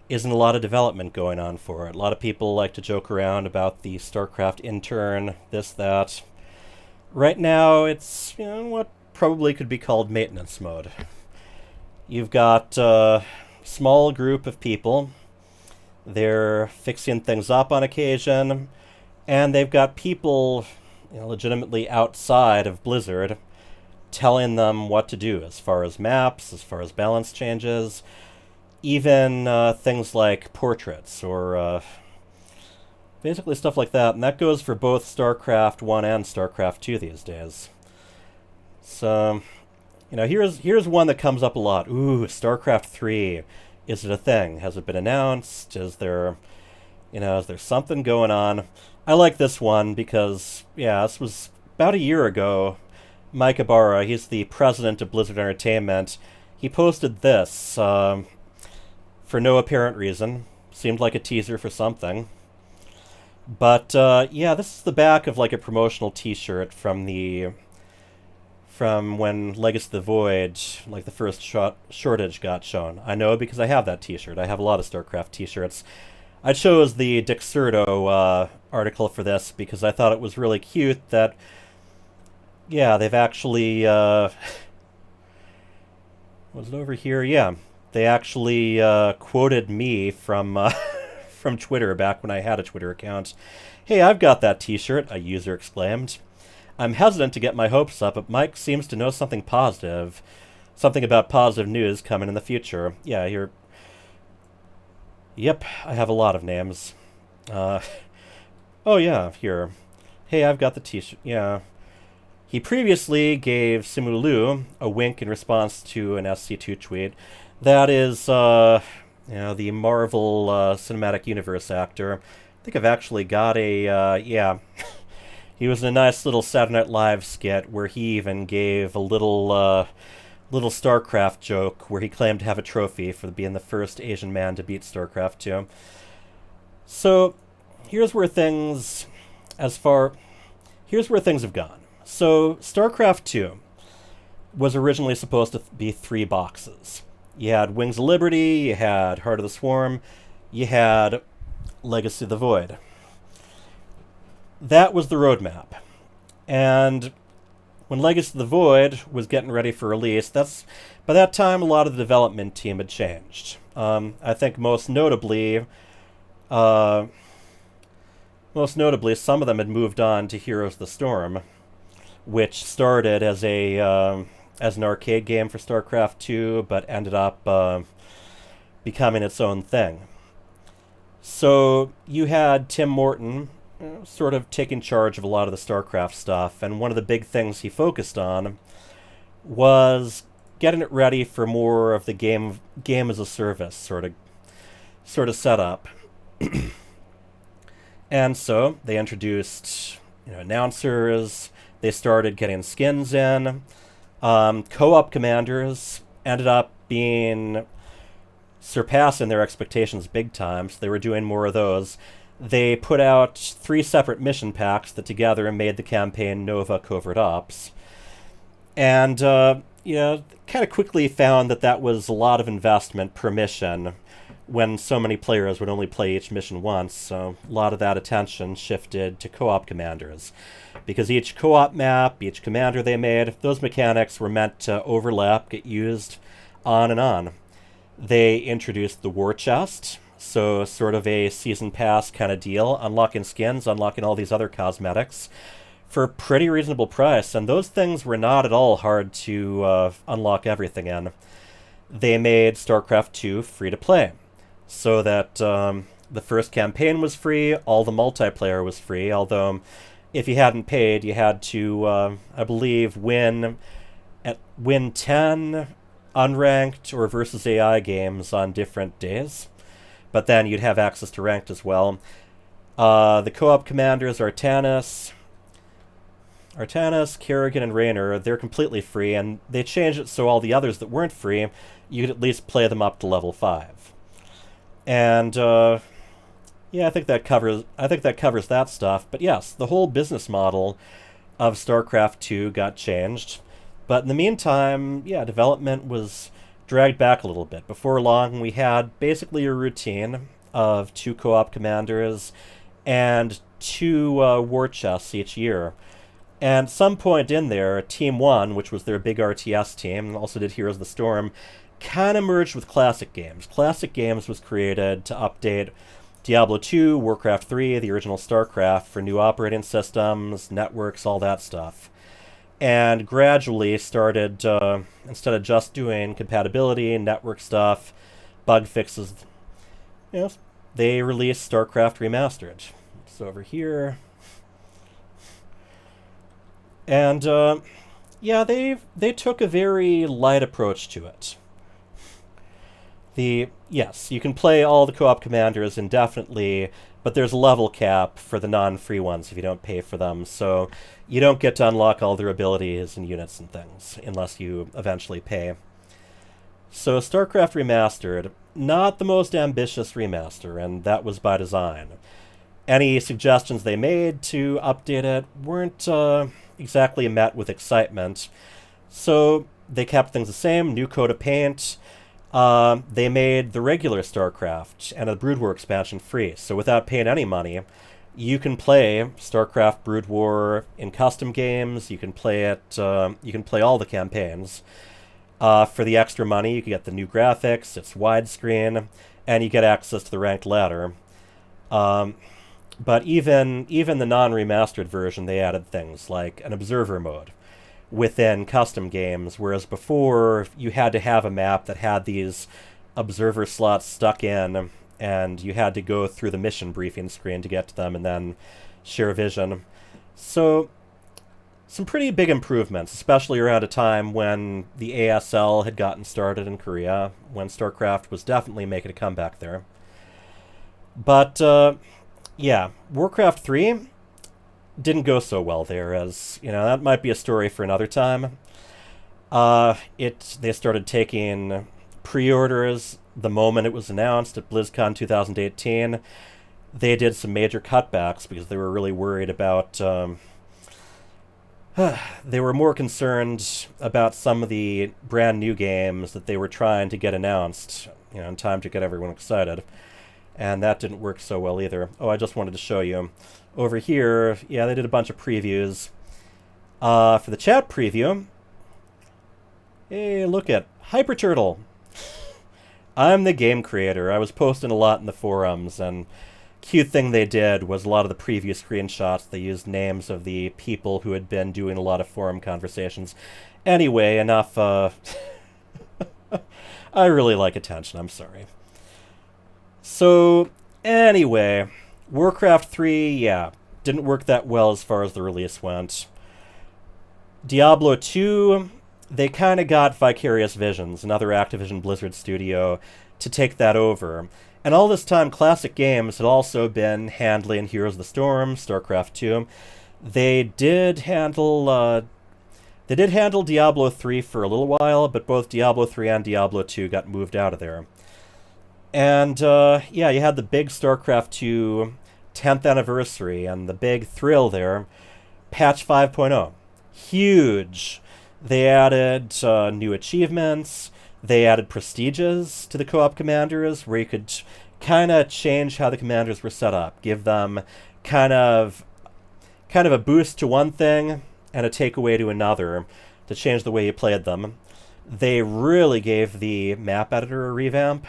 isn't a lot of development going on for it. A lot of people like to joke around about the StarCraft intern, this, that. Right now, it's, you know, what probably could be called maintenance mode. You've got a small group of people. They're fixing things up on occasion, and they've got people, you know, legitimately outside of Blizzard telling them what to do as far as maps, as far as balance changes, even things like portraits or basically stuff like that. And that goes for both StarCraft 1 and StarCraft 2 these days. So, you know, here's one that comes up a lot. Ooh, StarCraft 3. Is it a thing? Has it been announced? Is there something going on? I like this one because, yeah, this was about a year ago. Mike Ibarra, he's the president of Blizzard Entertainment. He posted this for no apparent reason. Seemed like a teaser for something. But, yeah, this is the back of, like, a promotional t-shirt from when Legacy of the Void, like the first shortage got shown. I know because I have that t-shirt. I have a lot of StarCraft t-shirts. I chose the Dick Serto article for this because I thought it was really cute that, yeah, they've actually, was it over here? Yeah, they actually quoted me from from Twitter back when I had a Twitter account. Hey, I've got that t-shirt, a user exclaimed. I'm hesitant to get my hopes up, but Mike seems to know something positive. Something about positive news coming in the future. Yeah, you're... Yep, I have a lot of names. Oh yeah, here. Hey, I've got the t-shirt. Yeah. He previously gave Simu Liu a wink in response to an SC2 tweet. That is, the Marvel Cinematic Universe actor. I think I've actually got a, yeah... He was in a nice little Saturday Night Live skit where he even gave a little StarCraft joke where he claimed to have a trophy for being the first Asian man to beat StarCraft 2. So, here's where things have gone. So, StarCraft 2 was originally supposed to be 3 boxes. You had Wings of Liberty, you had Heart of the Swarm, you had Legacy of the Void. That was the roadmap. And when Legacy of the Void was getting ready for release, by that time a lot of the development team had changed. I think most notably, some of them had moved on to Heroes of the Storm, which started as an arcade game for StarCraft 2, but ended up becoming its own thing. So you had Tim Morton sort of taking charge of a lot of the StarCraft stuff, and one of the big things he focused on was getting it ready for more of the game as a service sort of setup. And so they introduced announcers. They started getting skins in. Co-op commanders ended up surpassing their expectations big time, so they were doing more of those. They put out 3 separate mission packs that together made the campaign Nova Covert Ops. And, kind of quickly found that was a lot of investment per mission when so many players would only play each mission once, so a lot of that attention shifted to co-op commanders. Because each co-op map, each commander they made, those mechanics were meant to overlap, get used on and on. They introduced the war chest, so sort of a season pass kind of deal, unlocking skins, unlocking all these other cosmetics for a pretty reasonable price, and those things were not at all hard to unlock everything in. They made StarCraft 2 free to play, so that the first campaign was free, all the multiplayer was free, although if you hadn't paid, you had to, I believe, win 10 unranked or versus AI games on different days, but then you'd have access to ranked as well. The co-op commanders, Artanis, Kerrigan, and Raynor, they're completely free, and they changed it so all the others that weren't free, you could at least play them up to level 5. And, yeah, I think that covers that stuff. But yes, the whole business model of StarCraft 2 got changed. But in the meantime, yeah, development was dragged back a little bit. Before long, we had basically a routine of 2 co-op commanders and 2 war chests each year. And at some point in there, Team 1, which was their big RTS team, and also did Heroes of the Storm, kind of merged with Classic Games. Classic Games was created to update Diablo 2, Warcraft 3, the original StarCraft for new operating systems, networks, all that stuff. And gradually started, instead of just doing compatibility, network stuff, bug fixes, they released StarCraft Remastered. So over here. And, yeah, they took a very light approach to it. Yes, you can play all the co-op commanders indefinitely, but there's a level cap for the non-free ones if you don't pay for them, so you don't get to unlock all their abilities and units and things unless you eventually pay. So StarCraft Remastered, not the most ambitious remaster, and that was by design. Any suggestions they made to update it weren't exactly met with excitement, so they kept things the same, new coat of paint. They made the regular StarCraft and the Brood War expansion free, so without paying any money, you can play StarCraft Brood War in custom games. You can play it. You can play all the campaigns. For the extra money, you can get the new graphics. It's widescreen, and you get access to the ranked ladder. But even the non-remastered version, they added things like an observer mode within custom games, whereas before you had to have a map that had these observer slots stuck in, and you had to go through the mission briefing screen to get to them and then share vision. So some pretty big improvements, especially around a time when the ASL had gotten started in Korea, when StarCraft was definitely making a comeback there. But yeah, Warcraft 3 didn't go so well there, as, that might be a story for another time. They started taking pre-orders the moment it was announced at BlizzCon 2018. They did some major cutbacks because they were really worried about... they were more concerned about some of the brand new games that they were trying to get announced, in time to get everyone excited. And that didn't work so well either. Oh, I just wanted to show you. Over here, yeah, they did a bunch of previews. For the chat preview, hey, look at Hyper Turtle. I'm the game creator. I was posting a lot in the forums, and cute thing they did was a lot of the preview screenshots. They used names of the people who had been doing a lot of forum conversations. Anyway, enough. I really like attention. I'm sorry. So, anyway, Warcraft 3, yeah, didn't work that well as far as the release went. Diablo 2, they kind of got Vicarious Visions, another Activision Blizzard studio, to take that over. And all this time, Classic Games had also been handling Heroes of the Storm, StarCraft 2. They did handle Diablo 3 for a little while, but both Diablo 3 and Diablo 2 got moved out of there. And, yeah, you had the big StarCraft 2 10th anniversary, and the big thrill there, patch 5.0. Huge. They added new achievements. They added prestiges to the co-op commanders, where you could kind of change how the commanders were set up. Give them kind of a boost to one thing and a takeaway to another to change the way you played them. They really gave the map editor a revamp.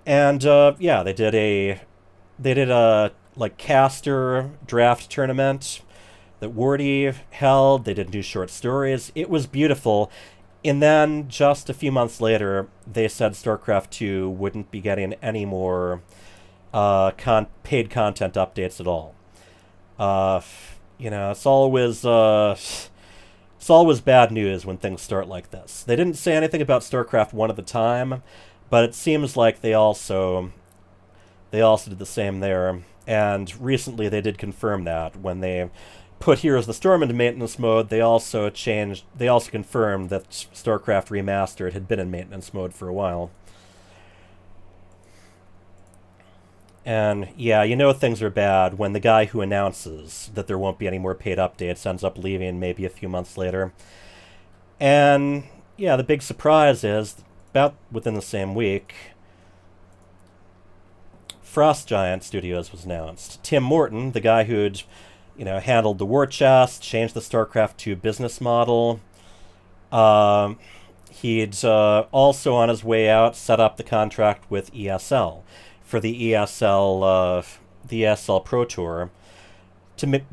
And yeah, they did a like caster draft tournament that Wardy held. They did new short stories. It was beautiful. And then just a few months later, they said StarCraft 2 wouldn't be getting any more paid content updates at all. You know, it's always bad news when things start like this. They didn't say anything about StarCraft 1 at the time, but it seems like they also did the same there. And recently they did confirm that when they put Heroes of the Storm into maintenance mode, they also confirmed that StarCraft Remastered had been in maintenance mode for a while. And yeah, you know things are bad when the guy who announces that there won't be any more paid updates ends up leaving maybe a few months later. And yeah, the big surprise is, about within the same week, Frost Giant Studios was announced. Tim Morton, the guy who'd, handled the War Chest, changed the StarCraft 2 business model, he'd also on his way out set up the contract with ESL for the ESL Pro Tour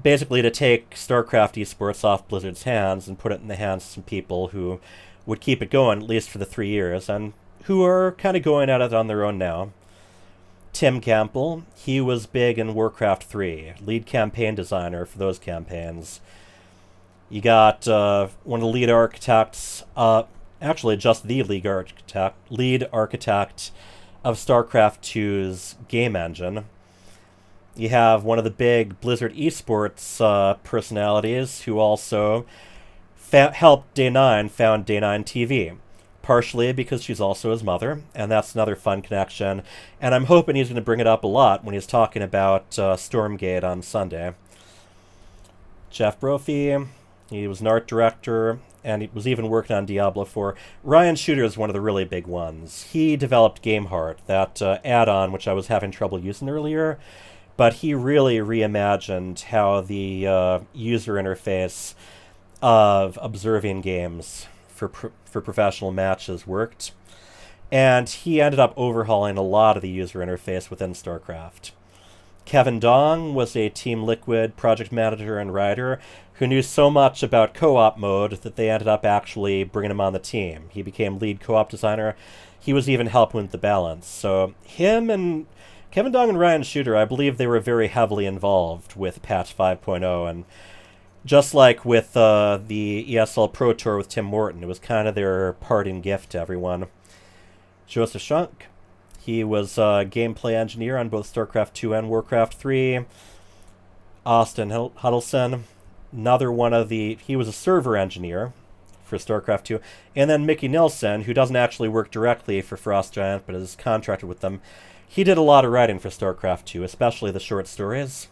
basically to take StarCraft esports off Blizzard's hands and put it in the hands of some people who would keep it going at least for the 3 years and who are kind of going at it on their own now. Tim Campbell, he was big in Warcraft 3, lead campaign designer for those campaigns. You got one of the lead architects, actually just the lead architect of StarCraft 2's game engine. You have one of the big Blizzard esports personalities who also helped Day9 found Day9 TV. Partially because she's also his mother, and that's another fun connection. And I'm hoping he's going to bring it up a lot when he's talking about Stormgate on Sunday. Jeff Brophy, he was an art director, and he was even working on Diablo 4. Ryan Shooter is one of the really big ones. He developed GameHeart, that add-on which I was having trouble using earlier, but he really reimagined how the user interface of observing games for professional matches worked. And he ended up overhauling a lot of the user interface within StarCraft. Kevin Dong was a Team Liquid project manager and writer who knew so much about co-op mode that they ended up actually bringing him on the team. He became lead co-op designer. He was even helping with the balance. So him and Kevin Dong and Ryan Shooter, I believe they were very heavily involved with patch 5.0, and just like with the ESL Pro Tour with Tim Morton, it was kind of their parting gift to everyone. Joseph Shunk, he was a gameplay engineer on both StarCraft 2 and Warcraft 3. Austin Huddleston, he was a server engineer for StarCraft 2. And then Mickey Nilsson, who doesn't actually work directly for Frost Giant, but is contracted with them. He did a lot of writing for StarCraft 2, especially the short stories.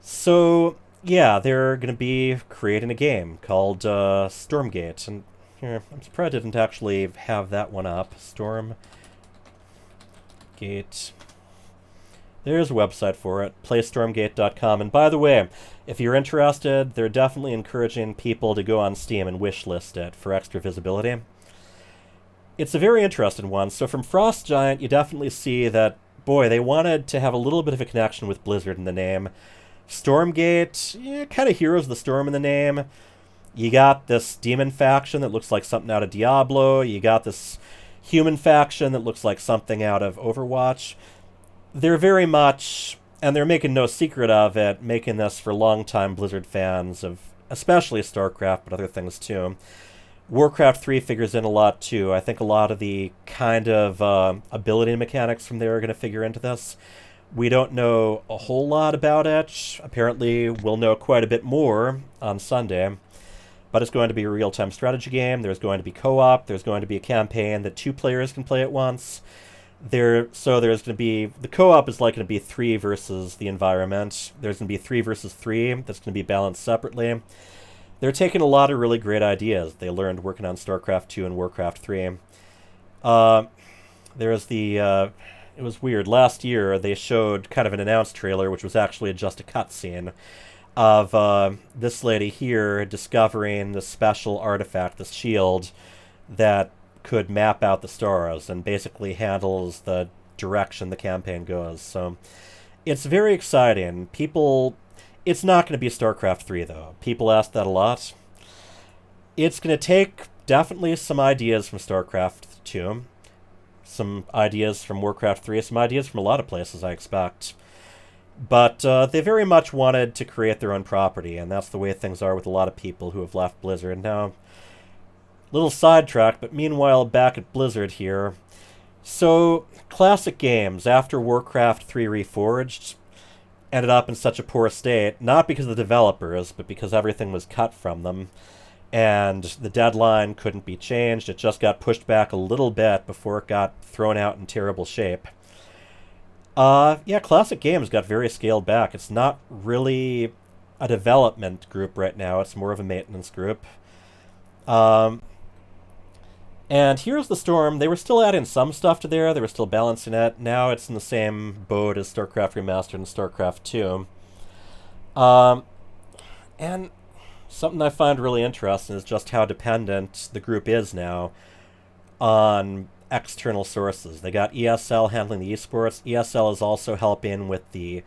So yeah, they're going to be creating a game called Stormgate. And here, I'm surprised I didn't actually have that one up. Stormgate. There's a website for it, playstormgate.com. And by the way, if you're interested, they're definitely encouraging people to go on Steam and wishlist it for extra visibility. It's a very interesting one. So from Frost Giant, you definitely see that, boy, they wanted to have a little bit of a connection with Blizzard in the name. Stormgate, kind of Heroes of the Storm in the name. You got this demon faction that looks like something out of Diablo. You got this human faction that looks like something out of Overwatch. They're very much, and they're making no secret of it, making this for longtime Blizzard fans of especially StarCraft, but other things too. Warcraft 3 figures in a lot too. I think a lot of the kind of ability mechanics from there are going to figure into this. We don't know a whole lot about it. Apparently, we'll know quite a bit more on Sunday. But it's going to be a real-time strategy game. There's going to be co-op. There's going to be a campaign that 2 players can play at once. So there's going to be... The co-op is like going to be 3 versus the environment. There's going to be 3 versus 3. That's going to be balanced separately. They're taking a lot of really great ideas they learned working on StarCraft 2 and Warcraft 3. There's the... It was weird. Last year, they showed kind of an announced trailer, which was actually just a cutscene, of this lady here discovering this special artifact, this shield, that could map out the stars and basically handles the direction the campaign goes. So it's very exciting. It's not going to be StarCraft 3, though. People ask that a lot. It's going to take definitely some ideas from StarCraft 2, some ideas from Warcraft 3, some ideas from a lot of places, I expect. But they very much wanted to create their own property, and that's the way things are with a lot of people who have left Blizzard. Now, little sidetrack, but meanwhile, back at Blizzard here. So, classic games, after Warcraft 3 Reforged, ended up in such a poor state, not because of the developers, but because everything was cut from them, and the deadline couldn't be changed. It just got pushed back a little bit before it got thrown out in terrible shape. Yeah, classic games got very scaled back. It's not really a development group right now. It's more of a maintenance group. And Here's the Storm. They were still adding some stuff to there. They were still balancing it. Now it's in the same boat as StarCraft Remastered and StarCraft 2. And something I find really interesting is just how dependent the group is now on external sources. They got ESL handling the esports. ESL is also helping with the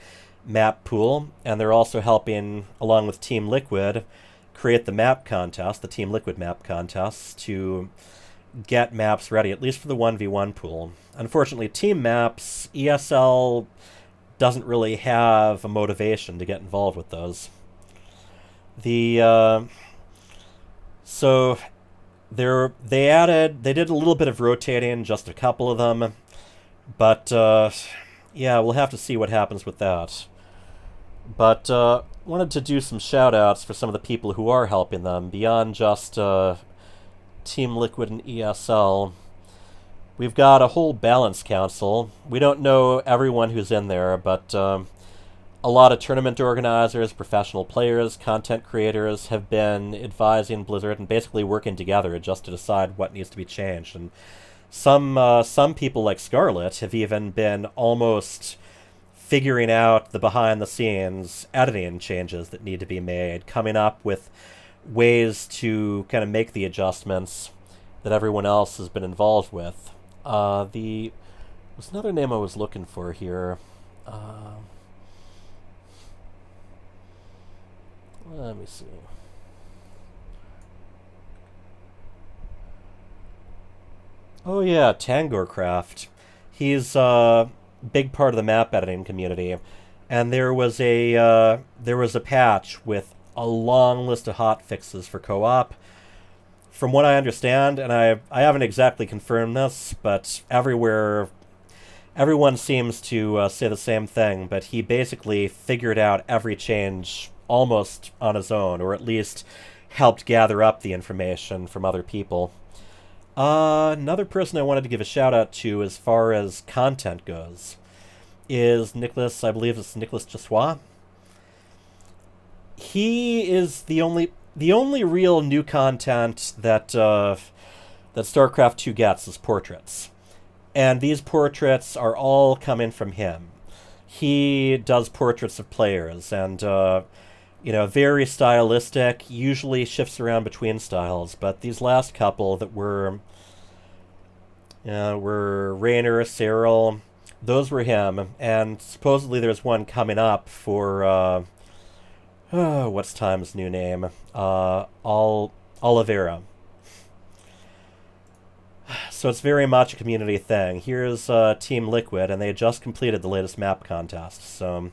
map pool, and they're also helping, along with Team Liquid, create the map contest, the Team Liquid map contests, to get maps ready, at least for the 1v1 pool. Unfortunately, team maps, ESL doesn't really have a motivation to get involved with those. So they did a little bit of rotating, just a couple of them, but yeah, we'll have to see what happens with that. But wanted to do some shout outs for some of the people who are helping them beyond just Team Liquid and ESL. We've got a whole balance council. We don't know everyone who's in there, but a lot of tournament organizers, professional players, content creators have been advising Blizzard and basically working together just to decide what needs to be changed. And some people like Scarlet have even been almost figuring out the behind-the-scenes editing changes that need to be made, coming up with ways to kind of make the adjustments that everyone else has been involved with. There's another name I was looking for here. Let me see. Oh yeah, Tangorcraft. He's a big part of the map editing community, and there was a patch with a long list of hot fixes for co-op. From what I understand, and I haven't exactly confirmed this, but everyone seems to say the same thing, but he basically figured out every change almost on his own, or at least helped gather up the information from other people. Another person I wanted to give a shout out to as far as content goes is Nicholas, I believe it's Nicholas Jassois. He is the only real new content that StarCraft 2 gets is portraits. And these portraits are all coming from him. He does portraits of players, and very stylistic, usually shifts around between styles, but these last couple that were Raynor, Cyril, those were him, and supposedly there's one coming up for, what's Time's new name? Oliveira. So it's very much a community thing. Here's Team Liquid, and they just completed the latest map contest, so,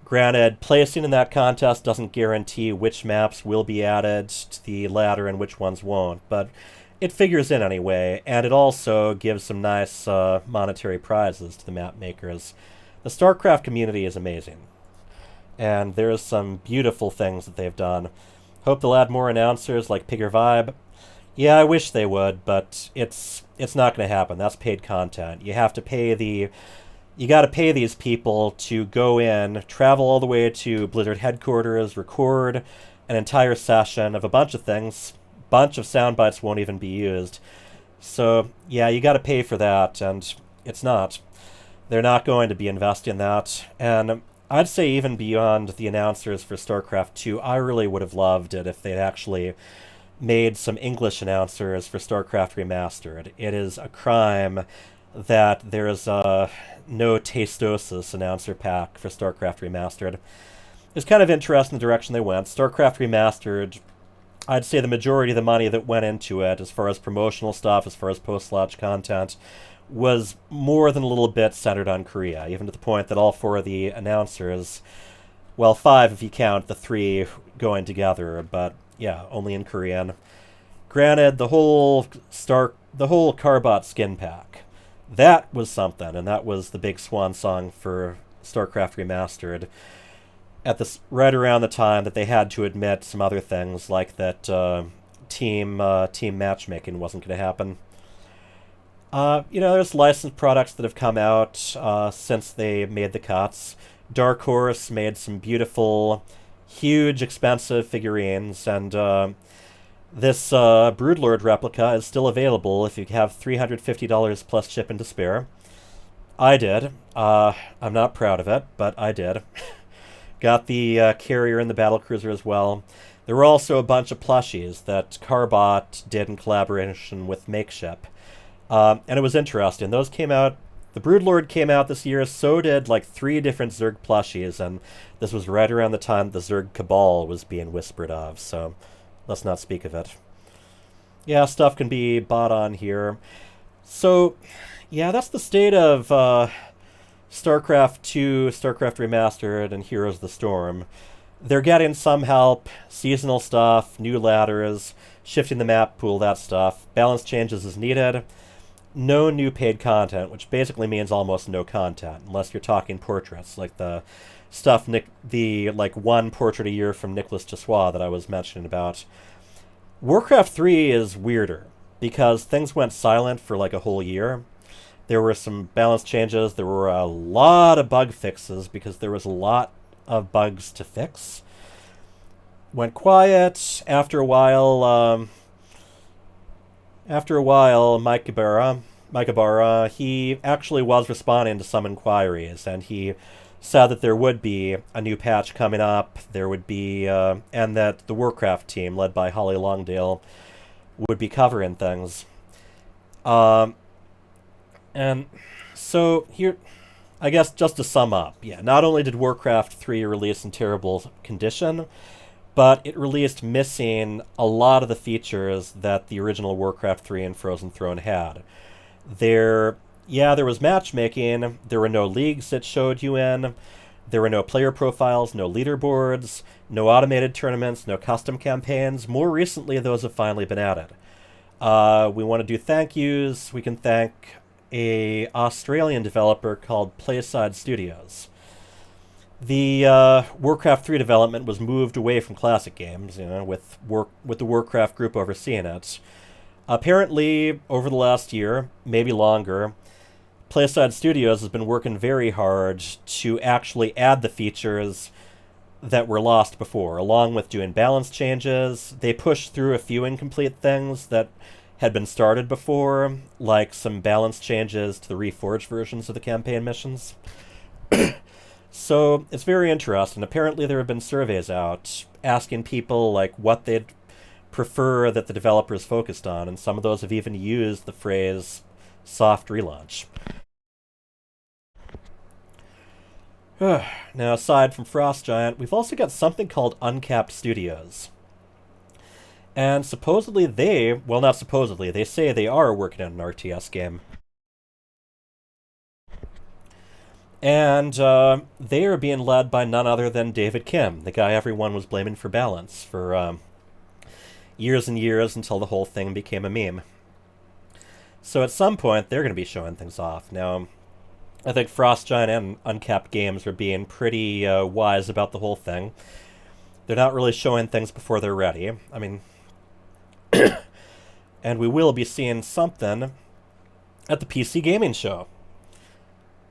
granted, placing in that contest doesn't guarantee which maps will be added to the ladder and which ones won't, but it figures in anyway, and it also gives some nice monetary prizes to the map makers. The StarCraft community is amazing, and there's some beautiful things that they've done. Hope they'll add more announcers like Pigger Vibe. Yeah, I wish they would, but it's not going to happen. That's paid content. You have to pay you got to pay these people to go in, travel all the way to Blizzard headquarters, record an entire session of a bunch of things. Bunch of sound bites won't even be used. So, yeah, you got to pay for that, and it's not. They're not going to be investing that. And I'd say even beyond the announcers for StarCraft 2, I really would have loved it if they'd actually made some English announcers for StarCraft Remastered. It is a crime that there is no Tastosis announcer pack for StarCraft Remastered. It's kind of interesting the direction they went. StarCraft Remastered, I'd say the majority of the money that went into it, as far as promotional stuff, as far as post-launch content, was more than a little bit centered on Korea, even to the point that all 4 of the announcers, well, 5 if you count the 3 going together, but yeah, only in Korean. Granted, the whole Carbot skin pack, that was something, and that was the big swan song for StarCraft Remastered. At this, right around the time that they had to admit some other things, like that team matchmaking wasn't going to happen. There's licensed products that have come out since they made the cuts. Dark Horse made some beautiful, huge, expensive figurines, and this Broodlord replica is still available if you have $350 plus shipping to spare. I did. I'm not proud of it, but I did. Got the carrier and the battlecruiser as well. There were also a bunch of plushies that Carbot did in collaboration with Makeship. And it was interesting. Those came out, the Broodlord came out this year, so did like 3 different Zerg plushies, and this was right around the time the Zerg Cabal was being whispered of, so let's not speak of it. Yeah, stuff can be bought on here. So, yeah, that's the state of StarCraft 2, StarCraft Remastered, and Heroes of the Storm. They're getting some help, seasonal stuff, new ladders, shifting the map pool, that stuff. Balance changes as needed. No new paid content, which basically means almost no content, unless you're talking portraits, like the stuff, like 1 portrait a year from Nicholas Chassois that I was mentioning about. Warcraft 3 is weirder, because things went silent for like a whole year. There were some balance changes. There were a lot of bug fixes because there was a lot of bugs to fix. Went quiet. After a while, Mike Ibarra, he actually was responding to some inquiries, and he said that there would be a new patch coming up. There would be, and that the Warcraft team, led by Holly Longdale, would be covering things. And so here, I guess just to sum up, yeah, not only did Warcraft 3 release in terrible condition, but it released missing a lot of the features that the original Warcraft 3 and Frozen Throne had. There was matchmaking, there were no leagues it showed you in, there were no player profiles, no leaderboards, no automated tournaments, no custom campaigns. More recently, those have finally been added. We want to do thank yous. We can thank a Australian developer called Playside Studios. The Warcraft 3 development was moved away from classic games, with the Warcraft group overseeing it. Apparently, over the last year, maybe longer, Playside Studios has been working very hard to actually add the features that were lost before, along with doing balance changes. They pushed through a few incomplete things that had been started before, like some balance changes to the Reforged versions of the campaign missions. So it's very interesting. Apparently there have been surveys out asking people like what they'd prefer that the developers focused on, and some of those have even used the phrase soft relaunch. Now, aside from Frost Giant, we've also got something called Uncapped Studios. And supposedly they say they are working on an RTS game. And they are being led by none other than David Kim, the guy everyone was blaming for balance for years and years until the whole thing became a meme. So at some point, they're going to be showing things off. Now, I think Frost Giant and Uncapped Games are being pretty wise about the whole thing. They're not really showing things before they're ready. I mean, and we will be seeing something at the PC Gaming Show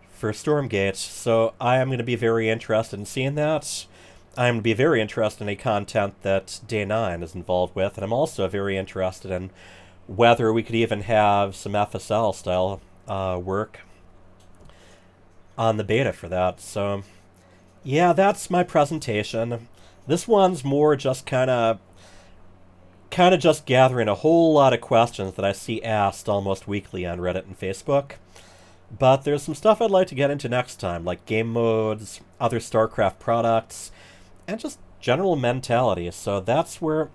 for Stormgate, so I am going to be very interested in seeing that. I'm going to be very interested in any content that Day 9 is involved with, and I'm also very interested in whether we could even have some FSL-style work on the beta for that. So, yeah, that's my presentation. This one's more just kind of kind of just gathering a whole lot of questions that I see asked almost weekly on Reddit and Facebook. But there's some stuff I'd like to get into next time, like game modes, other StarCraft products, and just general mentality. So that's one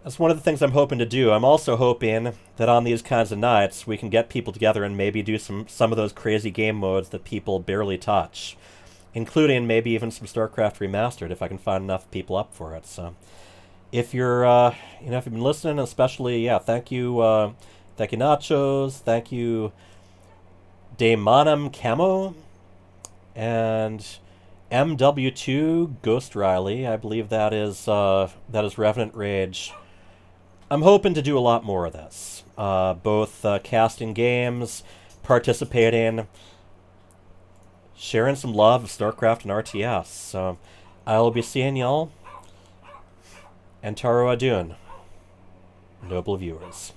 of the things I'm hoping to do. I'm also hoping that on these kinds of nights, we can get people together and maybe do some of those crazy game modes that people barely touch, including maybe even some StarCraft Remastered if I can find enough people up for it. So if you're, if you've been listening, especially, thank you Nachos, thank you Daemonum Camo, and MW2 Ghost Riley. I believe that is Revenant Rage. I'm hoping to do a lot more of this, both casting games, participating, sharing some love of StarCraft and RTS. So I'll be seeing y'all. And Taro Adun, noble viewers.